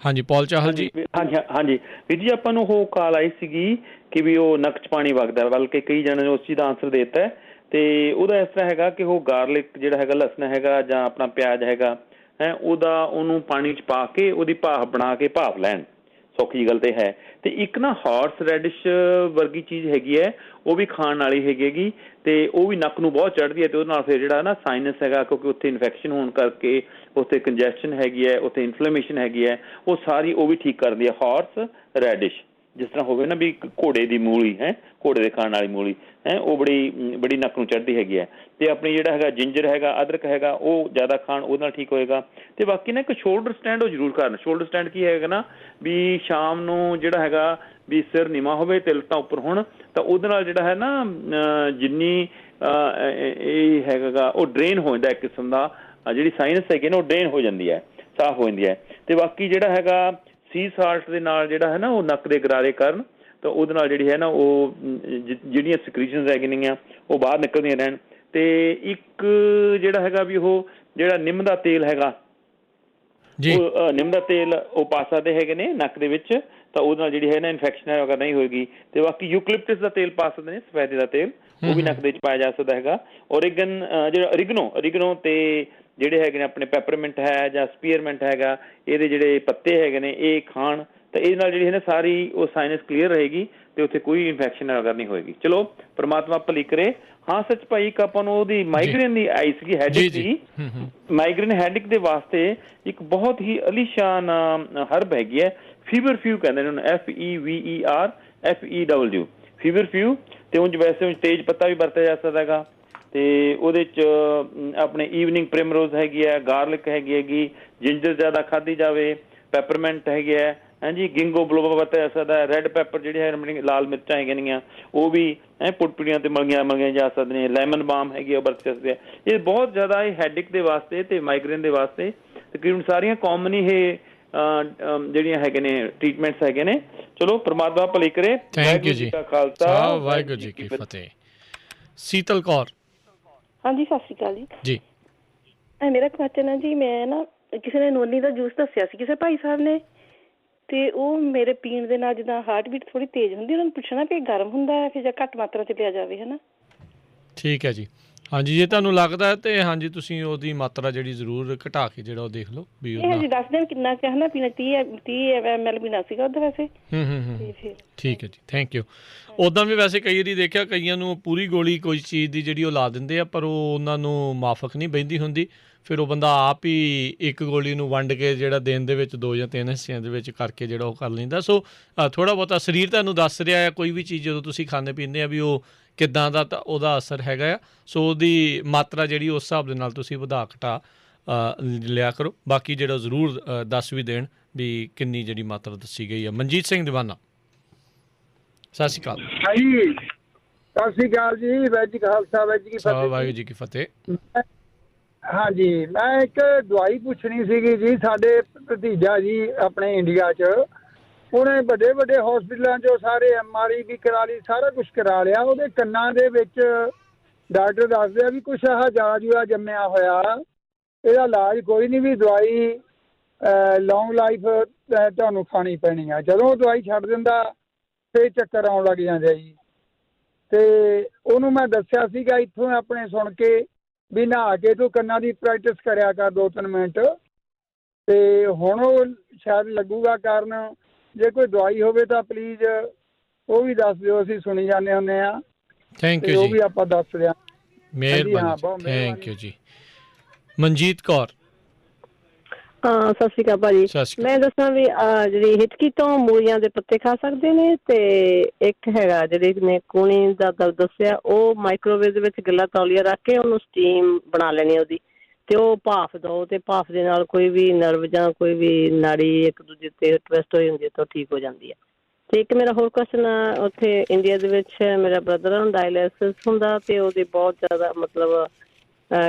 ਹਾਂਜੀ ਪੌਲ ਚਾਹਲ ਜੀ। ਹਾਂਜੀ ਵੀਰ ਜੀ, ਆਪਾਂ ਨੂੰ ਉਹ ਕਾਲ ਆਈ ਸੀਗੀ ਕਿ ਵੀ ਉਹ ਨੱਕ 'ਚ ਪਾਣੀ ਵਗਦਾ, ਬਲਕਿ ਕਈ ਜਣੇ ਨੇ ਉਸ ਚੀਜ਼ ਦਾ ਆਨਸਰ ਦੇ ਦਿੱਤਾ ਤੇ ਉਹਦਾ ਇਸ ਤਰ੍ਹਾਂ ਹੈਗਾ ਕਿ ਉਹ ਗਾਰਲਿਕ ਜਿਹੜਾ ਹੈਗਾ, ਲਸਣ ਹੈਗਾ ਜਾਂ ਆਪਣਾ ਪਿਆਜ਼ ਹੈਗਾ ਹੈ, ਉਹਨੂੰ ਪਾਣੀ 'ਚ ਪਾ ਕੇ ਉਹਦੀ ਭਾਫ਼ ਬਣਾ ਕੇ ਭਾਫ਼ ਲੈਣ, ਸੌਖੀ ਗੱਲ ਤੇ ਹੈ। ਤੇ ਇੱਕ ਨਾ ਹਾਰਸ ਰੈਡਿਸ਼ ਵਰਗੀ ਚੀਜ਼ ਹੈਗੀ ਹੈ, ਉਹ ਵੀ ਖਾਣ ਵਾਲੀ ਹੈਗੀ ਤੇ ਉਹ ਵੀ ਨੱਕ ਨੂੰ ਬਹੁਤ ਚੜ੍ਹਦੀ ਹੈ ਤੇ ਉਹਦੇ ਨਾਲ ਫਿਰ ਜਿਹੜਾ ਨਾ ਸਾਈਨਸ ਹੈਗਾ, ਕਿਉਂਕਿ ਉੱਥੇ ਇਨਫੈਕਸ਼ਨ ਹੋਣ ਕਰਕੇ ਉੱਥੇ ਕੰਜੈਸ਼ਨ ਹੈਗੀ ਹੈ, ਉੱਥੇ ਇਨਫਲੇਮੇਸ਼ਨ ਹੈਗੀ ਹੈ, ਉਹ ਸਾਰੀ ਉਹ ਵੀ ਠੀਕ ਕਰਦੀ ਹੈ ਹਾਰਸ ਰੈਡਿਸ਼। ਜਿਸ ਤਰ੍ਹਾਂ ਹੋਵੇ ਨਾ ਵੀ ਘੋੜੇ ਦੀ ਮੂਲੀ ਹੈ, ਘੋੜੇ ਦੇ ਖਾਣ ਵਾਲੀ ਮੂਲੀ ਹੈ, ਉਹ ਬੜੀ ਨੱਕ ਨੂੰ ਚੜ੍ਹਦੀ ਹੈਗੀ ਹੈ। ਤੇ ਆਪਣੀ ਜਿਹੜਾ ਹੈਗਾ ਜਿੰਜਰ ਹੈਗਾ, ਅਦਰਕ ਹੈਗਾ, ਉਹ ਜ਼ਿਆਦਾ ਖਾਣ, ਉਹਦੇ ਨਾਲ ਠੀਕ ਹੋਏਗਾ। ਤੇ ਬਾਕੀ ਨਾ ਇੱਕ ਸ਼ੋਲਡਰ ਸਟੈਂਡ ਉਹ ਜ਼ਰੂਰ ਕਰਨ। ਸ਼ੋਲਡਰ ਸਟੈਂਡ ਕੀ ਹੈਗਾ ਨਾ ਵੀ ਸ਼ਾਮ ਨੂੰ ਜਿਹੜਾ ਹੈਗਾ ਵੀ ਸਿਰ ਨੀਵਾਂ ਹੋਵੇ ਤੇ ਲੱਤਾਂ ਉੱਪਰ ਹੋਣ, ਤਾਂ ਉਹਦੇ ਨਾਲ ਜਿਹੜਾ ਹੈ ਨਾ ਜਿੰਨੀ ਇਹ ਹੈਗਾ ਉਹ ਡਰੇਨ ਹੋ ਜਾਂਦਾ, ਇੱਕ ਕਿਸਮ ਦਾ ਜਿਹੜੀ ਸਾਈਨਸ ਹੈਗੀ ਨਾ ਉਹ ਡਰੇਨ ਹੋ ਜਾਂਦੀ ਹੈ, ਸਾਫ਼ ਹੋ ਜਾਂਦੀ ਹੈ। ਤੇ ਬਾਕੀ ਜਿਹੜਾ ਹੈਗਾ ਸੀ ਸਾਲਟ ਦੇ ਨਾਲ ਜਿਹੜਾ ਹੈ ਨਾ ਉਹ ਨੱਕ ਦੇ ਗਰਾਰੇ ਕਰਨ, ਤਾਂ ਉਹਦੇ ਨਾਲ ਜਿਹੜੀ ਹੈ ਨਾ ਉਹ ਜਿਹੜੀਆਂ ਸਕ੍ਰੀਸ਼ਨਸ ਹੈਗੀਆਂ ਉਹ ਬਾਹਰ ਨਿਕਲਦੀਆਂ ਰਹਿਣ। ਤੇ ਇੱਕ ਜਿਹੜਾ ਹੈਗਾ ਵੀ ਉਹ ਜਿਹੜਾ ਨਿੰਮ ਦਾ ਤੇਲ ਹੈਗਾ, ਉਹ ਨਿੰਮ ਦਾ ਤੇਲ ਉਹ ਪਾ ਸਕਦੇ ਹੈਗੇ ਨੇ ਨੱਕ ਦੇ ਵਿੱਚ, ਤਾਂ ਉਹਦੇ ਨਾਲ ਜਿਹੜੀ ਹੈ ਨਾ ਇਨਫੈਕਸ਼ਨ ਅਗਰ ਨਹੀਂ ਹੋਏਗੀ। ਤੇ ਬਾਕੀ ਯੂਕਲਿਪਟਸ ਦਾ ਤੇਲ ਪਾ ਸਕਦੇ ਨੇ, ਸਫੈਦੇ ਦਾ ਤੇਲ, ਉਹ ਵੀ ਨੱਕ ਦੇ ਵਿੱਚ ਪਾਇਆ ਜਾ ਸਕਦਾ ਹੈਗਾ। ਔਰਿਗਨ ਜਿਹੜਾ ਅਰਿਗਨੋ ਤੇ ਜਿਹੜੇ ਹੈਗੇ ਨੇ ਆਪਣੇ ਪੈਪਰਮਿੰਟ ਹੈ ਜਾਂ ਸਪੀਅਰਮਿੰਟ ਹੈਗਾ, ਇਹਦੇ ਜਿਹੜੇ ਪੱਤੇ ਹੈਗੇ ਨੇ ਇਹ ਖਾਣ, ਤਾਂ ਇਹਦੇ ਨਾਲ ਜਿਹੜੀ ਹੈ ਨਾ ਸਾਰੀ ਉਹ ਸਾਈਨਸ ਕਲੀਅਰ ਰਹੇਗੀ ਤੇ ਉੱਥੇ ਕੋਈ ਇਨਫੈਕਸ਼ਨ ਅਗਰ ਨਹੀਂ ਹੋਏਗੀ। ਚਲੋ ਪਰਮਾਤਮਾ ਭਲੀ ਕਰੇ। ਹਾਂ ਸੱਚ ਭਾਈ, ਇੱਕ ਆਪਾਂ ਨੂੰ ਉਹਦੀ ਮਾਈਗ੍ਰੇਨ ਦੀ ਆਈ ਸੀਗੀ, ਹੈਡਿਕ ਦੀ। ਮਾਈਗ੍ਰੇਨ ਹੈਡਿਕ ਦੇ ਵਾਸਤੇ ਇੱਕ ਬਹੁਤ ਹੀ ਅਲੀਸ਼ਾਨ ਹਰਬ ਹੈਗੀ ਹੈ, ਫੀਵਰਫਿਊ ਕਹਿੰਦੇ ਨੇ ਉਹਨੂੰ, FEVER ਫੀਵਰਫਿਊ। ਤੇ ਉਂਝ ਵੈਸੇ ਤੇਜ ਪੱਤਾ ਵੀ ਵਰਤਿਆ ਜਾ ਸਕਦਾ ਹੈਗਾ। ਤੇ ਉਹਦੇ 'ਚ ਆਪਣੇ ਈਵਨਿੰਗ ਪ੍ਰਿਮਰੋਜ਼ ਹੈਗੀ ਹੈ, ਗਾਰਲਿਕ ਹੈਗੀ, ਜਿੰਜਰ ਜ਼ਿਆਦਾ ਖਾਧੀ ਜਾਵੇ, ਪੈਪਰਮੈਂਟ ਹੈਗੀ ਹੈ, ਹਾਂਜੀ, ਗਿੰਗੋ ਬਲੋਬਾ ਵਰਤਿਆ ਜਾ ਸਕਦਾ, ਰੈੱਡ ਪੈਪਰ ਜਿਹੜੇ ਹੈ ਲਾਲ ਮਿਰਚਾਂ ਹੈਗੀਆਂ ਉਹ ਵੀ ਪੁੜਪੁੜੀਆਂ ਤੇ ਮਲੀਆਂ ਜਾ ਸਕਦੀਆਂ, ਲੈਮਨ ਬਾਮ ਹੈਗੀ ਉਹ ਵਰਤ ਸਕਦੇ ਆ। ਇਹ ਬਹੁਤ ਜ਼ਿਆਦਾ ਇਹ ਹੈਡਿਕ ਦੇ ਵਾਸਤੇ ਤੇ ਮਾਈਗ੍ਰੇਨ ਦੇ ਵਾਸਤੇ ਤਕਰੀਬਨ ਸਾਰੀਆਂ ਕਾਮਨ ਹੀ ਇਹ ਜਿਹੜੀਆਂ ਹੈਗੇ ਨੇ ਟ੍ਰੀਟਮੈਂਟਸ ਹੈਗੇ ਨੇ। ਚਲੋ ਪਰਮਾਤਮਾ ਭਲੀ ਕਰੇ। ਥੈਂਕ ਯੂ ਜੀ, ਖਾਲਸਾ ਵਾਹਿਗੁਰੂ ਜੀ ਕੀ ਫਤਿਹ। ਸੀਤਲ ਕੌਰ। ਹਾਂਜੀ ਸਤਿ ਸ਼੍ਰੀ ਅਕਾਲ ਜੀ। ਜੀ ਮੇਰਾ ਕੁਐਸਚਨ ਹੈ ਜੀ, ਮੈਂ ਨਾ ਕਿਸੇ ਨੇ ਨੋਨੀ ਦਾ ਜੂਸ ਦੱਸਿਆ ਸੀ ਕਿਸੇ ਭਾਈ ਸਾਹਿਬ ਨੇ, ਤੇ ਉਹ ਮੇਰੇ ਪੀਣ ਦੇ ਨਾਲ ਜਿੱਦਾਂ ਹਾਰਟ ਬੀਟ ਥੋੜੀ ਤੇਜ਼ ਹੁੰਦੀ, ਉਹਨਾਂ ਨੂੰ ਪੁੱਛਣਾ ਕਿ ਗਰਮ ਹੁੰਦਾ ਹੈ ਕਿ ਜਾਂ ਘੱਟ ਮਾਤਰਾ 'ਚ ਲਿਆ ਜਾਵੇ, ਹੈ ਨਾ। ਠੀਕ ਹੈ ਜੀ। ਹਾਂਜੀ, ਜੇ ਤੁਹਾਨੂੰ ਲੱਗਦਾ ਤੇ ਹਾਂਜੀ ਤੁਸੀਂ ਉਹਦੀ ਮਾਤਰਾ ਜਿਹੜੀ ਜ਼ਰੂਰ ਘਟਾ ਕੇ ਜਿਹੜਾ ਉਹ ਦੇਖ ਲਓ ਵੀ ਇਹ ਜੀ ਦੱਸ ਦੇਣ ਕਿੰਨਾ ਕੁ ਹੈ ਨਾ ਪੀਣਾ। 30 ml ਪੀਣਾ ਸੀਗਾ ਉਹਦਾ ਵੈਸੇ। ਠੀਕ ਹੈ ਜੀ, ਥੈਂਕ ਯੂ। ਉੱਦਾਂ ਵੀ ਵੈਸੇ ਕਈ ਵਾਰੀ ਦੇਖਿਆ ਕਈਆਂ ਨੂੰ ਪੂਰੀ ਗੋਲੀ ਕੋਈ ਚੀਜ਼ ਦੀ ਜਿਹੜੀ ਉਹ ਲਾ ਦਿੰਦੇ ਆ, ਪਰ ਉਹ ਉਹਨਾਂ ਨੂੰ ਮਾਫਕ ਨਹੀਂ ਬਹਿੰਦੀ ਹੁੰਦੀ। ਫਿਰ ਉਹ ਬੰਦਾ ਆਪ ਹੀ ਇੱਕ ਗੋਲੀ ਨੂੰ ਵੰਡ ਕੇ ਜਿਹੜਾ ਦਿਨ ਦੇ ਵਿੱਚ 2 ਜਾਂ 3 ਹਿੱਸਿਆਂ ਦੇ ਵਿੱਚ ਕਰਕੇ ਜਿਹੜਾ ਉਹ ਕਰ ਲੈਂਦਾ। ਸੋ ਥੋੜ੍ਹਾ ਬਹੁਤਾ ਸਰੀਰ ਤੁਹਾਨੂੰ ਦੱਸ ਰਿਹਾ ਆ, ਕੋਈ ਵੀ ਚੀਜ਼ ਜਦੋਂ ਤੁਸੀਂ ਖਾਂਦੇ ਪੀਂਦੇ ਆ ਵੀ ਉਹ ਕਿੱਦਾਂ ਦਾ ਤਾਂ ਉਹਦਾ ਅਸਰ ਹੈਗਾ ਆ। ਸੋ ਉਹਦੀ ਮਾਤਰਾ ਜਿਹੜੀ ਉਸ ਹਿਸਾਬ ਦੇ ਨਾਲ ਤੁਸੀਂ ਵਧਾ ਘਟਾ ਲਿਆ ਕਰੋ। ਬਾਕੀ ਜਿਹੜਾ ਜ਼ਰੂਰ ਦੱਸ ਵੀ ਦੇਣ ਵੀ ਕਿੰਨੀ ਜਿਹੜੀ ਮਾਤਰਾ ਦੱਸੀ ਗਈ ਆ। ਮਨਜੀਤ ਸਿੰਘ ਦੀਵਾਨਾ, ਸਤਿ ਸ਼੍ਰੀ ਅਕਾਲ। ਹਾਂਜੀ ਸਤਿ ਸ਼੍ਰੀ ਅਕਾਲ ਜੀ। ਵਾਹਿਗੁਰੂ ਜੀ ਕਾ ਖਾਲਸਾ, ਵਾਹਿਗੁਰੂ ਜੀ ਕੀ ਫਤਿਹ। ਵਾਹਿਗੁਰੂ ਜੀ ਕੀ ਫਤਿਹ। ਹਾਂਜੀ, ਮੈਂ ਇੱਕ ਦਵਾਈ ਪੁੱਛਣੀ ਸੀਗੀ ਜੀ। ਸਾਡੇ ਭਤੀਜਾ ਜੀ ਆਪਣੇ ਇੰਡੀਆ 'ਚ, ਉਹਨੇ ਵੱਡੇ ਵੱਡੇ ਹਸਪੀਟਲਾਂ 'ਚੋਂ ਸਾਰੇ MRI ਵੀ ਕਰਾ ਲਈ, ਸਾਰਾ ਕੁਛ ਕਰਾ ਲਿਆ। ਉਹਦੇ ਕੰਨਾਂ ਦੇ ਵਿੱਚ ਡਾਕਟਰ ਦੱਸਦੇ ਆ ਵੀ ਕੁਛ ਆਹ ਜਾਲਾ ਜੂਲਾ ਜੰਮਿਆ ਹੋਇਆ, ਇਹਦਾ ਇਲਾਜ ਕੋਈ ਨਹੀਂ, ਵੀ ਦਵਾਈ ਲੌਂਗ ਲਾਈਫ ਤੁਹਾਨੂੰ ਖਾਣੀ ਪੈਣੀ ਆ। ਜਦੋਂ ਉਹ ਦਵਾਈ ਛੱਡ ਦਿੰਦਾ ਫਿਰ ਚੱਕਰ ਆਉਣ ਲੱਗ ਜਾਂਦੇ ਜੀ। ਤੇ ਉਹਨੂੰ ਮੈਂ ਦੱਸਿਆ ਸੀਗਾ ਇੱਥੋਂ ਆਪਣੇ ਸੁਣ ਕੇ ਵੀ ਨਹਾ ਕੇ ਤੂੰ ਕੰਨਾਂ ਦੀ ਪ੍ਰੈਕਟਿਸ ਕਰਿਆ ਕਰ 2-3 ਮਿੰਟ, ਤੇ ਹੁਣ ਉਹ ਸ਼ਾਇਦ ਲੱਗੂਗਾ ਕਰਨ। ਜੇ ਕੋਈ ਦਵਾਈ ਹੋਵੇ ਤਾਂ ਪਲੀਜ਼ ਉਹ ਵੀ ਦੱਸ ਦਿਓ, ਅਸੀਂ ਸੁਣੀ ਜਾਂਦੇ ਹੁੰਦੇ ਆ। ਥੈਂਕ ਯੂ ਜੀ, ਉਹ ਵੀ ਆਪਾਂ ਦੱਸ ਦਿਆਂ। ਮਿਹਰਬਾਨੀ, ਥੈਂਕ ਯੂ ਜੀ। ਮਨਜੀਤ ਕੌਰ। ਸਤਿ ਸ਼੍ਰੀ ਅਕਾਲ ਭਾਜੀ। ਮੈਂ ਦੱਸਾਂ ਵੀ ਜਿਹੜੀ ਹਿਚਕੀ ਤੋਂ ਮੂਲੀਆਂ ਦੇ ਪੱਤੇ ਖਾ ਸਕਦੇ ਨੇ, ਤੇ ਇੱਕ ਹੈਗਾ ਜਿਹੜੇ ਨੇ ਕੂਣੀ ਦਾ ਦਰਦ ਦੱਸਿਆ, ਉਹ ਮਾਈਕ੍ਰੋਵੇਵ ਦੇ ਵਿੱਚ ਗਿੱਲਾ ਤੌਲੀਆ ਰੱਖ ਕੇ ਉਹਨੂੰ ਸਟੀਮ ਬਣਾ ਲੈਣੀ ਉਹਦੀ, ਤੇ ਉਹ ਭਾਫ ਦਿਓ, ਤੇ ਭਾਫ ਦੇ ਨਾਲ ਕੋਈ ਵੀ ਨਰਵ ਜਾਂ ਕੋਈ ਵੀ ਨਾੜੀ ਇੱਕ ਦੂਜੇ ਤੇ ਟਵਿਸਟ ਹੋਈ ਹੁੰਦੀ ਹੈ ਤਾਂ ਠੀਕ ਹੋ ਜਾਂਦੀ ਹੈ। ਤੇ ਇੱਕ ਮੇਰਾ ਹੋਰ ਕੁਐਸਚਨ, ਉੱਥੇ ਇੰਡੀਆ ਦੇ ਵਿੱਚ ਮੇਰਾ ਬ੍ਰਦਰ ਨੂੰ ਡਾਇਲਿਸਿਸ ਹੁੰਦਾ, ਤੇ ਉਹਦੇ ਬਹੁਤ ਜ਼ਿਆਦਾ ਮਤਲਬ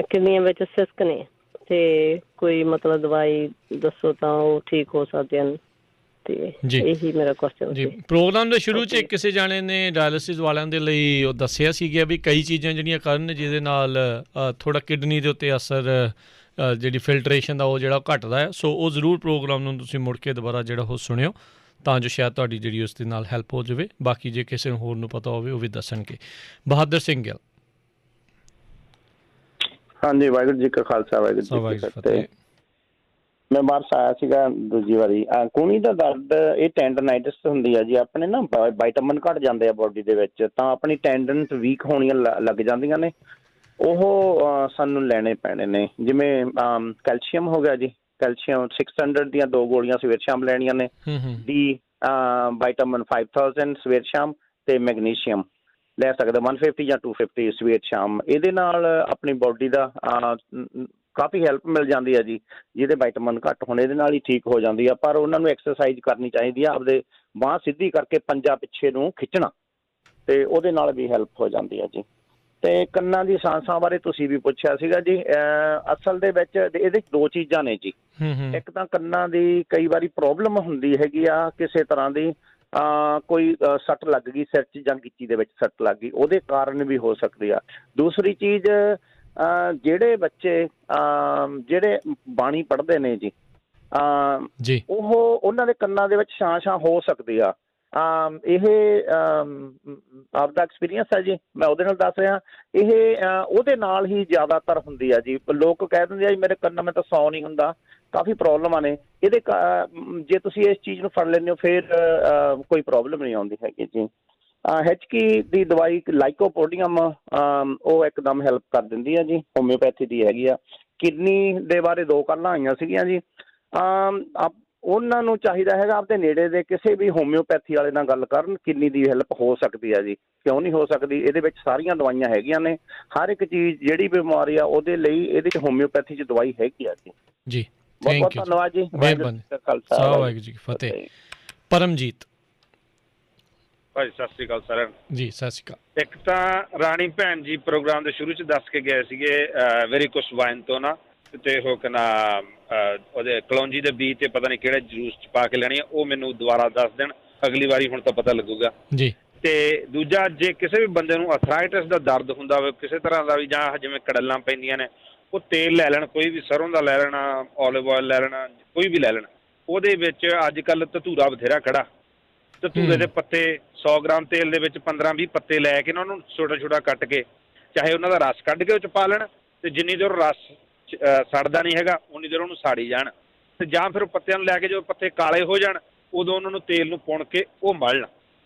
ਕਿਡਨੀਆਂ ਵਿੱਚ ਸਿਸਕ ਨੇ, ਤੇ ਕੋਈ ਮਤਲਬ ਦਵਾਈ ਦੱਸੋ ਤਾਂ ਉਹ ਠੀਕ ਹੋ ਸਕਦੇ ਹਨ। ਤੇ ਇਹੀ ਮੇਰਾ ਕੁਐਸਚਨ ਜੀ। ਪ੍ਰੋਗਰਾਮ ਦੇ ਸ਼ੁਰੂ 'ਚ ਕਿਸੇ ਜਾਣੇ ਨੇ ਡਾਇਲਿਸਿਸ ਵਾਲਿਆਂ ਦੇ ਲਈ ਉਹ ਦੱਸਿਆ ਸੀਗਾ ਵੀ ਕਈ ਚੀਜ਼ਾਂ ਜਿਹੜੀਆਂ ਕਰਨ ਜਿਹਦੇ ਨਾਲ ਥੋੜ੍ਹਾ ਕਿਡਨੀ ਦੇ ਉੱਤੇ ਅਸਰ ਜਿਹੜੀ ਫਿਲਟਰੇਸ਼ਨ ਦਾ ਉਹ ਜਿਹੜਾ ਘਟਦਾ ਹੈ। ਸੋ ਉਹ ਜ਼ਰੂਰ ਪ੍ਰੋਗਰਾਮ ਨੂੰ ਤੁਸੀਂ ਮੁੜ ਕੇ ਦੁਬਾਰਾ ਜਿਹੜਾ ਉਹ ਸੁਣਿਓ ਤਾਂ ਜੋ ਸ਼ਾਇਦ ਤੁਹਾਡੀ ਜਿਹੜੀ ਉਸ ਦੇ ਨਾਲ ਹੈਲਪ ਹੋ ਜਾਵੇ। ਬਾਕੀ ਜੇ ਕਿਸੇ ਨੂੰ ਹੋਰ ਨੂੰ ਪਤਾ ਹੋਵੇ ਉਹ ਵੀ ਦੱਸਣਗੇ। ਬਹਾਦਰ ਸਿੰਘ ਗਿੱਲ। ਹਾਂਜੀ, ਵਾਹਿਗੁਰੂ ਜੀ ਕਾ ਖਾਲਸਾ, ਵਾਹਿਗੁਰੂ ਜੀ ਕੀ ਫਤਿਹ। ਮੈਂ ਬਾਹਰ ਆਇਆ ਸੀਗਾ ਦੂਜੀ ਵਾਰੀ। ਕੂਹਣੀ ਦਾ ਦਰਦ ਇਹ ਟੈਂਡਨਾਈਟਿਸ ਹੁੰਦੀ ਆ ਜੀ। ਆਪਣੇ ਨਾ ਵਾਈਟਾਮਿਨ ਘੱਟ ਜਾਂਦੇ ਆ ਬੋਡੀ ਦੇ ਵਿੱਚ, ਤਾਂ ਆਪਣੀ ਟੈਂਡਨਸ ਵੀਕ ਹੋਣੀਆਂ ਲੱਗ ਜਾਂਦੀਆਂ ਨੇ। ਉਹ ਸਾਨੂੰ ਲੈਣੇ ਪੈਣੇ ਨੇ। ਜਿਵੇਂ ਕੈਲਸ਼ੀਅਮ ਹੋ ਗਿਆ ਜੀ, ਕੈਲਸ਼ੀਅਮ 600 ਦੀਆਂ 2 ਗੋਲੀਆਂ ਸਵੇਰ ਸ਼ਾਮ ਲੈਣੀਆਂ ਨੇ। ਡੀ ਵਾਈਟਾਮਿਨ 5000 ਸਵੇਰ ਸ਼ਾਮ, ਤੇ ਮੈਗਨੀਸ਼ੀਅਮ ਲੈ ਸਕਦਾ 150 ਜਾਂ 250 ਸਵੇਰ ਸ਼ਾਮ। ਇਹਦੇ ਨਾਲ ਆਪਣੀ ਬੋਡੀ ਦਾ ਕਾਫੀ ਹੈਲਪ ਮਿਲ ਜਾਂਦੀ ਹੈ ਜੀ। ਜਿਹਦੇ ਵਾਈਟਾਮਿਨ ਘੱਟ ਹੋਣ ਇਹਦੇ ਨਾਲ ਹੀ ਠੀਕ ਹੋ ਜਾਂਦੀ ਆ। ਪਰ ਉਹਨਾਂ ਨੂੰ ਐਕਸਰਸਾਈਜ਼ ਕਰਨੀ ਚਾਹੀਦੀ ਆ, ਆਪਦੇ ਬਾਂਹ ਸਿੱਧੀ ਕਰਕੇ ਪੰਜਾ ਪਿੱਛੇ ਨੂੰ ਖਿੱਚਣਾ, ਤੇ ਉਹਦੇ ਨਾਲ ਵੀ ਹੈਲਪ ਹੋ ਜਾਂਦੀ ਆ ਜੀ। ਤੇ ਕੰਨਾਂ ਦੀ ਸਾਂਸਾਂ ਬਾਰੇ ਤੁਸੀਂ ਵੀ ਪੁੱਛਿਆ ਸੀਗਾ ਜੀ। ਅਸਲ ਦੇ ਵਿੱਚ ਇਹਦੇ 'ਚ 2 ਚੀਜ਼ਾਂ ਨੇ ਜੀ। ਇੱਕ ਤਾਂ ਕੰਨਾਂ ਦੀ ਕਈ ਵਾਰੀ ਪ੍ਰੋਬਲਮ ਹੁੰਦੀ ਹੈਗੀ ਆ ਕਿਸੇ ਤਰ੍ਹਾਂ ਦੀ, ਕੋਈ ਸੱਟ ਲੱਗ ਗਈ ਸਿਰ 'ਚ ਜਾਂ ਗਿੱਚੀ ਦੇ ਵਿੱਚ ਸੱਟ ਲੱਗ ਗਈ, ਉਹਦੇ ਕਾਰਨ ਵੀ ਹੋ ਸਕਦੀ ਆ। ਦੂਸਰੀ ਚੀਜ਼, ਜਿਹੜੇ ਬੱਚੇ ਜਿਹੜੇ ਬਾਣੀ ਪੜ੍ਹਦੇ ਨੇ ਜੀ, ਉਹਨਾਂ ਦੇ ਕੰਨਾਂ ਦੇ ਵਿੱਚ ਛਾਂ ਹੋ ਸਕਦੀ ਆ। ਇਹ ਆਪਦਾ ਐਕਸਪੀਰੀਅੰਸ ਹੈ ਜੀ, ਮੈਂ ਉਹਦੇ ਨਾਲ ਦੱਸ ਰਿਹਾ। ਇਹ ਉਹਦੇ ਨਾਲ ਹੀ ਜ਼ਿਆਦਾਤਰ ਹੁੰਦੀ ਆ ਜੀ। ਲੋਕ ਕਹਿ ਦਿੰਦੇ ਆ ਜੀ ਮੇਰੇ ਕੰਨਾਂ ਮੈਂ ਤਾਂ ਸੌ ਨਹੀਂ ਹੁੰਦਾ। ਕਾਫੀ ਪ੍ਰੋਬਲਮਾਂ ਨੇ ਇਹਦੇ। ਜੇ ਤੁਸੀਂ ਇਸ ਚੀਜ਼ ਨੂੰ ਫੜ ਲੈਂਦੇ ਹੋ ਫਿਰ ਕੋਈ ਪ੍ਰੋਬਲਮ ਨਹੀਂ ਆਉਂਦੀ ਹੈਗੀ ਜੀ। HK ਦੀ ਦਵਾਈ ਲਾਈਕੋਪੋਡੀਅਮ ਉਹ ਇੱਕਦਮ ਹੈਲਪ ਕਰ ਦਿੰਦੀ ਆ ਜੀ, ਹੋਮਿਓਪੈਥੀ ਦੀ ਹੈਗੀ ਆ। ਕਿਡਨੀ ਦੇ ਬਾਰੇ 2 ਕਾਲਾਂ ਆਈਆਂ ਸੀਗੀਆਂ ਜੀ। ਉਹਨਾਂ ਨੂੰ ਚਾਹੀਦਾ ਹੈਗਾ ਆਪਦੇ ਨੇੜੇ ਦੇ ਕਿਸੇ ਵੀ ਹੋਮਿਓਪੈਥੀ ਵਾਲੇ ਨਾਲ ਗੱਲ ਕਰਨ। ਕਿਡਨੀ ਦੀ ਹੈਲਪ ਹੋ ਸਕਦੀ ਆ ਜੀ, ਕਿਉਂ ਨਹੀਂ ਹੋ ਸਕਦੀ। ਇਹਦੇ ਵਿੱਚ ਸਾਰੀਆਂ ਦਵਾਈਆਂ ਹੈਗੀਆਂ ਨੇ। ਹਰ ਇੱਕ ਚੀਜ਼ ਜਿਹੜੀ ਬਿਮਾਰੀ ਆ ਉਹਦੇ ਲਈ ਇਹਦੇ 'ਚ ਹੋਮਿਓਪੈਥੀ 'ਚ ਦਵਾਈ ਹੈਗੀ ਆ ਜੀ। ਜੀ, ਬਹੁਤ ਬਹੁਤ ਧੰਨਵਾਦ ਜੀ। ਵਾਹਿਗੁਰੂ ਜੀ ਕੀ ਫਤਿਹ। ਪਰਮਜੀਤ ਭਾਈ ਸਤਿ ਸ੍ਰੀ ਅਕਾਲ ਸਾਰਿਆਂ ਨੂੰ ਜੀ। ਸਤਿ ਸ੍ਰੀ ਅਕਾਲ। ਇੱਕ ਤਾਂ ਰਾਣੀ ਭੈਣ ਜੀ ਪ੍ਰੋਗਰਾਮ ਦੇ ਸ਼ੁਰੂ 'ਚ ਦੱਸ ਕੇ ਗਏ ਸੀਗੇ ਵੈਰੀਕੋਸ ਵਾਈਨ ਤੋਂ ਨਾ, ਤੇ ਉਹ ਕਹਿੰਦਾ ਉਹਦੇ ਕਲੌਂਜੀ ਦੇ ਬੀਜ ਤੇ ਪਤਾ ਨਹੀਂ ਕਿਹੜੇ ਜੂਸ 'ਚ ਪਾ ਕੇ ਲੈਣੀ ਆ। ਉਹ ਮੈਨੂੰ ਦੁਬਾਰਾ ਦੱਸ ਦੇਣ ਅਗਲੀ ਵਾਰੀ, ਹੁਣ ਤਾਂ ਪਤਾ ਲੱਗੂਗਾ ਜੀ। ਤੇ ਦੂਜਾ, ਜੇ ਕਿਸੇ ਵੀ ਬੰਦੇ ਨੂੰ ਅਥਰਾਈਟਿਸ ਦਾ ਦਰਦ ਹੁੰਦਾ ਹੋਵੇ ਕਿਸੇ ਤਰ੍ਹਾਂ ਦਾ ਵੀ, ਜਾਂ ਜਿਵੇਂ ਕੜਲਾਂ ਪੈਂਦੀਆਂ ਨੇ, ਉਹ ਤੇਲ ਲੈ ਲੈਣ, ਕੋਈ ਵੀ ਸਰੋਂ ਦਾ ਲੈ ਲੈਣਾ, ਓਲਿਵ ਆਇਲ ਲੈ ਲੈਣਾ, ਕੋਈ ਵੀ ਲੈ ਲੈਣਾ। ਉਹਦੇ ਵਿੱਚ ਅੱਜ ਕੱਲ੍ਹ ਧਤੂਰਾ ਬਥੇਰਾ ਖੜਾ, ਧਤੂਰੇ ਦੇ ਪੱਤੇ 100 ਗ੍ਰਾਮ ਤੇਲ ਦੇ ਵਿੱਚ 15-20 ਪੱਤੇ ਲੈ ਕੇ ਨਾ ਉਹਨੂੰ ਛੋਟਾ ਛੋਟਾ ਕੱਟ ਕੇ, ਚਾਹੇ ਉਹਨਾਂ ਦਾ ਰਸ ਕੱਢ ਕੇ ਉਹ 'ਚ ਪਾ ਲੈਣ, ਤੇ ਜਿੰਨੀ ਦੇਰ ਰਸ ਸੜਦਾ ਨਹੀਂ ਹੈਗਾ ਉਨੀ ਦੇਰ ਉਹਨੂੰ ਸਾੜੀ ਜਾਣ। ਤੇ ਜਾਂ ਫਿਰ ਉਹ ਪੱਤਿਆਂ ਨੂੰ ਲੈ ਕੇ ਜਦੋਂ ਪੱਤੇ ਕਾਲੇ ਹੋ ਜਾਣ ਉਦੋਂ ਉਹਨਾਂ ਨੂੰ ਤੇਲ ਨੂੰ ਪੁਣ ਕੇ ਉਹ ਮਲਣ,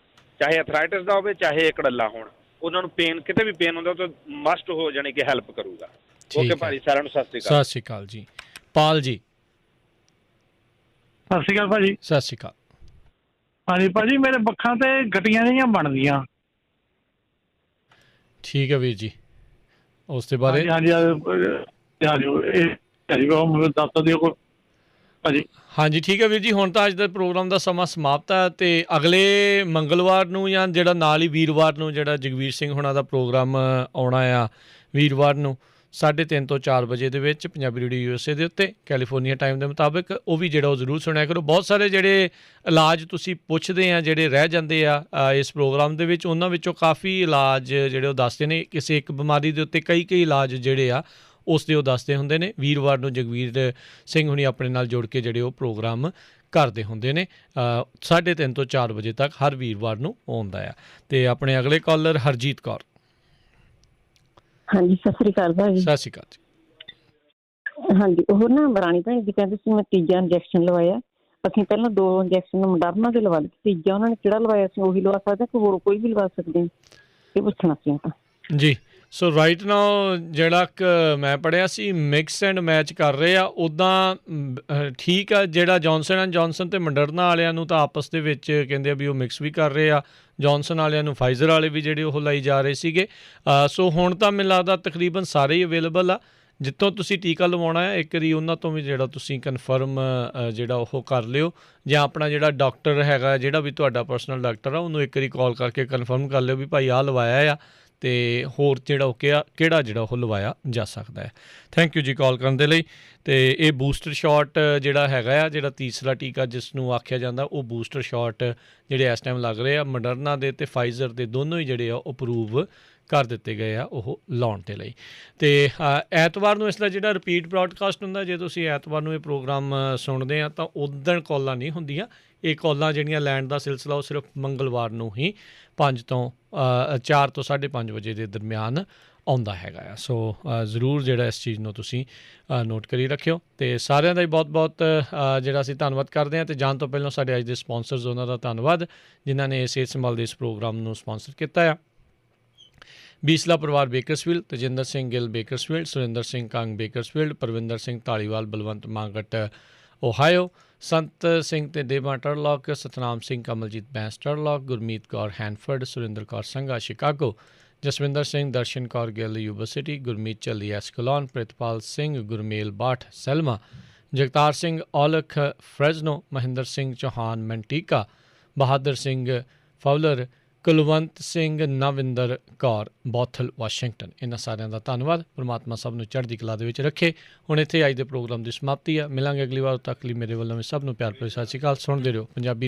ਚਾਹੇ ਅਥਰਾਈਟਿਸ ਦਾ ਹੋਵੇ ਚਾਹੇ ਕੜੱਲਾ ਹੋਣ। ਉਹਨਾਂ ਨੂੰ ਪੇਨ, ਕਿਤੇ ਵੀ ਪੇਨ ਹੁੰਦਾ ਤਾਂ ਮਸਟ ਹੋ ਜਾਣੀ ਕਿ ਹੈਲਪ ਕਰੂਗਾ। ਓਕੇ ਭਾਜੀ, ਸਾਰਿਆਂ ਨੂੰ ਸਤਿ ਸ੍ਰੀ ਅਕਾਲ। ਸਤਿ ਸ੍ਰੀ ਅਕਾਲ ਜੀ। ਪਾਲ ਜੀ। ਸਤਿ ਸ੍ਰੀ ਅਕਾਲ ਭਾਜੀ। ਸਤਿ ਸ੍ਰੀ ਅਕਾਲ। ਹਾਂਜੀ ਭਾਜੀ, ਮੇਰੇ ਬੱਖਾਂ ਤੇ ਗੱਟੀਆਂ ਜਿਹੀਆਂ ਬਣਦੀਆਂ। ਠੀਕ ਹੈ ਵੀਰ ਜੀ, ਉਸ ਦੇ ਬਾਰੇ ਹਾਂਜੀ ਠੀਕ ਹੈ ਵੀਰ ਜੀ। ਹੁਣ ਤਾਂ ਅੱਜ ਦੇ ਪ੍ਰੋਗਰਾਮ ਦਾ ਸਮਾਂ ਸਮਾਪਤ ਹੈ, ਤੇ ਅਗਲੇ ਮੰਗਲਵਾਰ ਨੂੰ ਜਾਂ ਜਿਹੜਾ ਨਾਲ ਹੀ ਵੀਰਵਾਰ ਨੂੰ ਜਿਹੜਾ ਜਗਵੀਰ ਸਿੰਘ ਹੁਣਾਂ ਦਾ ਪ੍ਰੋਗਰਾਮ ਆਉਣਾ ਆ ਵੀਰਵਾਰ ਨੂੰ 3:30 ਤੋਂ 4 ਵਜੇ ਦੇ ਵਿੱਚ ਪੰਜਾਬੀ ਰੇਡੀਓ USA ਦੇ ਉੱਤੇ ਕੈਲੀਫੋਰਨੀਆ ਟਾਈਮ ਦੇ ਮੁਤਾਬਿਕ। ਉਹ ਵੀ ਜਿਹੜਾ ਉਹ ਜ਼ਰੂਰ ਸੁਣਿਆ ਕਰੋ। ਬਹੁਤ ਸਾਰੇ ਜਿਹੜੇ ਇਲਾਜ ਤੁਸੀਂ ਪੁੱਛਦੇ ਆ ਜਿਹੜੇ ਰਹਿ ਜਾਂਦੇ ਆ ਇਸ ਪ੍ਰੋਗਰਾਮ ਦੇ ਵਿੱਚ, ਉਹਨਾਂ ਵਿੱਚੋਂ ਕਾਫੀ ਇਲਾਜ ਜਿਹੜੇ ਉਹ ਦੱਸਦੇ ਨੇ। ਕਿਸੇ ਇੱਕ ਬਿਮਾਰੀ ਦੇ ਉੱਤੇ ਕਈ ਇਲਾਜ ਜਿਹੜੇ ਆ ਉਸ ਦੇ ਉਹ ਦੱਸਦੇ ਹੁੰਦੇ ਨੇ। ਵੀਰਵਾਰ ਨੂੰ ਜਗਵੀਰ ਸਿੰਘ ਹੁਣੀ ਆਪਣੇ ਨਾਲ ਜੁੜ ਕੇ ਜਿਹੜੇ ਉਹ ਪ੍ਰੋਗਰਾਮ ਕਰਦੇ ਹੁੰਦੇ ਨੇ 3:30 ਤੋਂ 4 ਵਜੇ ਤੱਕ ਹਰ ਵੀਰਵਾਰ ਨੂੰ ਆਉਂਦਾ ਆ। ਤੇ ਆਪਣੇ ਅਗਲੇ ਕਾਲਰ ਹਰਜੀਤ ਕੌਰ। ਹਾਂਜੀ, ਸਤਿ ਸ੍ਰੀ ਅਕਾਲ ਭਾਜੀ। ਸਤਿ ਸ੍ਰੀ ਅਕਾਲ ਜੀ। ਹਾਂਜੀ, ਉਹ ਨਾ ਰਾਣੀ ਭੈਣ ਜੀ ਕਹਿੰਦੇ ਸੀ ਮੈਂ ਤੀਜਾ ਇੰਜੈਕਸ਼ਨ ਲਵਾਇਆ। ਅਸੀਂ ਪਹਿਲਾਂ 2 ਇੰਜੈਕਸ਼ਨ ਮੋਡਰਨਾ ਦੇ ਲਵਾ ਲਏ, ਤੀਜਾ ਉਹਨਾਂ ਨੇ ਕਿਹੜਾ ਲਵਾਇਆ ਸੀ ਉਹੀ ਲਵਾ ਸਕਦੇ ਕਿ ਹੋਰ ਕੋਈ ਵੀ ਲਵਾ ਸਕਦੇ ਹਾਂ, ਇਹ ਪੁੱਛਣਾ ਸੀ ਆਪਾਂ ਜੀ। ਸੋ ਰਾਈਟ ਨਾਓ ਜਿਹੜਾ ਮੈਂ ਪੜ੍ਹਿਆ ਸੀ ਮਿਕਸ ਐਂਡ ਮੈਚ ਕਰ ਰਹੇ ਆ। ਉੱਦਾਂ ਠੀਕ ਆ, ਜਿਹੜਾ ਜੌਨਸਨ ਐਂਡ ਜੌਨਸਨ ਅਤੇ ਮੋਡਰਨਾ ਵਾਲਿਆਂ ਨੂੰ ਤਾਂ ਆਪਸ ਦੇ ਵਿੱਚ ਕਹਿੰਦੇ ਆ ਵੀ ਉਹ ਮਿਕਸ ਵੀ ਕਰ ਰਹੇ ਆ। ਜੌਨਸਨ ਵਾਲਿਆਂ ਨੂੰ ਫਾਈਜ਼ਰ ਵਾਲੇ ਵੀ ਜਿਹੜੇ ਉਹ ਲਾਈ ਜਾ ਰਹੇ ਸੀਗੇ। ਸੋ ਹੁਣ ਤਾਂ ਮੈਨੂੰ ਲੱਗਦਾ ਤਕਰੀਬਨ ਸਾਰੇ ਹੀ ਅਵੇਲੇਬਲ ਆ। ਜਿੱਥੋਂ ਤੁਸੀਂ ਟੀਕਾ ਲਵਾਉਣਾ ਹੈ ਇੱਕ ਵਾਰੀ ਉਹਨਾਂ ਤੋਂ ਵੀ ਜਿਹੜਾ ਤੁਸੀਂ ਕਨਫਰਮ ਜਿਹੜਾ ਉਹ ਕਰ ਲਿਓ, ਜਾਂ ਆਪਣਾ ਜਿਹੜਾ ਡਾਕਟਰ ਹੈਗਾ ਜਿਹੜਾ ਵੀ ਤੁਹਾਡਾ ਪਰਸਨਲ ਡਾਕਟਰ ਆ ਉਹਨੂੰ ਇੱਕ ਵਾਰੀ ਕਾਲ ਕਰਕੇ ਕਨਫਰਮ ਕਰ ਲਿਓ ਵੀ ਭਾਈ ਆਹ ਲਵਾਇਆ ਆ ਤੇ ਹੋਰ ਜਿਹੜਾ ਉਹ ਕਿਹੜਾ ਜਿਹੜਾ ਉਹ ਲਵਾਇਆ ਜਾ ਸਕਦਾ ਹੈ। ਥੈਂਕ ਯੂ ਜੀ ਕਾਲ ਕਰਨ ਦੇ ਲਈ। ਤੇ ਇਹ ਬੂਸਟਰ ਸ਼ਾਟ ਜਿਹੜਾ ਹੈਗਾ ਆ, ਜਿਹੜਾ ਤੀਸਰਾ ਟੀਕਾ ਜਿਸ ਨੂੰ ਆਖਿਆ ਜਾਂਦਾ, ਉਹ ਬੂਸਟਰ ਸ਼ਾਟ ਜਿਹੜੇ ਇਸ ਟਾਈਮ ਲੱਗ ਰਹੇ ਆ ਮੋਡਰਨਾ ਦੇ ਤੇ ਫਾਈਜ਼ਰ ਦੇ, ਦੋਨੋਂ ਹੀ ਜਿਹੜੇ ਆ ਉਹ ਅਪਰੂਵ ਕਰ ਦਿੱਤੇ ਗਏ ਆ ਉਹ ਲਾਉਣ ਦੇ ਲਈ। ਤੇ ਐਤਵਾਰ ਨੂੰ ਇਸ ਦਾ ਜਿਹੜਾ ਰਿਪੀਟ ਬ੍ਰੌਡਕਾਸਟ ਹੁੰਦਾ, ਜੇ ਤੁਸੀਂ ਐਤਵਾਰ ਨੂੰ ਇਹ ਪ੍ਰੋਗਰਾਮ ਸੁਣਦੇ ਆ ਤਾਂ ਉਦਣ ਕਾਲਾਂ ਨਹੀਂ ਹੁੰਦੀਆਂ। ਇਹ ਕਾਲਾਂ ਜਿਹੜੀਆਂ ਲੈਣ ਦਾ ਸਿਲਸਿਲਾ ਉਹ ਸਿਰਫ ਮੰਗਲਵਾਰ ਨੂੰ ਹੀ 4 ਤੋਂ 5:30 ਵਜੇ ਦੇ ਦਰਮਿਆਨ ਆਉਂਦਾ ਹੈਗਾ ਆ। ਸੋ ਜ਼ਰੂਰ ਜਿਹੜਾ ਇਸ ਚੀਜ਼ ਨੂੰ ਤੁਸੀਂ ਨੋਟ ਕਰੀ ਰੱਖਿਓ। ਅਤੇ ਸਾਰਿਆਂ ਦਾ ਹੀ ਬਹੁਤ ਬਹੁਤ ਜਿਹੜਾ ਅਸੀਂ ਧੰਨਵਾਦ ਕਰਦੇ ਹਾਂ। ਅਤੇ ਜਾਣ ਤੋਂ ਪਹਿਲਾਂ ਸਾਡੇ ਅੱਜ ਦੇ ਸਪੋਂਸਰਸ, ਉਹਨਾਂ ਦਾ ਧੰਨਵਾਦ ਜਿਨ੍ਹਾਂ ਨੇ ਸਿਹਤ ਸੰਭਾਲ ਦੇ ਇਸ ਪ੍ਰੋਗਰਾਮ ਨੂੰ ਸਪੋਂਸਰ ਕੀਤਾ ਆ। ਬੀਸਲਾ ਪਰਿਵਾਰ Bakersfield, Tajinder Singh Gill Bakersfield, Surinder Singh Kang Bakersfield, Parvinder Singh Dhaliwal, Balwant Mangat Ohio, Sant Singh ਤੇ Deva Turlock, Satnam Singh Kamaljit Bains Turlock, Gurmeet Kaur Hanford, Surinder Kaur Sangha Chicago, Jaswinder Singh Darshan Kaur Gill Yuba City, Gurmeet Challi Escalon, Pritpal Singh Gurmel Bath Selma, Jagtar Singh Aulakh Fresno, Mahinder Singh Chauhan Manteca, Bahadur Singh Fowler, Kulwant Singh, Navinder Kaur Bothal Washington. ਇਹਨਾਂ ਸਾਰਿਆਂ ਦਾ ਧੰਨਵਾਦ। ਪਰਮਾਤਮਾ ਸਭ ਨੂੰ ਚੜ੍ਹਦੀ ਕਲਾ ਦੇ ਵਿੱਚ ਰੱਖੇ। ਹੁਣ ਇੱਥੇ ਅੱਜ ਦੇ ਪ੍ਰੋਗਰਾਮ ਦੀ ਸਮਾਪਤੀ ਆ। ਮਿਲਾਂਗੇ ਅਗਲੀ ਵਾਰ, ਤੱਕ ਲਈ ਮੇਰੇ ਵੱਲੋਂ ਵੀ ਸਭ ਨੂੰ ਪਿਆਰ ਭਰੀ ਸਤਿ ਸ਼੍ਰੀ ਅਕਾਲ। ਸੁਣਦੇ ਰਹੋ ਪੰਜਾਬੀ